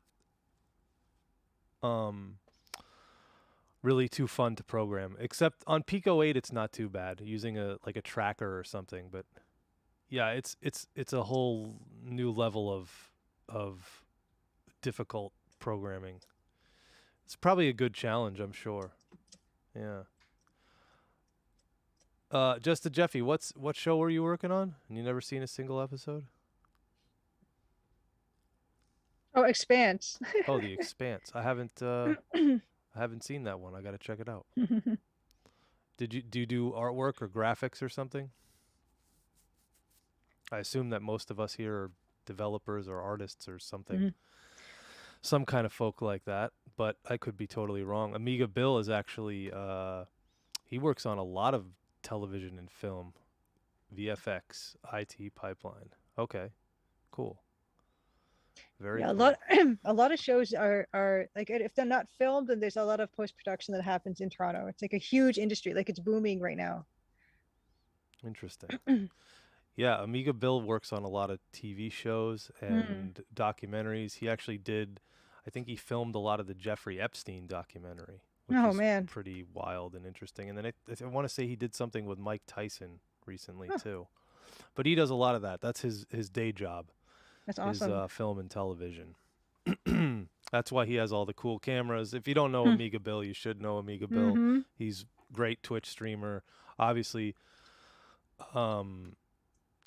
really too fun to program. Except on Pico 8 it's not too bad using a tracker or something, but yeah, it's a whole new level of difficult programming. It's probably a good challenge, I'm sure. Yeah. Just to Jeffy, what show were you working on? And you never seen a single episode? Oh, Expanse. Oh, The Expanse. I haven't seen that one. I got to check it out. Do you do artwork or graphics or something? I assume that most of us here are developers or artists or something. Some kind of folk like that, but I could be totally wrong. Amiga Bill is actually he works on a lot of television and film, VFX, IT pipeline. Okay, cool. Very cool. A lot of shows are like, if they're not filmed, then there's a lot of post production that happens in Toronto. It's like a huge industry, like it's booming right now. Interesting. Yeah, Amiga Bill works on a lot of TV shows and documentaries. He actually did, I think he filmed a lot of the Jeffrey Epstein documentary, which is pretty wild and interesting. And then I want to say he did something with Mike Tyson recently too. But he does a lot of that. That's his day job. That's awesome. Is film and television. That's why he has all the cool cameras. If you don't know Amiga Bill, you should know Amiga Bill. He's great Twitch streamer. Obviously,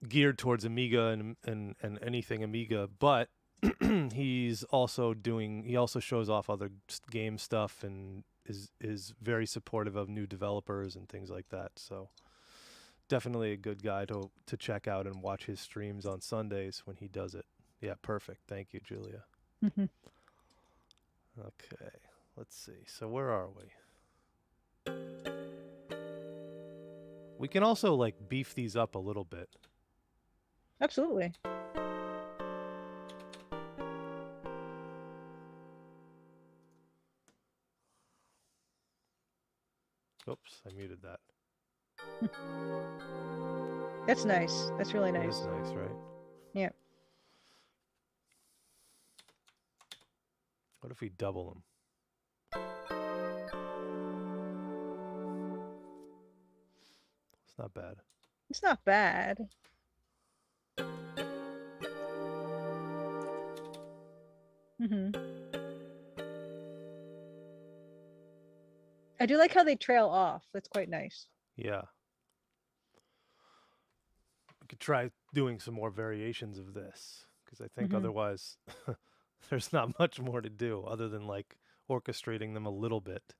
geared towards Amiga and anything Amiga, but he also shows off other game stuff and is very supportive of new developers and things like that. So definitely a good guy to check out and watch his streams on Sundays when he does it. Yeah, perfect. Thank you, Julia. Okay, let's see. So where are we? We can also like beef these up a little bit. Absolutely. Oops, I muted that. That's nice. That's really nice. That is nice, right? Yeah. What if we double them? It's not bad. It's not bad. Mm-hmm. I do like how they trail off. That's quite nice. Yeah. We could try doing some more variations of this because I think otherwise there's not much more to do other than like orchestrating them a little bit.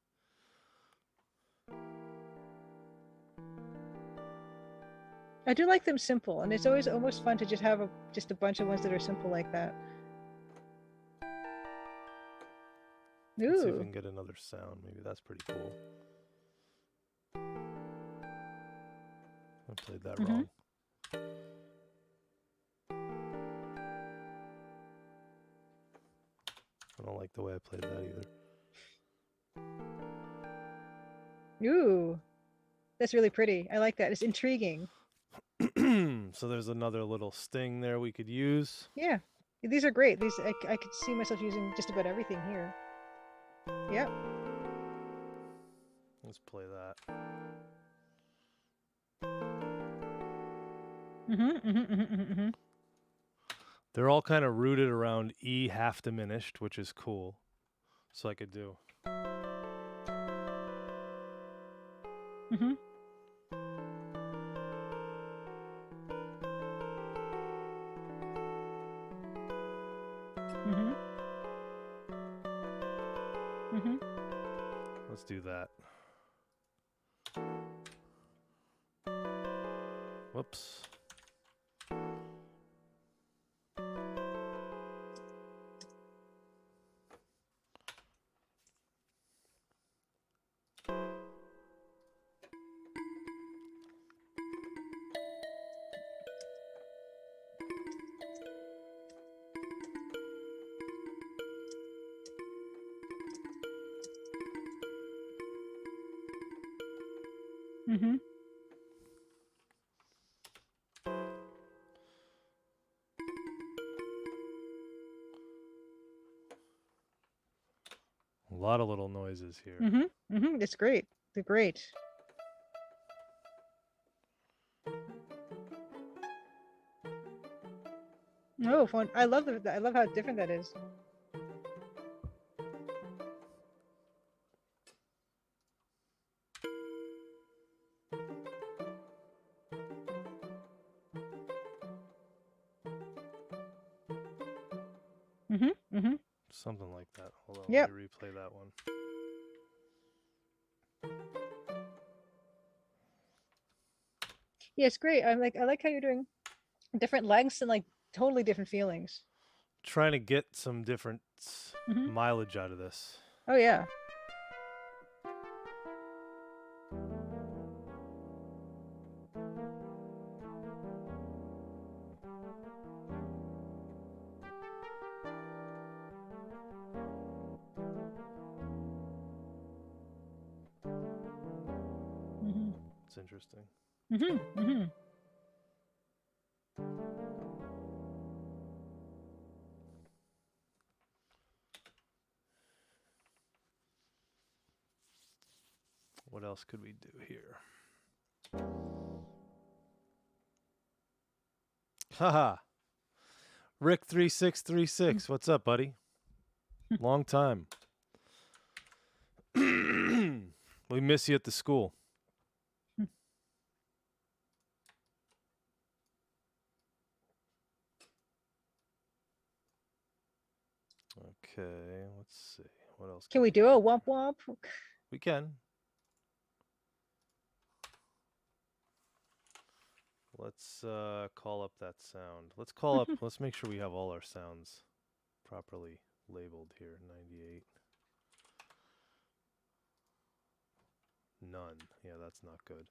I do like them simple, and it's always almost fun to just have just a bunch of ones that are simple like that. Let's see if we Ooh. can get another sound. Maybe that's pretty cool. I played that wrong. I don't like the way I played that either. Ooh. That's really pretty. I like that. It's intriguing. So there's another little sting there we could use. Yeah. These are great. These I could see myself using just about everything here. Yep. Let's play that. They're all kind of rooted around E half diminished, which is cool. So I could do. Let's do that. Whoops. A lot of little noises here. It's great. They're great. Oh, fun! I love how different that is. Something like that. Hold on, Yep. let me replay that one. Yeah, it's great. I like how you're doing different lengths and like totally different feelings. Trying to get some different mileage out of this. Oh yeah. It's interesting. What else could we do here? Haha. Rick3636. What's up, buddy? Long time. We miss you at the school. Okay, let's see. What else Can we do a womp womp? We can. Let's call up that sound. Let's call up, let's make sure we have all our sounds properly labeled here. 98. None. Yeah, that's not good.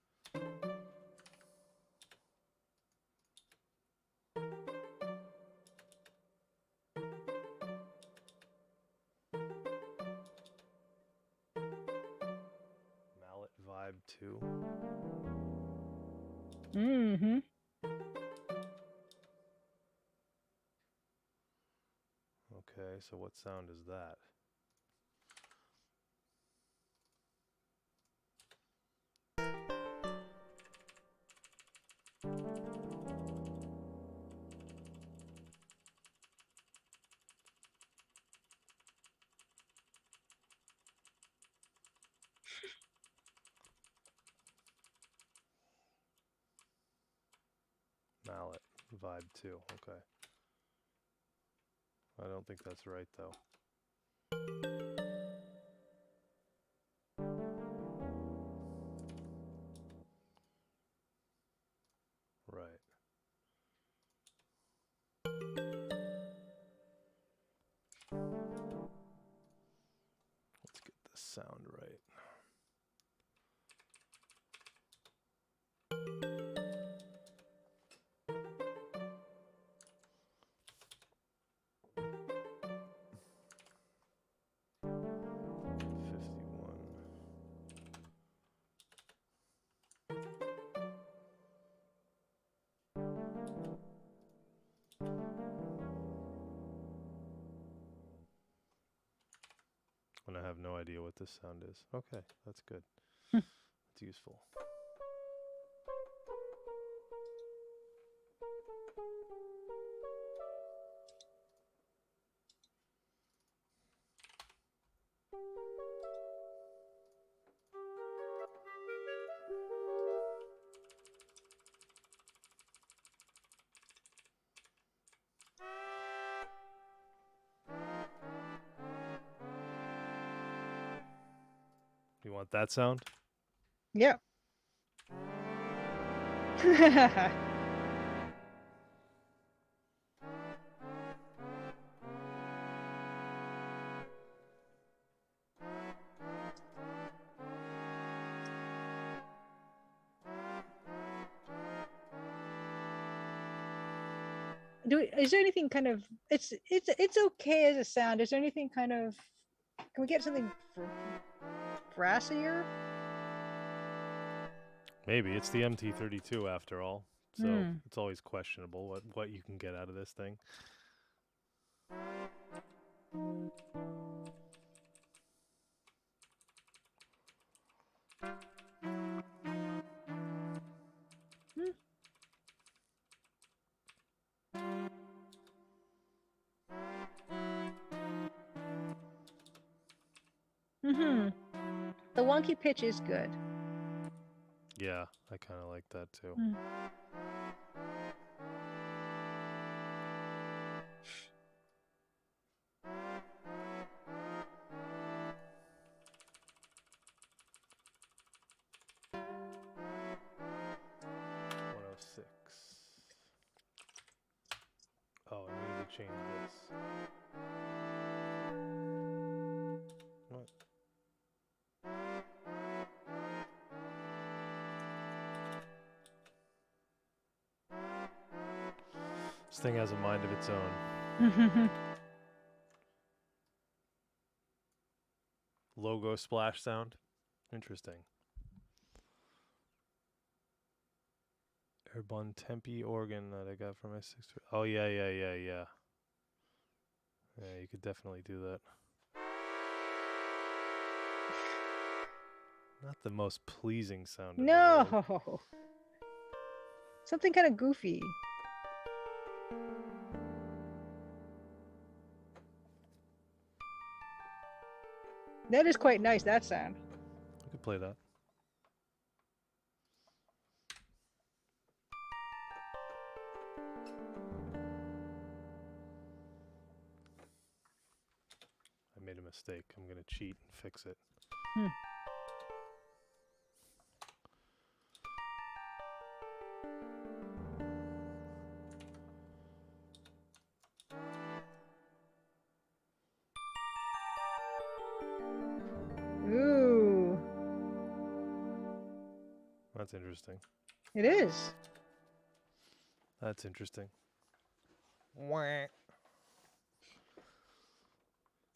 Mallet vibe 2. Okay, so what sound is that? mallet vibe too. Okay. I don't think that's right though. Right. Let's get the sound right. And I have no idea what this sound is. Okay, that's good. It's useful. You want that sound? Yeah. Is there anything kind of it's okay as a sound? Is there anything kind of, can we get something brassier? Maybe. It's the MT32 after all. So it's always questionable what you can get out of this thing. The wonky pitch is good. Yeah, I kind of like that too. Oh, I need to change this. What? This thing has a mind of its own. Logo splash sound. Interesting. Airborne Tempe organ that I got from my sister. Oh, yeah. Yeah, you could definitely do that. Not the most pleasing sound. No. Something kind of goofy. That is quite nice, that sound. I could play that. I made a mistake. I'm going to cheat and fix it. Ooh. That's interesting. It is. That's interesting.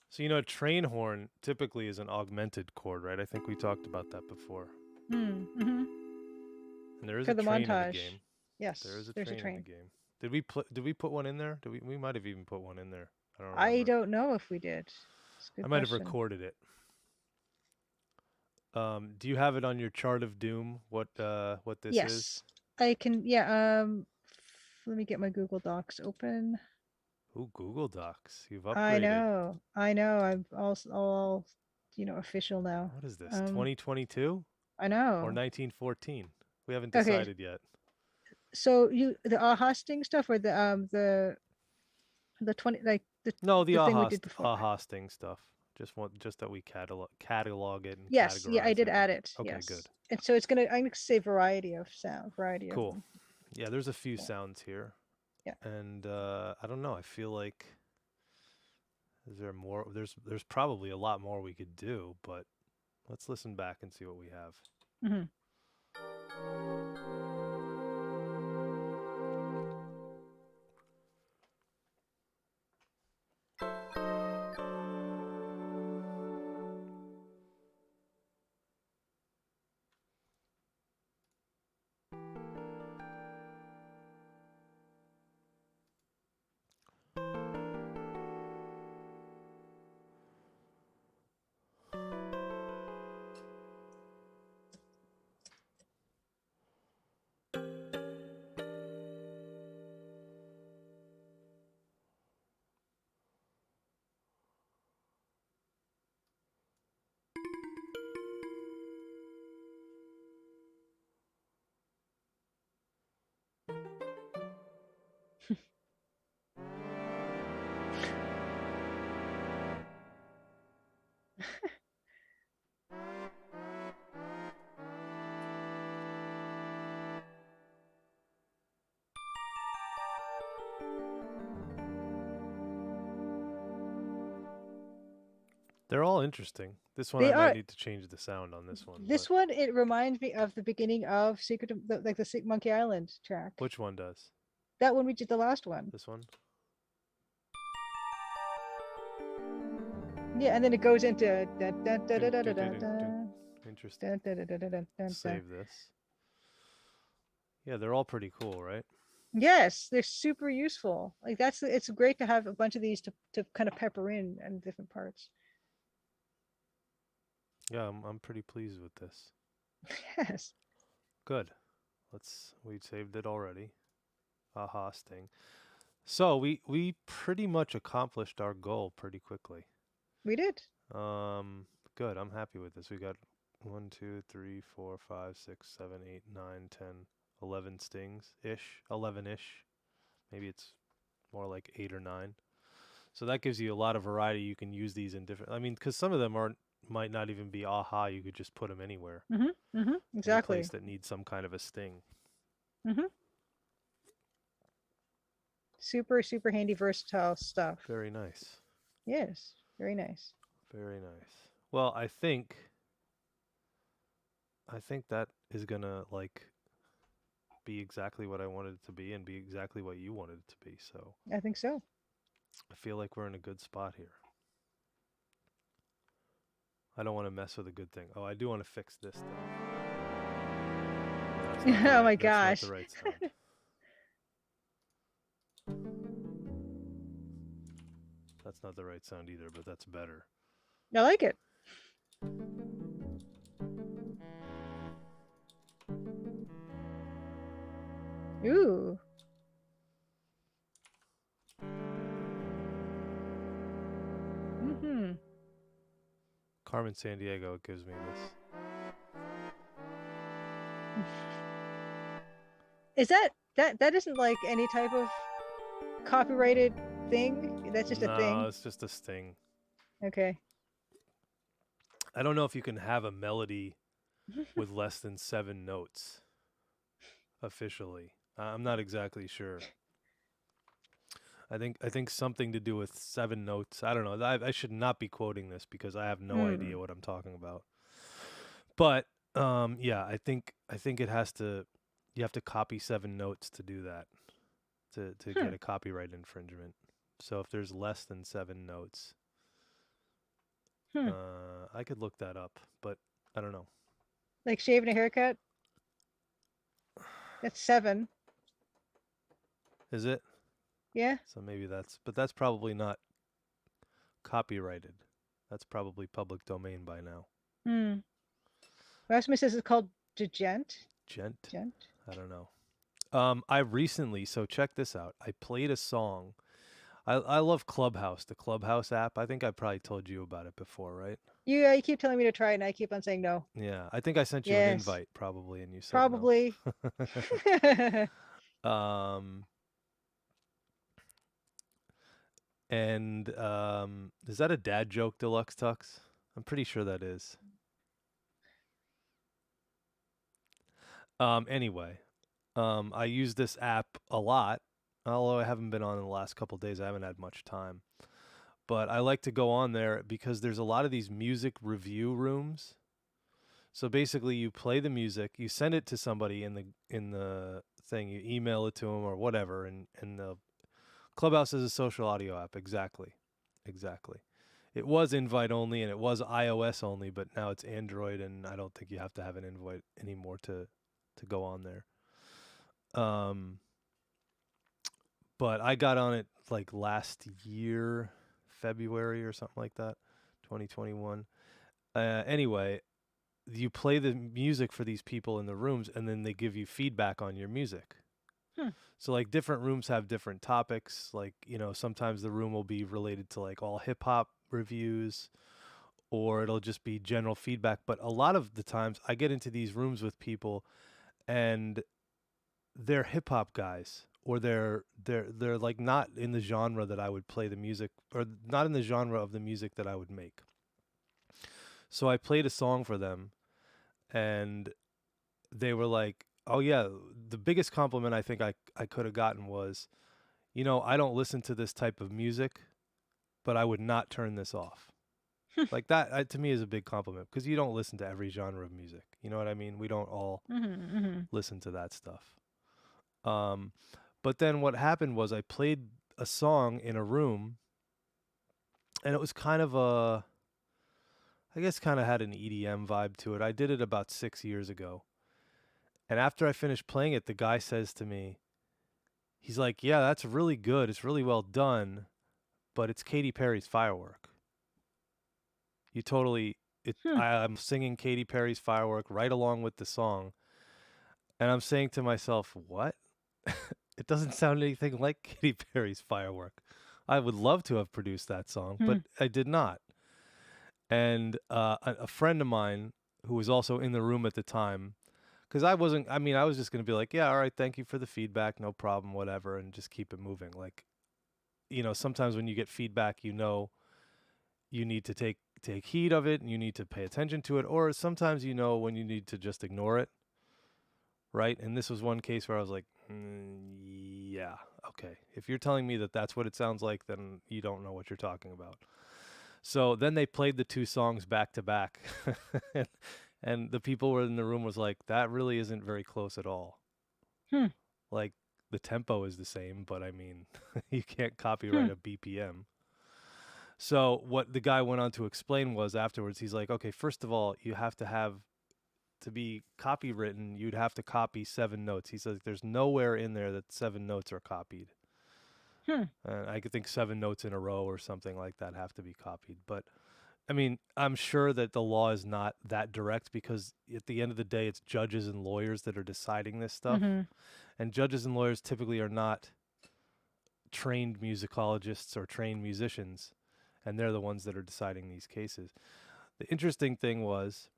So, a train horn typically is an augmented chord, right? I think we talked about that before. And there is For a the train montage. in the game. Yes, there's a train in the game. Did we put one in there? We might have even put one in there. I don't know if we did. I might have recorded it. Do you have it on your chart of doom? What this is? Yes, I can. Yeah. Let me get my Google Docs open. Ooh, Google Docs. You've upgraded. I know. I'm all official now. What is this? 2022? I know. Or 1914? We haven't decided yet. So you the aha sting stuff or the 20 like No, the thing we did before. aha sting stuff. Just that we catalog it and Yes, yeah, I categorize did it. add it. Okay, good. Yes. And so I'm gonna say variety of sound, variety of Cool. them. Yeah, there's a few Yeah. sounds here. Yeah. And I don't know, I feel like is there more there's probably a lot more we could do, but let's listen back and see what we have. Hmm. They're all interesting. This one I They might are. need to change the sound on this one, but This one it reminds me of the beginning of like the Monkey Island track. which one does? That one we did the last one. This one? Yeah, and then it goes into da, da, da, da, da, da, da, da, Interesting. da, da, da, da, da, da, da. Save this. Yeah, they're all pretty cool, right? Yes, they're super useful. Like it's great to have a bunch of these to kind of pepper in and different parts. Yeah, I'm pretty pleased with this. Yes. Good. We saved it already. Aha sting. So we pretty much accomplished our goal pretty quickly. We did. Good. I'm happy with this. We got 1, 2, 3, 4, 5, 6, 7, 8, 9, 10, 11 stings ish, 11 ish. Maybe it's more like 8 or 9. So that gives you a lot of variety. You can use these in different. I mean, because some of them might not even be aha. You could just put them anywhere. Mm-hmm. Mm-hmm. Any Exactly. place that needs some kind of a sting. Mm-hmm. Super, super handy, versatile stuff. Very nice. Yes. Very nice. Very nice. Well, I think that is gonna like be exactly what I wanted it to be and be exactly what you wanted it to be. So I think so. I feel like we're in a good spot here. I don't want to mess with a good thing. Oh, I do want to fix this though. Oh my That's gosh. not the right sound. That's not the right sound either, but that's better. I like it. Ooh. Mm-hmm. Carmen Sandiego gives me this. Is that isn't like any type of copyrighted thing? That's just a No, thing. it's just a sting. Okay. I don't know if you can have a melody with less than 7 notes officially. I'm not exactly sure. I think something to do with 7 notes. I don't know. I should not be quoting this because I have no idea what I'm talking about. But yeah, I think it has to. You have to copy 7 notes to do that to get a copyright infringement. So if there's less than 7 notes, I could look that up, but I don't know. Like shaving a haircut? That's 7. Is it? Yeah. So maybe but that's probably not copyrighted. That's probably public domain by now. Hmm. Rasmus says it's called Gent. Gent? Gent. I don't know. I recently, so check this out. I played a song. I love Clubhouse, the Clubhouse app. I think I probably told you about it before, right? You keep telling me to try it, and I keep on saying no. Yeah, I think I sent you an Yes. invite probably, and you said Probably. no. Um, and is that a dad joke, Deluxe Tux? I'm pretty sure that is. Anyway, I use this app a lot, although I haven't been on in the last couple days. I haven't had much time. But I like to go on there because there's a lot of these music review rooms. So basically, you play the music, you send it to somebody in the thing, you email it to them or whatever, and the Clubhouse is a social audio app. Exactly, exactly. It was invite only and it was iOS only, but now it's Android, and I don't think you have to have an invite anymore to go on there. Um, but I got on it like last year, February or something like that, 2021. Anyway, you play the music for these people in the rooms, and then they give you feedback on your music. Hmm. So like different rooms have different topics. Like, you know, sometimes the room will be related to like all hip hop reviews, or it'll just be general feedback. But a lot of the times I get into these rooms with people and they're hip hop guys, or they're like not in the genre that I would play the music, or not in the genre of the music that I would make. So I played a song for them, and they were like, "Oh yeah, the biggest compliment I think I could have gotten was, you know, I don't listen to this type of music, but I would not turn this off." Like that to me is a big compliment because you don't listen to every genre of music. You know what I mean? We don't all Mm-hmm, mm-hmm. listen to that stuff. Um, but then what happened was I played a song in a room, and it was kind of a, I guess, kind of had an EDM vibe to it. I did it about 6 years ago, and after I finished playing it, the guy says to me, he's like, "Yeah, that's really good. It's really well done, but it's Katy Perry's Firework. You totally it. Hmm. I'm singing Katy Perry's Firework right along with the song, and I'm saying to myself, what? It doesn't sound anything like Katy Perry's Firework. I would love to have produced that song, Hmm. but I did not." And a friend of mine who was also in the room at the time, because I wasn't, I mean, I was just going to be like, yeah, all right, thank you for the feedback, no problem, whatever, and just keep it moving. Like, you know, sometimes when you get feedback, you know, you need to take heed of it and you need to pay attention to it, or sometimes you know when you need to just ignore it, right? And this was one case where I was like, yeah, okay. If you're telling me that that's what it sounds like, then you don't know what you're talking about. So then they played the two songs back to back, and the people were in the room was like, that really isn't very close at all. Hmm. Like the tempo is the same, but I mean, you can't Hmm. copyright a BPM. So what the guy went on to explain was afterwards, he's like, okay, first of all, you have to have to be copywritten, you'd have to copy 7 notes. He says there's nowhere in there that 7 notes are copied. Hmm. I could think 7 notes in a row or something like that have to be copied. But I mean, I'm sure that the law is not that direct because at the end of the day, it's judges and lawyers that are deciding this stuff. Mm-hmm. And judges and lawyers typically are not trained musicologists or trained musicians, and they're the ones that are deciding these cases. The interesting thing was,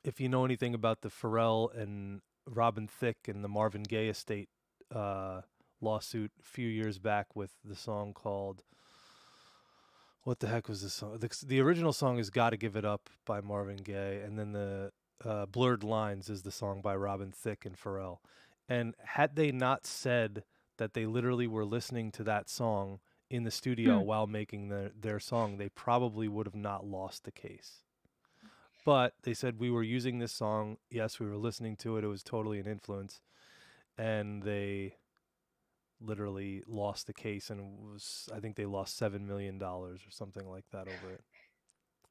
if you know anything about the Pharrell and Robin Thicke and the Marvin Gaye estate uh, lawsuit a few years back with the song called, what the heck was the song? The original song is "Gotta Give It Up" by Marvin Gaye, and then the "Blurred Lines" is the song by Robin Thicke and Pharrell. And had they not said that they literally were listening to that song in the studio Hmm. while making their song, they probably would have not lost the case. But they said we were using this song. Yes, we were listening to it. It was totally an influence, and they literally lost the case, and was, I think they lost $7 million or something like that over it.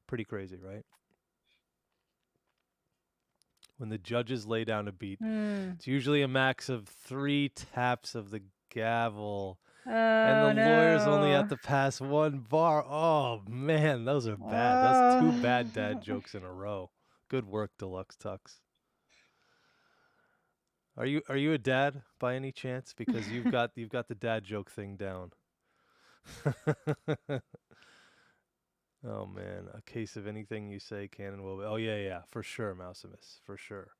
Pretty crazy, right? When the judges lay down a beat, Hmm. it's usually a max of 3 taps of the gavel, and the Oh lawyers only have no. to pass 1 bar. Oh man, those are bad. That's two bad dad Oh. jokes in a row. Good work, Deluxe Tux. Are you a dad by any chance? Because you've got the dad joke thing down. Oh man, a case of anything you say can and will be. Oh yeah, yeah, for sure, Mousimus, for sure.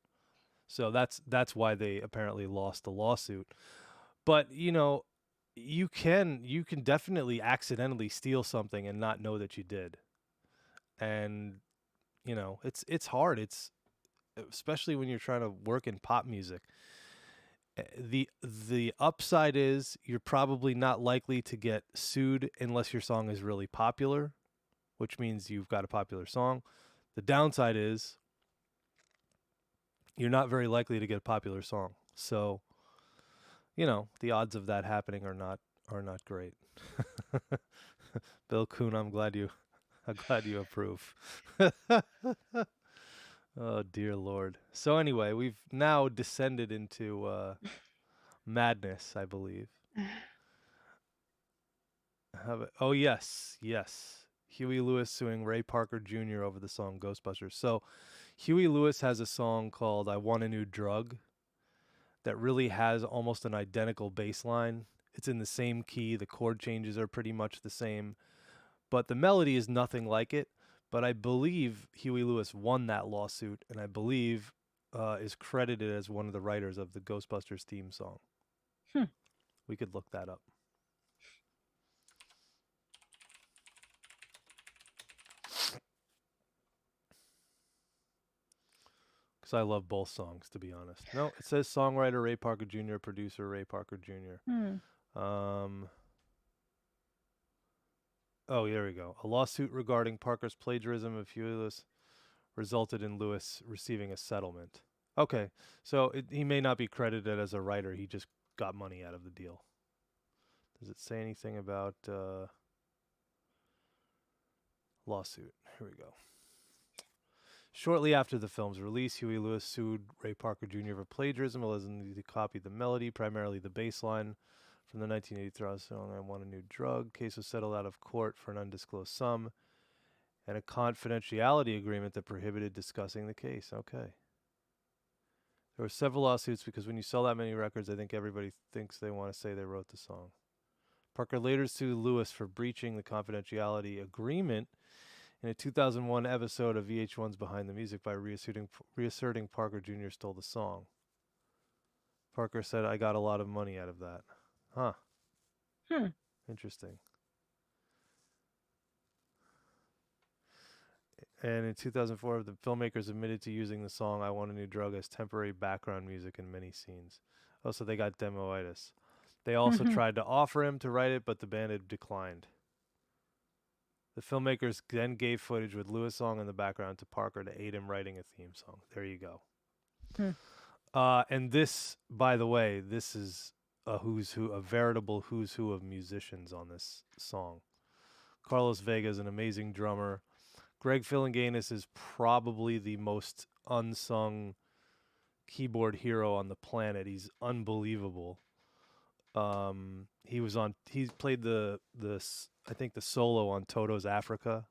So that's why they apparently lost the lawsuit. But you can definitely accidentally steal something and not know that you did. And it's hard. It's especially when you're trying to work in pop music. The upside is you're probably not likely to get sued unless your song is really popular, which means you've got a popular song. The downside is you're not very likely to get a popular song. So, the odds of that happening are not great. Bill Kuhn, I'm glad you approve. Oh dear Lord. So anyway, we've now descended into madness, I believe. Oh yes, yes. Huey Lewis suing Ray Parker Jr. over the song Ghostbusters. So Huey Lewis has a song called "I Want a New Drug" that really has almost an identical bass line. It's in the same key. The chord changes are pretty much the same, but the melody is nothing like it. But I believe Huey Lewis won that lawsuit, and I believe is credited as one of the writers of the Ghostbusters theme song. Hmm. We could look that up. Because I love both songs, to be honest. No, it says songwriter Ray Parker Jr., producer Ray Parker Jr. Hmm. Oh, here we go. A lawsuit regarding Parker's plagiarism of Huey Lewis resulted in Lewis receiving a settlement. Okay, so he may not be credited as a writer. He just got money out of the deal. Does it say anything about lawsuit? Here we go. Shortly after the film's release, Huey Lewis sued Ray Parker Jr. for plagiarism, alleging he copied the melody, primarily the bass line, from the 1983 song "I Want a New Drug." Case was settled out of court for an undisclosed sum and a confidentiality agreement that prohibited discussing the case. Okay. There were several lawsuits because when you sell that many records, I think everybody thinks they want to say they wrote the song. Parker later sued Lewis for breaching the confidentiality agreement in a 2001 episode of VH1's Behind the Music by reasserting Parker Jr. stole the song. Parker said, "I got a lot of money out of that." Huh. Hmm. Interesting. And in 2004, the filmmakers admitted to using the song "I Want a New Drug" as temporary background music in many scenes. Oh, so they got demoitis. They also tried to offer him to write it, but the band had declined. The filmmakers then gave footage with Lewis' song in the background to Parker to aid him writing a theme song. There you go. Hmm. And this, by the way, this is a veritable who's who of musicians on this song. Carlos Vega is an amazing drummer. Greg Philinganis is probably the most unsung keyboard hero on the planet. He's unbelievable. He played the I think the solo on Toto's Africa.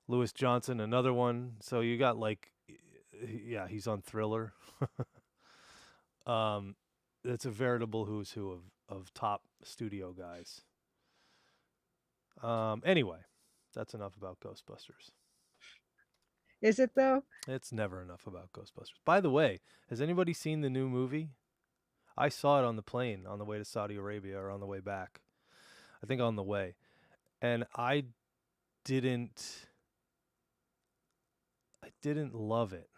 Lewis Johnson, another one. So you got yeah, he's on Thriller. It's a veritable who's who of top studio guys. Anyway, that's enough about Ghostbusters. Is it though? It's never enough about Ghostbusters. By the way, has anybody seen the new movie? I saw it on the plane on the way to Saudi Arabia or on the way back. I think on the way. And didn't I didn't love it.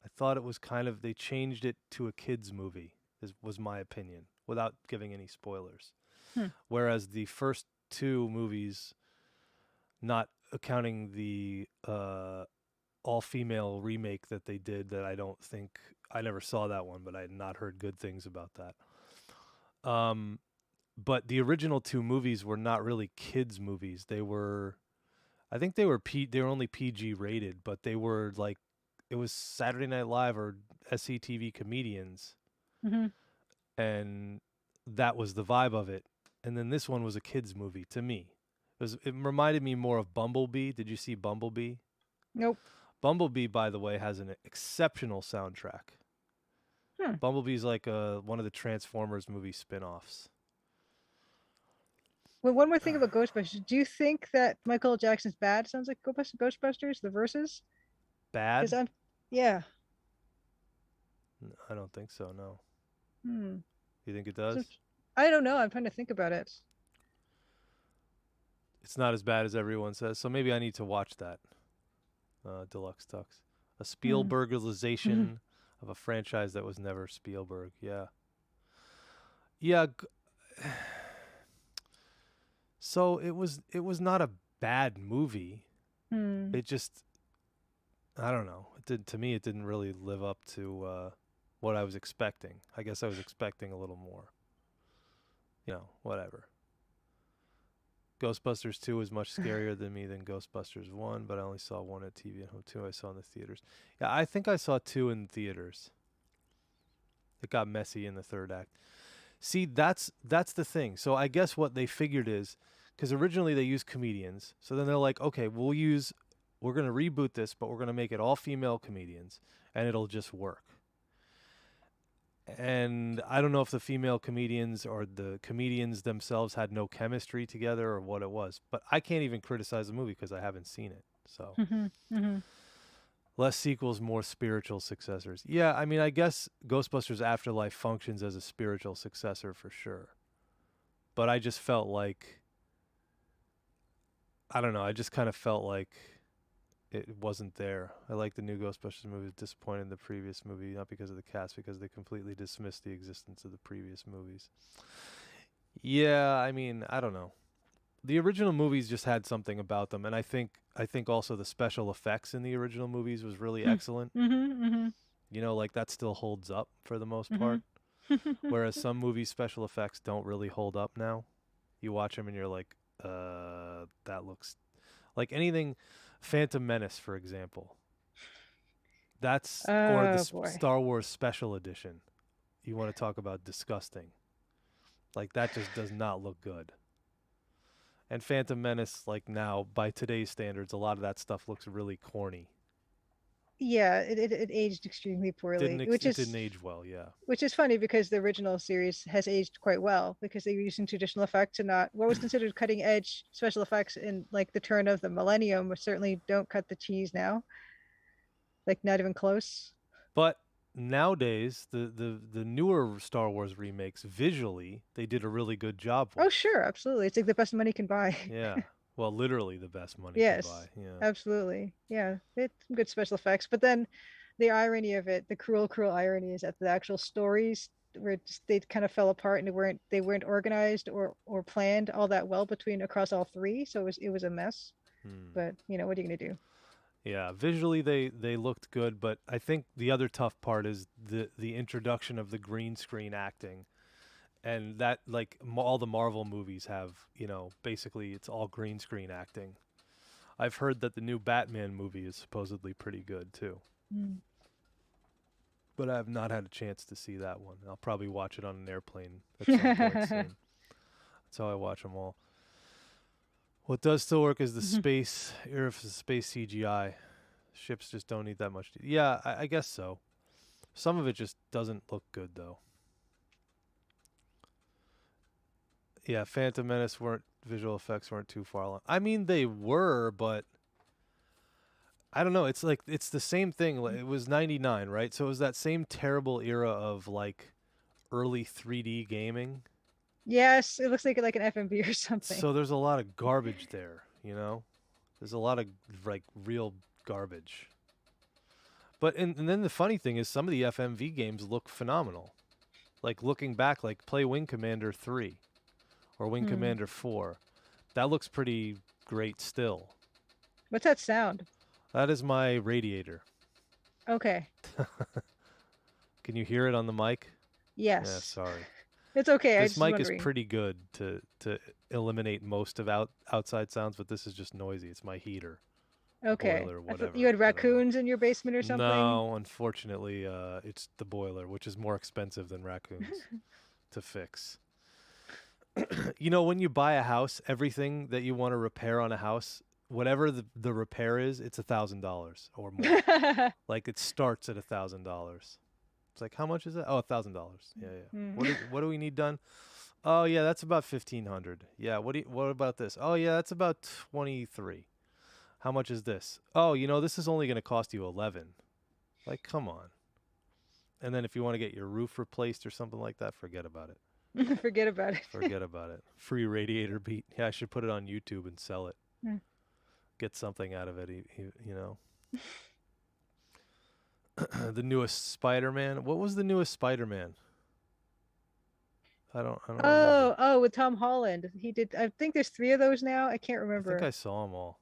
I thought it was they changed it to a kids movie, was my opinion, without giving any spoilers. Hmm. Whereas the first two movies, not accounting the all-female remake that they did, that I never saw that one, but I had not heard good things about that. But the original two movies were not really kids movies. I think they were only PG rated, but they were it was Saturday Night Live or SCTV comedians, Mm-hmm. and that was the vibe of it. And then this one was a kids movie to me. It reminded me more of Bumblebee. Did you see Bumblebee? Nope. Bumblebee, by the way, has an exceptional soundtrack. Hmm. Bumblebee's like one of the Transformers movie spin-offs. Well, one more thing about Ghostbusters. Do you think that Michael Jackson's "Bad" sounds like Ghostbusters, the verses? Because Bad? yeah. I don't think so. No. Hmm. You think it So, does? I don't know. I'm trying to think about it. It's not as bad as everyone says. So maybe I need to watch that. Deluxe Tux, a Hmm. Spielbergization of a franchise that was never Spielberg. Yeah. Yeah. So it was not a bad movie. Hmm. It just I don't know. It did to me. It didn't really live up to what I was expecting. I guess I was expecting a little more. Whatever. Ghostbusters 2 is much scarier than me than Ghostbusters 1, but I only saw 1 at TV and home. 2 I saw in the theaters. Yeah, I think I saw 2 in theaters. It got messy in the third act. See, that's the thing. So I guess what they figured is because originally they used comedians. So then they're like, okay, we're going to reboot this, but we're going to make it all female comedians and it'll just work. And I don't know if the female comedians or the comedians themselves had no chemistry together or what it was, but I can't even criticize the movie because I haven't seen it. So Hmm. Hmm. less sequels, more spiritual successors. Yeah, I mean, I guess Ghostbusters Afterlife functions as a spiritual successor for sure. But I just felt like, I don't know, I just kind of felt like it wasn't there. I like the new Ghostbusters movie. Was disappointed in the previous movie, not because of the cast, because they completely dismissed the existence of the previous movies. Yeah, I mean, I don't know. The original movies just had something about them, and I think also the special effects in the original movies was really excellent. Hmm. Like that still holds up for the most Hmm. part. Whereas some movies special effects don't really hold up now. You watch them and you're like, that looks like anything. Phantom Menace, for example. That's or the Oh boy. Star Wars Special Edition. You want to talk about disgusting? Like that just does not look good. And Phantom Menace, like now by today's standards, a lot of that stuff looks really corny. Yeah, it aged extremely poorly, It didn't age well. Yeah. which is funny because the original series has aged quite well because they were using traditional effects and not what was considered cutting edge special effects in like the turn of the millennium, which certainly don't cut the cheese now, like not even close. But nowadays, the newer Star Wars remakes visually, they did a really good job Oh, with. sure, absolutely. It's like the best money can buy. Yeah. Well, literally the best money can Yes, buy. Yeah. absolutely. Yeah, it's some good special effects. But then the irony of it, the cruel, cruel irony is that the actual stories were just they kind of fell apart and they weren't organized or planned all that well between across all three. So it was a mess. Hmm. But what are you gonna do? Yeah, visually they looked good, but I think the other tough part is the introduction of the green screen acting, and that like all the Marvel movies have, basically it's all green screen acting. I've heard that the new Batman movie is supposedly pretty good too, Mm. but I have not had a chance to see that one. I'll probably watch it on an airplane at some point soon. That's how I watch them all. What does still work is the space, if the space CGI. Ships just don't need that much. Yeah, I guess so. Some of it just doesn't look good though. Yeah, Phantom Menace weren't visual effects weren't too far along. I mean they were, but I don't know. It's like it's the same thing. It was 99, right? So it was that same terrible era of like early 3D gaming. Yes, it looks like an FMV or something. So there's a lot of garbage there. There's a lot of like real garbage. But and then the funny thing is some of the FMV games look phenomenal. Like looking back, like play Wing Commander 3 or Wing Hmm. Commander 4. That looks pretty great still. What's that sound? That is my radiator. Okay. Can you hear it on the mic? Yeah, Yes. sorry. It's okay. I was This just mic is wondering. pretty good to eliminate most of outside sounds, but this is just noisy. It's my heater, Okay. boiler, I thought you whatever. had I don't know. raccoons in your basement or something. No, unfortunately, it's the boiler, which is more expensive than raccoons to fix. When you buy a house, everything that you want to repair on a house, whatever the repair is, it's $1,000 or more. Like it starts at $1,000. It's like how much is it? Oh, $1,000. Yeah, yeah. Hmm. What do we need done? Oh yeah, that's about 1,500. Yeah. What about this? Oh yeah, that's about 23. How much is this? Oh, this is only going to cost you 11. Like, come on. And then if you want to get your roof replaced or something like that, forget about it. Forget about it. Forget about it. Free radiator beat. Yeah, I should put it on YouTube and sell it. Hmm. Get something out of it, you know. The newest Spider-Man. What was the newest Spider-Man? I don't remember. Oh, with Tom Holland. He did. I think there's 3 of those now. I can't I think I remember. saw them all.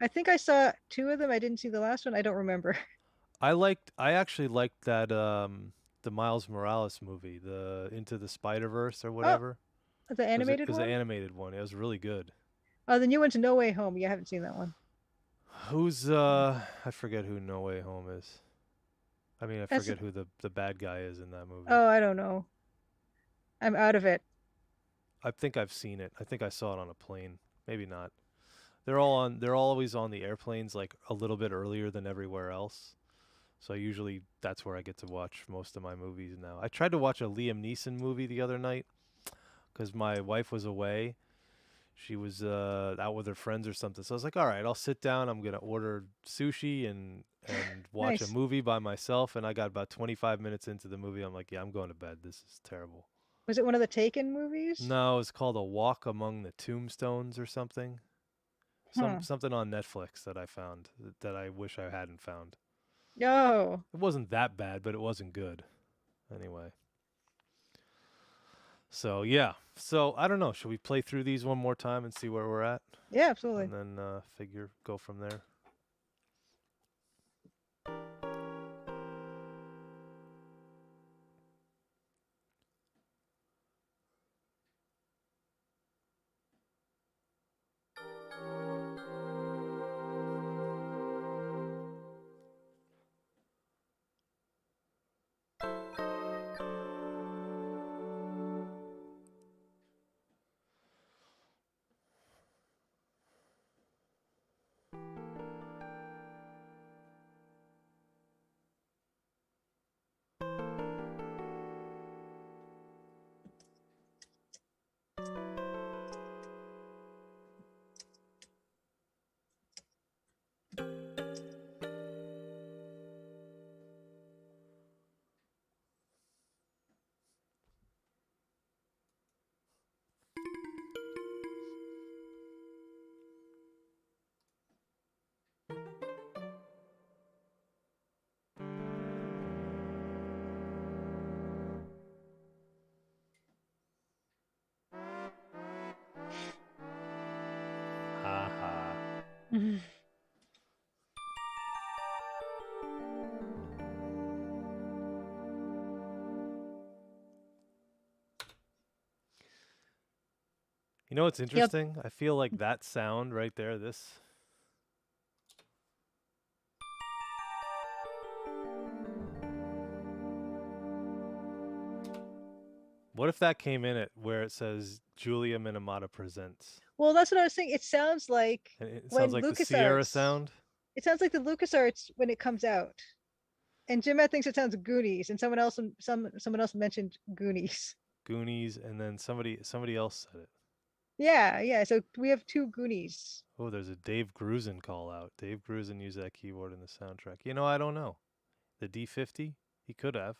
I think I saw 2 of them. I didn't see the last one. I don't remember. I actually liked that the Miles Morales movie, the Into the Spider-Verse or Oh, whatever. the It animated was an one? animated one. It was really good. Oh, the new one's No Way Home. Yeah, I haven't seen that one. Who's I forget who No Way Home is. I mean, I That's forget who the bad guy is in that movie. Oh, I don't know. I'm out of it. I think I've seen it. I think I saw it on a plane. Maybe not. They're always on the airplanes like a little bit earlier than everywhere else. So usually that's where I get to watch most of my movies now. I tried to watch a Liam Neeson movie the other night cuz my wife was away. She was out with her friends or something. So I was like, "All right, I'll sit down. I'm going to order sushi and watch a Nice. movie by myself." And I got about 25 minutes into the movie. I'm like, "Yeah, I'm going to bed. This is terrible." Was it one of the Taken movies? No, it's called A Walk Among the Tombstones or something. Huh. Something on Netflix that I found that I wish I hadn't found. Oh, It wasn't that bad, but it wasn't good. Anyway. So, yeah. So, I don't know. Should we play through these one more time and see where we're at? yeah, absolutely. And then go from there? Ha ha. You know what's Yep. interesting? I feel like that sound right there, this. What if that came in it where it says Julia Minamata presents? Well, that's what I was saying. It sounds like And it sounds when like the Sierra LucasArts. sound. It sounds like the LucasArts when it comes out. And Jim Matt thinks it sounds Goonies, and someone else mentioned Goonies. Goonies, and then somebody else said it. Yeah, yeah. So we have 2 Goonies. Oh, there's a Dave Grusin call out. Dave Grusin used that keyboard in the soundtrack. You know, I don't know. The D50? He could have.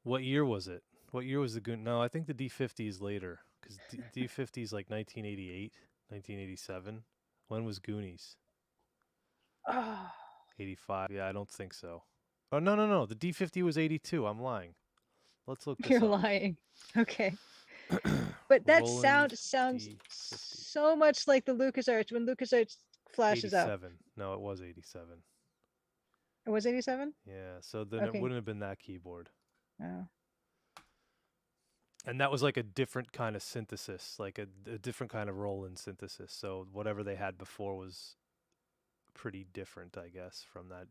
What year was it? What year was the Goon? No, I think the D50 is later because D50 is like 1988, 1987. When was Goonies? Oh, 85. Yeah, I don't think so. Oh, no. The D50 was 82. I'm lying. Let's look this you're up. lying. Okay. But that Roland sounds D50. so much like the LucasArts when LucasArts flashes up. 87. No, it was 87. It was 87? Yeah, so then it Okay. wouldn't have been that keyboard. Oh. And that was like a different kind of synthesis, like a different kind of Roland synthesis. So whatever they had before was pretty different, I guess, from that.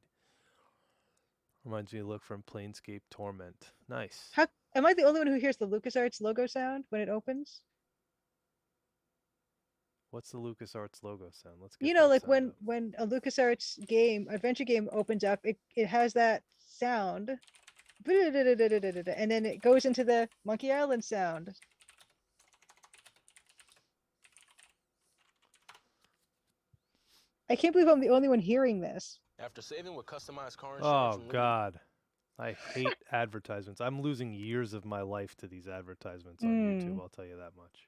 Reminds me of look from Planescape Torment. Nice. How am I the only one who hears the LucasArts logo sound when it opens? What's the LucasArts logo sound? Let's get You know, that like sound up. when a LucasArts game, adventure game opens up, it has that sound. And then it goes into the Monkey Island sound. I can't believe I'm the only one hearing this. After saving with customized car Oh insurance from Liberty. God, I hate advertisements. I'm losing years of my life to these advertisements on YouTube. Mm. I'll tell you that much.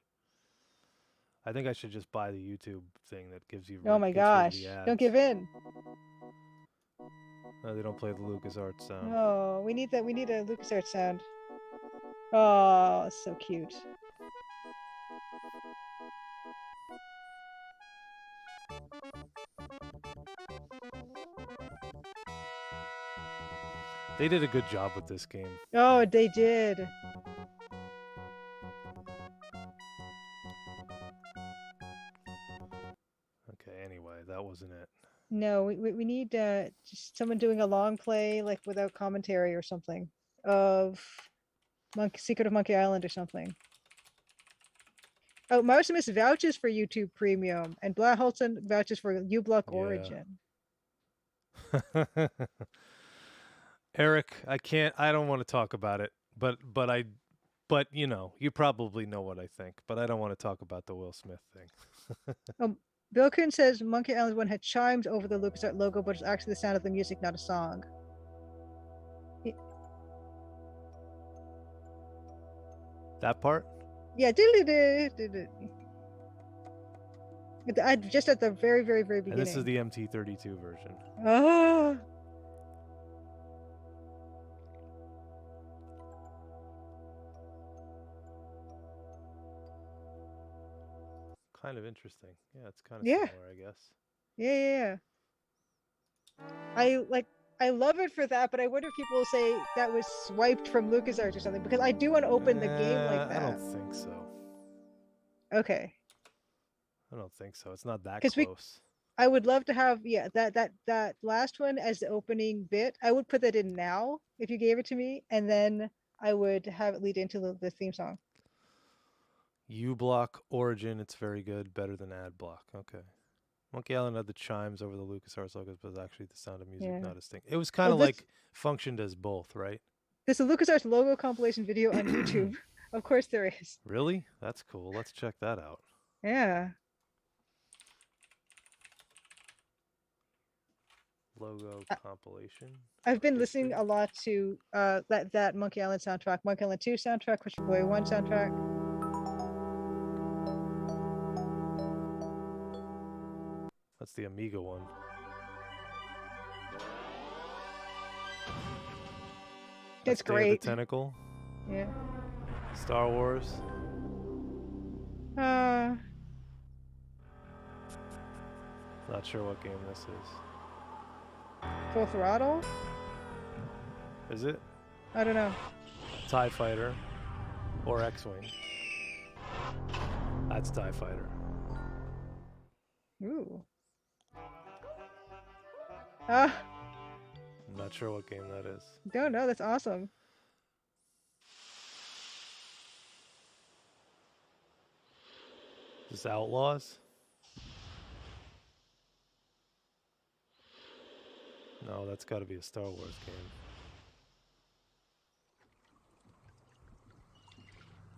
I think I should just buy the YouTube thing that gives you Oh my gets rid of gosh. the Don't ads. give in. No, they don't play the LucasArts sound. No, we need that. We need a LucasArts sound. Oh, it's so cute. They did a good job with this game. Oh, they did. Okay, anyway, that wasn't it. No, we need just someone doing a long play, like without commentary or something, of Secret of Monkey Island or something. Oh, Marcimus vouches for YouTube Premium, and Blaholson vouches for uBlock Yeah. Origin. Eric, I don't want to talk about it, but you know, you probably know what I think, but I don't want to talk about the Will Smith thing. Bill Coon says Monkey Island 1 had chimes over the LucasArts logo, but it's actually the sound of the music, not a song. That part? Yeah, just at the very, very, very beginning. And this is the MT32 version. Oh. Kind of interesting. Yeah, it's kind of Yeah. similar, I guess. Yeah. I love it for that, but I wonder if people will say that was swiped from LucasArts or something, because I do want to open the game like that. I don't think so. Okay. I don't think so. It's not that 'Cause close. I would love to have, yeah, that last one as the opening bit. I would put that in now if you gave it to me, and then I would have it lead into the theme song. uBlock Origin, it's very good, better than AdBlock. Okay. Monkey Island had the chimes over the LucasArts logos, but it was actually the sound of music, Yeah. not a sting. It was kind of like functioned as both, right? There's a LucasArts logo compilation video on YouTube. Of course there is. Really? That's cool. Let's check that out. Yeah. Logo compilation. I've been listening a lot to that Monkey Island soundtrack, Monkey Island 2 soundtrack, Christopher Boy 1 soundtrack. That's the Amiga one. It's Day of great. the Tentacle. Yeah. Star Wars. Uh, Not sure what game this is. Full Throttle? Is it? I don't know. TIE Fighter. Or X-Wing. That's TIE Fighter. Ooh. I'm not sure what game that is. Don't know. That's awesome. Is this Outlaws? No, that's got to be a Star Wars game.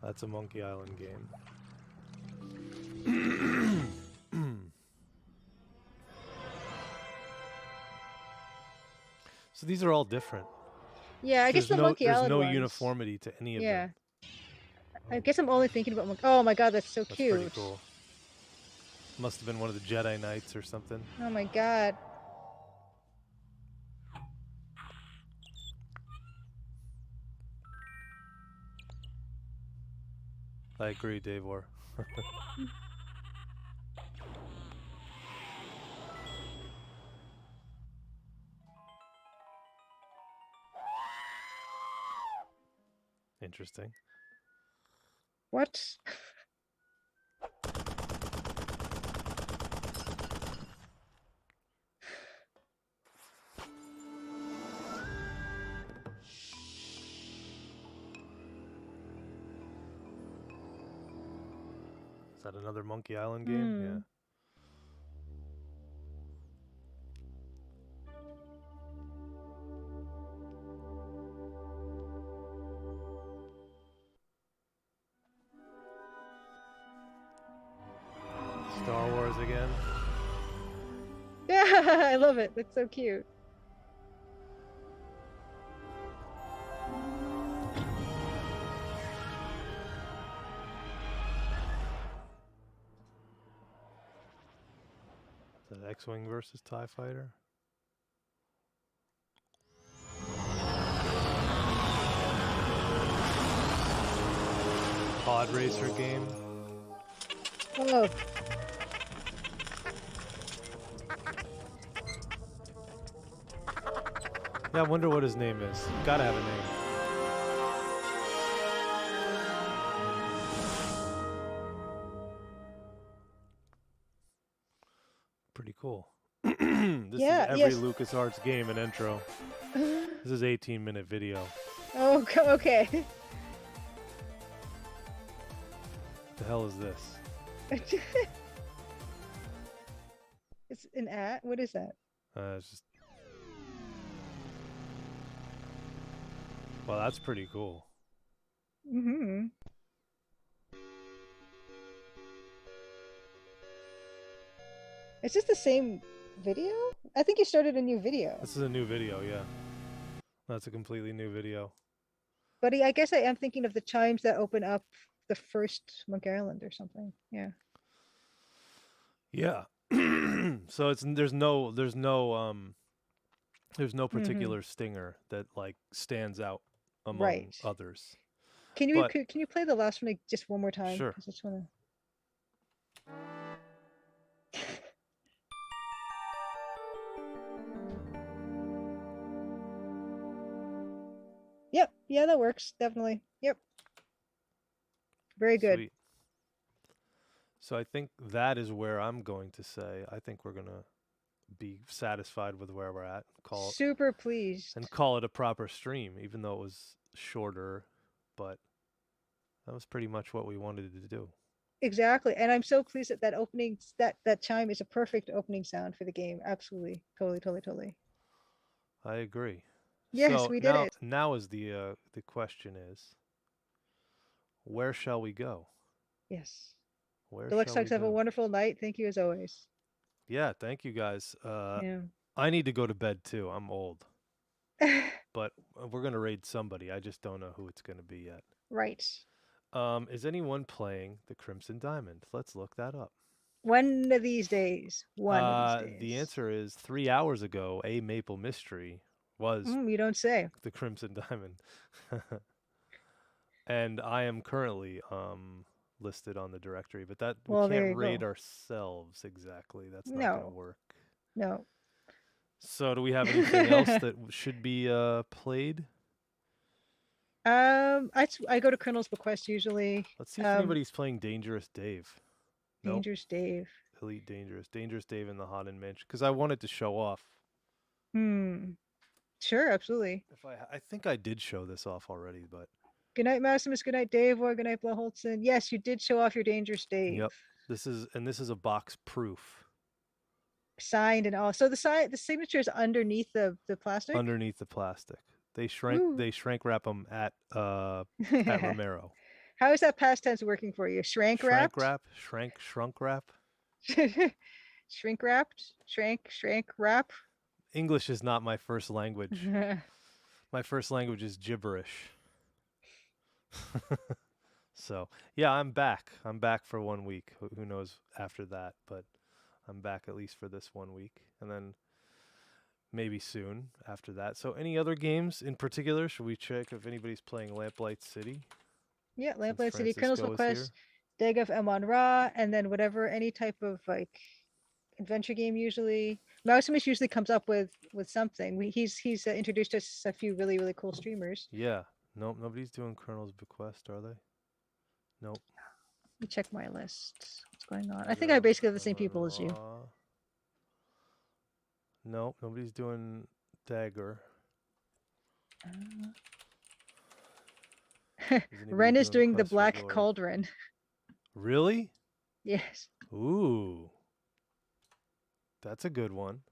That's a Monkey Island game. So these are all different. Yeah, I guess the Monkey Island There's no ones. uniformity to any of Yeah. them. I guess I'm only thinking about Oh my god, that's so That's cute. pretty cool. Must have been one of the Jedi Knights or something. Oh my god. I agree, Davor. Interesting. What? Is that another Monkey Island game? Yeah. Star Wars again. Yeah, I love it. That's so cute. X-Wing versus TIE Fighter. Pod racer game. Oh, Yeah, I wonder what his name is. Gotta have a name. Pretty cool. This is yeah, every yes. LucasArts game and intro. This is 18-minute video. Oh, okay. The hell is this? It's an ad. What is that? It's just. Well, that's pretty cool. Mm-hmm. Is this the same video? I think you started a new video. This is a new video, yeah. That's a completely new video. But I guess I am thinking of the chimes that open up the first Monk Island or something. Yeah. Yeah. So there's no particular stinger that like stands out among Right. others. Can But you play the last one like, just one more time? sure. Because I just want to. Yep. Yeah, that works. Definitely. Yep. Very good. Sweet. So I think that is where I'm going to say I think we're gonna be satisfied with where we're at. Super pleased. And call it a proper stream, even though it was shorter, but that was pretty much what we wanted to do. Exactly. And I'm so pleased that that opening that chime is a perfect opening sound for the game. Absolutely. Totally. I agree. Yes, So we did it. now is the question is, where shall we go? Yes. Where Deluxe shall we Talks, have a go? wonderful night. Thank you as always. Yeah, thank you guys. Yeah. I need to go to bed too. I'm old, but we're gonna raid somebody. I just don't know who it's gonna be yet. Right. Is anyone playing the Crimson Diamond? Let's look that up. One of these days. One of these days. The answer is 3 hours ago. A Maple Mystery was You don't say. the Crimson Diamond, and I am currently listed on the directory. But that Well, we there can't you raid go. ourselves exactly. That's not gonna No. work. No. So do we have anything else that should be played? I go to Colonel's Bequest usually. Let's see if anybody's playing Dangerous Dave. Nope. Dangerous Dave. Elite Dangerous Dave in the Haunted Mansion, because I wanted to show off. Sure, absolutely. I think I did show this off already, but Good night, Maximus. Good night, Dave. Or good night, Blaholtzen. Yes, you did show off your Dangerous Dave. Yep. This is a box proof. Signed and all. So the signature is underneath the plastic. Underneath the plastic. They shrank wrap them at Romero. How is that past tense working for you? Shrunk wrapped. Shrunk wrap. Shrink wrapped. Shrank wrap. English is not my first language. My first language is gibberish. So yeah, I'm back. I'm back for 1 week. Who knows after that? But I'm back at least for this 1 week, and then maybe soon after that. So any other games in particular? Should we check if anybody's playing Lamplight City? Yeah, Lamplight City, Francisco Colonel's is Request, Dag of Amon Ra, and then whatever any type of like adventure game usually. Maximus usually comes up with something. He's introduced us a few really cool streamers. Yeah. Nope. Nobody's doing Colonel's Bequest, are they? Nope. Let me check my list. What's going on? I think I basically have the same people as you. Nope. Nobody's doing Dagger. Ren is doing the Black Cauldron. Really? Yes. Ooh. That's a good one.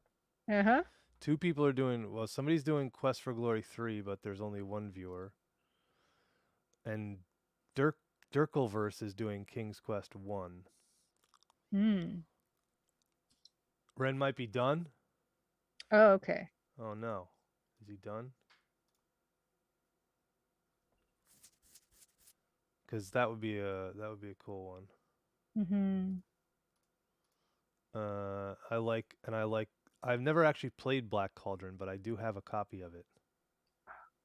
Uh-huh. 2 people are doing, well, somebody's doing Quest for Glory 3, but there's only 1 viewer. And Dirkleverse is doing King's Quest 1. Ren might be done. Oh, okay. Oh no. Is he done? Because that would be a cool one. I like, and I like. I've never actually played Black Cauldron, but I do have a copy of it.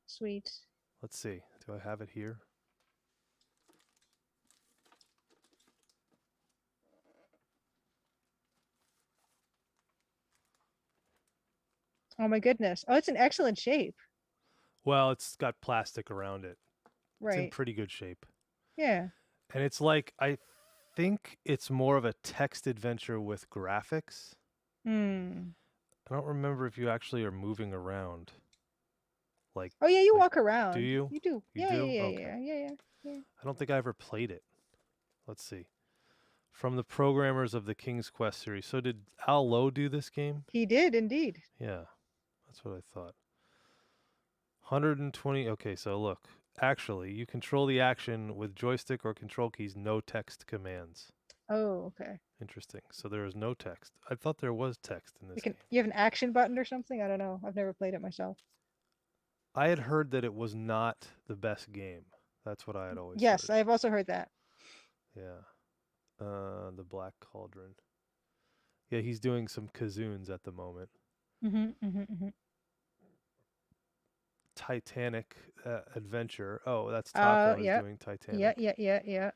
Sweet. Let's see. Do I have it here? Oh my goodness. Oh, it's in excellent shape. Well, it's got plastic around it. It's in Right. pretty good shape. Yeah. And it's like, I think it's more of a text adventure with graphics. Hmm. I don't remember if you actually are moving around. Like, Oh yeah, you like, walk around. do you? You do. You Yeah, do? yeah, Okay. yeah, yeah, yeah, yeah. I don't think I ever played it. Let's see. From the programmers of the King's Quest series. So did Al Lowe do this game? He did indeed. Yeah, that's what I thought. 120. Okay, so look. Actually, you control the action with joystick or control keys, no text commands. Oh, okay. Interesting. So there is no text. I thought there was text in this You can. game. You have an action button or something? I don't know. I've never played it myself. I had heard that it was not the best game. That's what I had always Yes, heard. I've also heard that. Yeah. The Black Cauldron. Yeah, he's doing some kazoons at the moment. Titanic Adventure. Oh, that's Taco is Yeah. doing Titanic. Yeah, yeah, yeah, yeah.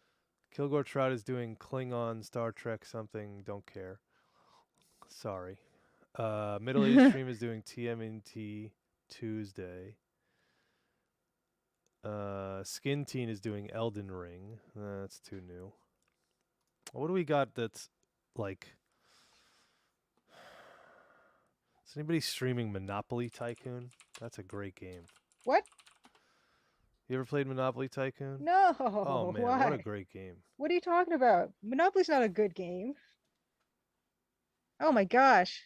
Kilgore Trout is doing Klingon, Star Trek something. Don't care. Sorry. Middle Age Stream is doing TMNT Tuesday. Skin Teen is doing Elden Ring. That's too new. What do we got that's like... Is anybody streaming Monopoly Tycoon? That's a great game. What? You ever played Monopoly Tycoon? No. Oh man, Why? what a great game. What are you talking about? Monopoly's not a good game. Oh my gosh.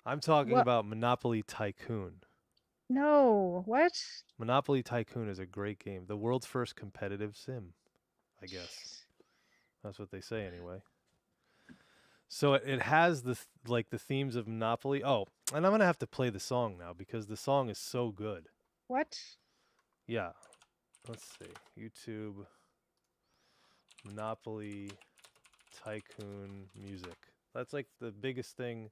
I'm talking What? about Monopoly Tycoon. No. What? Monopoly Tycoon is a great game. The world's first competitive sim, I guess. That's what they say anyway. So it has the the themes of Monopoly. Oh, and I'm going to have to play the song now because the song is so good. What? Yeah. Let's see. YouTube Monopoly Tycoon music. That's like the biggest thing.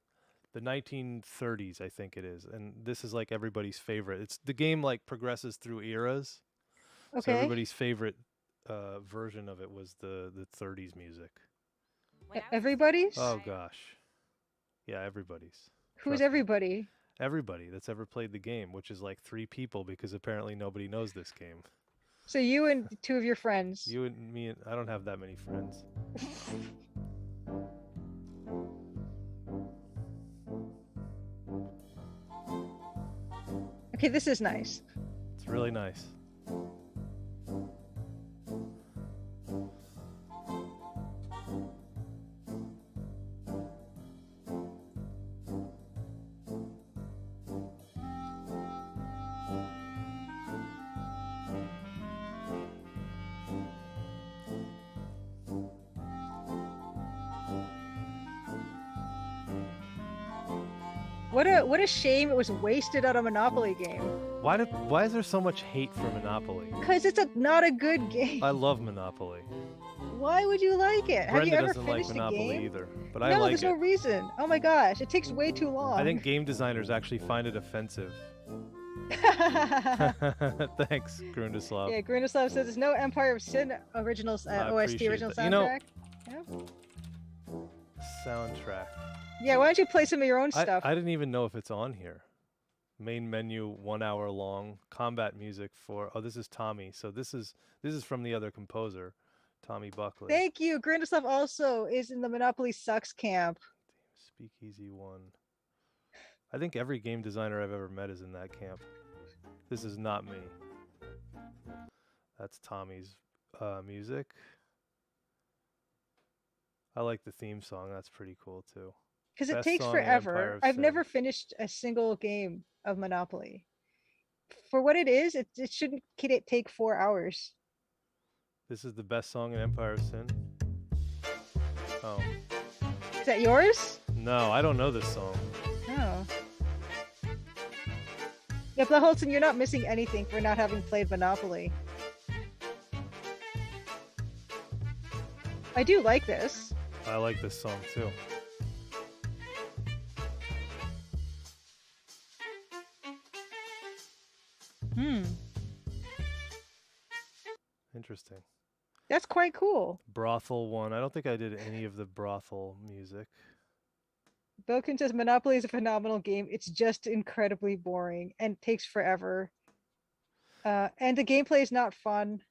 The 1930s, I think it is. And this is like everybody's favorite. It's the game like progresses through eras. So Okay. everybody's favorite version of it was the 30s music. Everybody's? Oh gosh. Yeah, everybody's. Who's Trust me. everybody? Everybody that's ever played the game, which is like 3 people because apparently nobody knows this game. So you and 2 of your friends. You and me, and I don't have that many friends. Okay, this is nice. It's really nice. What a shame it was wasted on a Monopoly game. Why is there so much hate for Monopoly? Because it's not a good game. I love Monopoly. Why would you like it? Have Brenda you ever doesn't like finished a Monopoly game? either, but I No, like there's it. no reason. Oh my gosh, it takes way too long. I think game designers actually find it offensive. Thanks, Grundislav. Yeah, Grunislav says there's no Empire of Sin original OST appreciate original that. You know- soundtrack. Yeah. Soundtrack. Yeah, why don't you play some of your own stuff? I didn't even know if it's on here. Main menu, 1 hour long. Combat music for... Oh, this is Tommy. So this is from the other composer, Tommy Buckley. Thank you. Grunislav also is in the Monopoly Sucks camp. Speakeasy 1. I think every game designer I've ever met is in that camp. This is not me. That's Tommy's music. I like the theme song. That's pretty cool too. Because it Best takes song in Empire forever. of I've Sin. never finished a single game of Monopoly. For what it is, it shouldn't take 4 hours. This is the best song in Empire of Sin. Oh. Is that yours? No, I don't know this song. Oh. Yeah, Blaholtzen, you're not missing anything for not having played Monopoly. I do like this. I like this song too. Hmm. Interesting. That's quite cool. Brothel one. I don't think I did any of the brothel music. Bilkin says Monopoly is a phenomenal game. It's just incredibly boring and takes forever. And the gameplay is not fun.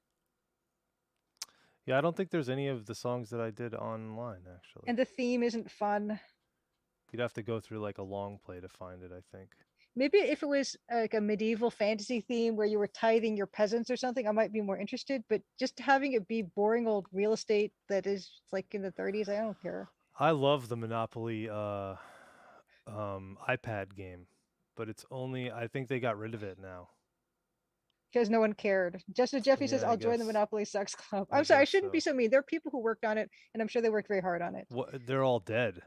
Yeah, I don't think there's any of the songs that I did online actually. And the theme isn't fun. You'd have to go through like a long play to find it, I think. Maybe if it was like a medieval fantasy theme where you were tithing your peasants or something, I might be more interested. But just having it be boring old real estate that is like in the 30s, I don't care. I love the Monopoly iPad game, but it's only I think they got rid of it now. Because no one cared. Justin Jeffy says, Yeah, I I'll join the guess. Monopoly Sucks Club. I I'm sorry, I guess shouldn't be so. so mean. There are people who worked on it, and I'm sure they worked very hard on it. They're all dead.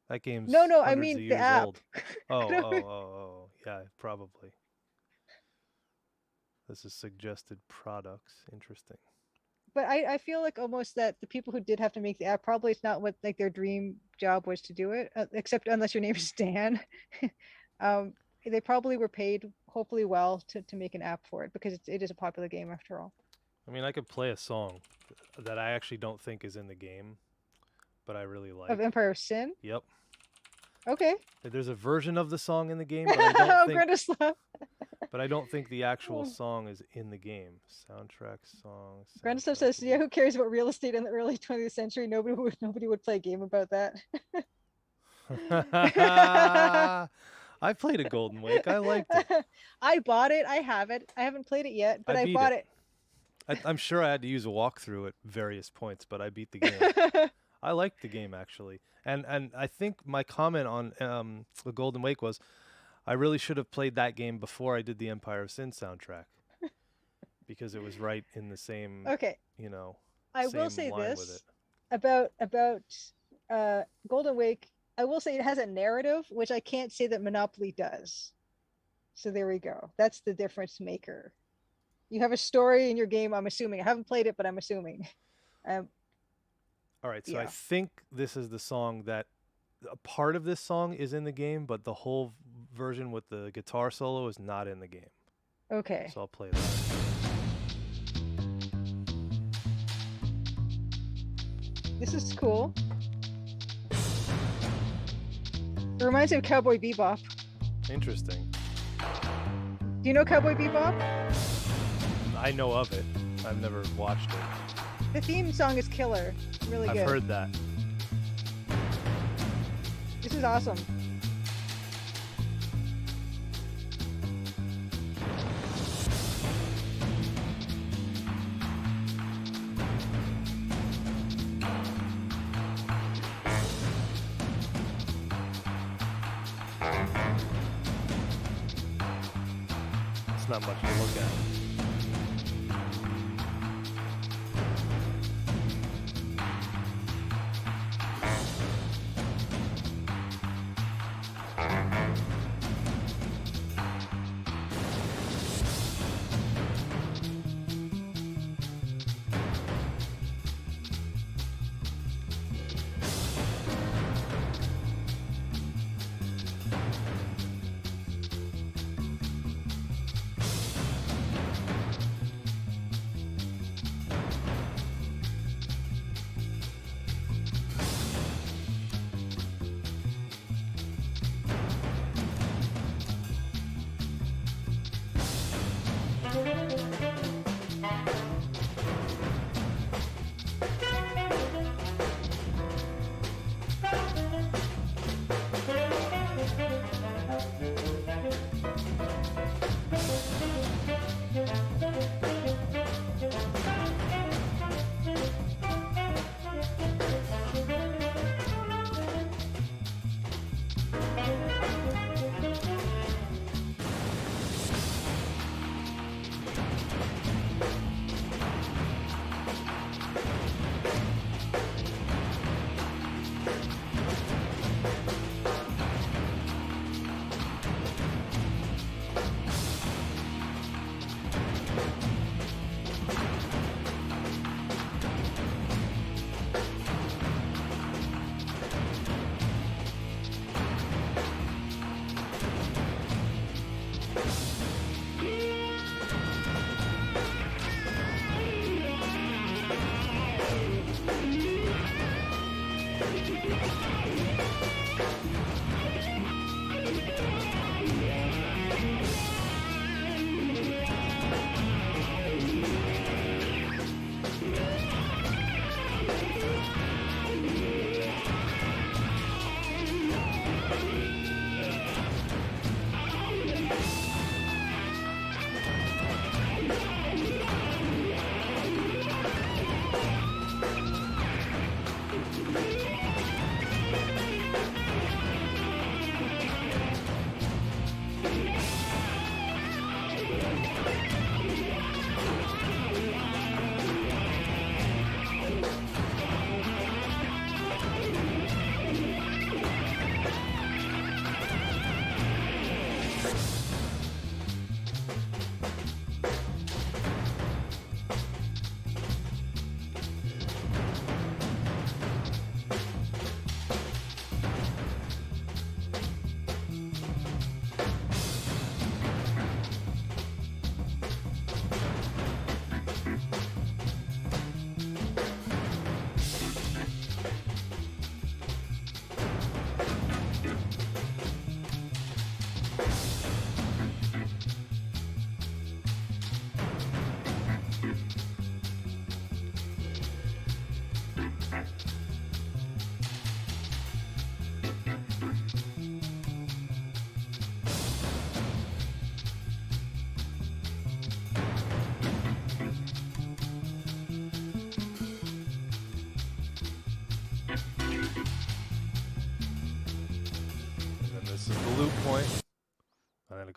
That game's No, I hundreds mean of the years app. old. Oh. Yeah, probably. This is suggested products. Interesting. But I feel like almost that the people who did have to make the app probably it's not what like their dream job was to do it, except unless your name is Dan. They probably were paid hopefully well to make an app for it because it is a popular game after all. I mean, I could play a song that I actually don't think is in the game, but I really like. Of Empire of Sin? Yep. Okay. There's a version of the song in the game, but I don't think. Granislav. But I don't think the actual song is in the game. Soundtrack song. Granislav says, "Yeah, who cares about real estate in the early 20th century? Nobody would play a game about that." I played a Golden Wake. I liked it. I bought it. I have it. I haven't played it yet, but I beat bought it. I'm sure I had to use a walkthrough at various points, but I beat the game. I liked the game actually, and I think my comment on the Golden Wake was, I really should have played that game before I did the Empire of Sin soundtrack, because it was right in the same. Okay. You know. I will say this about Golden Wake. I will say it has a narrative, which I can't say that Monopoly does. So there we go. That's the difference maker. You have a story in your game, I'm assuming. I haven't played it, but I'm assuming. All right, so yeah. I think this is the song that a part of this song is in the game, but the whole version with the guitar solo is not in the game. Okay. So I'll play that. This is cool. It reminds me of Cowboy Bebop. Interesting. Do you know Cowboy Bebop? I know of it. I've never watched it. The theme song is killer. Really good. I've heard that. This is awesome. It's not much to look at.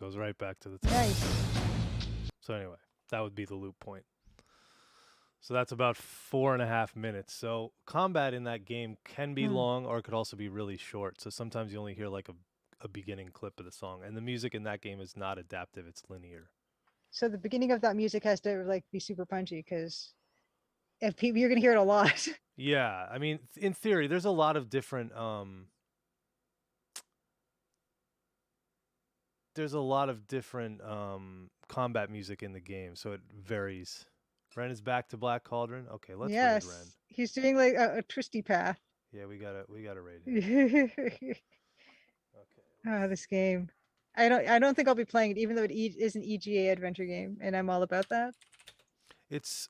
goes right back to the top. Nice. So anyway, that would be the loop point. So that's about 4.5 minutes. So combat in that game can be long, or it could also be really short. So sometimes you only hear like a beginning clip of the song, and the music in that game is not adaptive; it's linear. So the beginning of that music has to like be super punchy because if people you're gonna hear it a lot. Yeah, I mean, in theory, there's a lot of different combat music in the game, so it varies. Ren is back to Black Cauldron. Okay, let's raid Ren. Yes, he's doing like a twisty path. Yeah, we gotta raid him. Okay. This game. I don't think I'll be playing it, even though it is an EGA adventure game, and I'm all about that. It's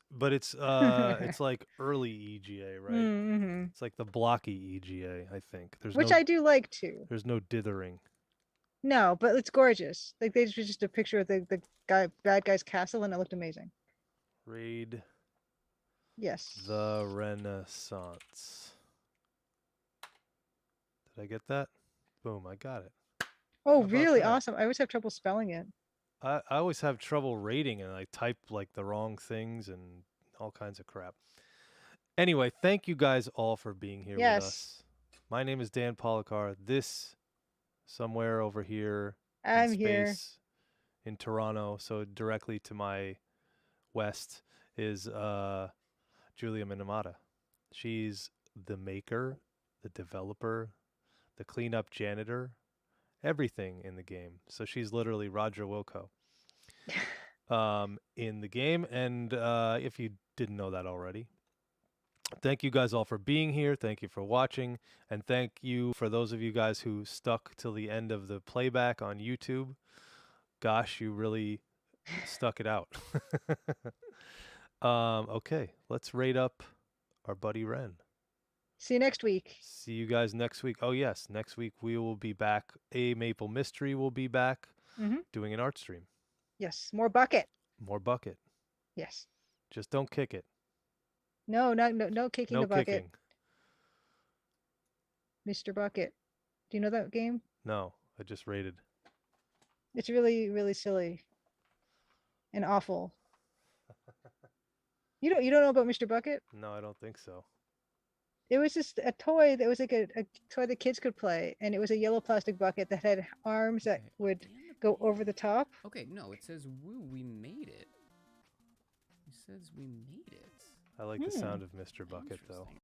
like early EGA, right? Mm-hmm. It's like the blocky EGA, I think. Which I do like too. There's no dithering. No, but it's gorgeous. Like they just a picture of the bad guy's castle, and it looked amazing. Raid Yes. the Renaissance. Did I get that? Boom, I got it. Oh, How about really that? awesome. I always have trouble spelling it. I always have trouble rating and I type like the wrong things and all kinds of crap. Anyway, thank you guys all for being here with Yes. us. My name is Dan Polakar. This somewhere over here I'm in here. space in Toronto, so directly to my west is Julia Minamata. She's the maker, the developer, the cleanup janitor, everything in the game. So she's literally Roger Wilco in the game. And if you didn't know that already, thank you guys all for being here. Thank you for watching. And thank you for those of you guys who stuck till the end of the playback on YouTube. Gosh, you really stuck it out. Okay, let's rate up our buddy Ren. See you next week. See you guys next week. Oh, yes, next week we will be back. A Maple Mystery will be back doing an art stream. Yes, more bucket. More bucket. Yes. Just don't kick it. No kicking No the bucket. kicking. Mr. Bucket. Do you know that game? No, I just rated. It's really, really silly and awful. You don't know about Mr. Bucket? No, I don't think so. It was just a toy that was like a toy that kids could play, and it was a yellow plastic bucket that had arms that would go over the top. Okay, no, it says, woo, we made it. It says we made it. I like the sound of Mr. Bucket, though. Interesting.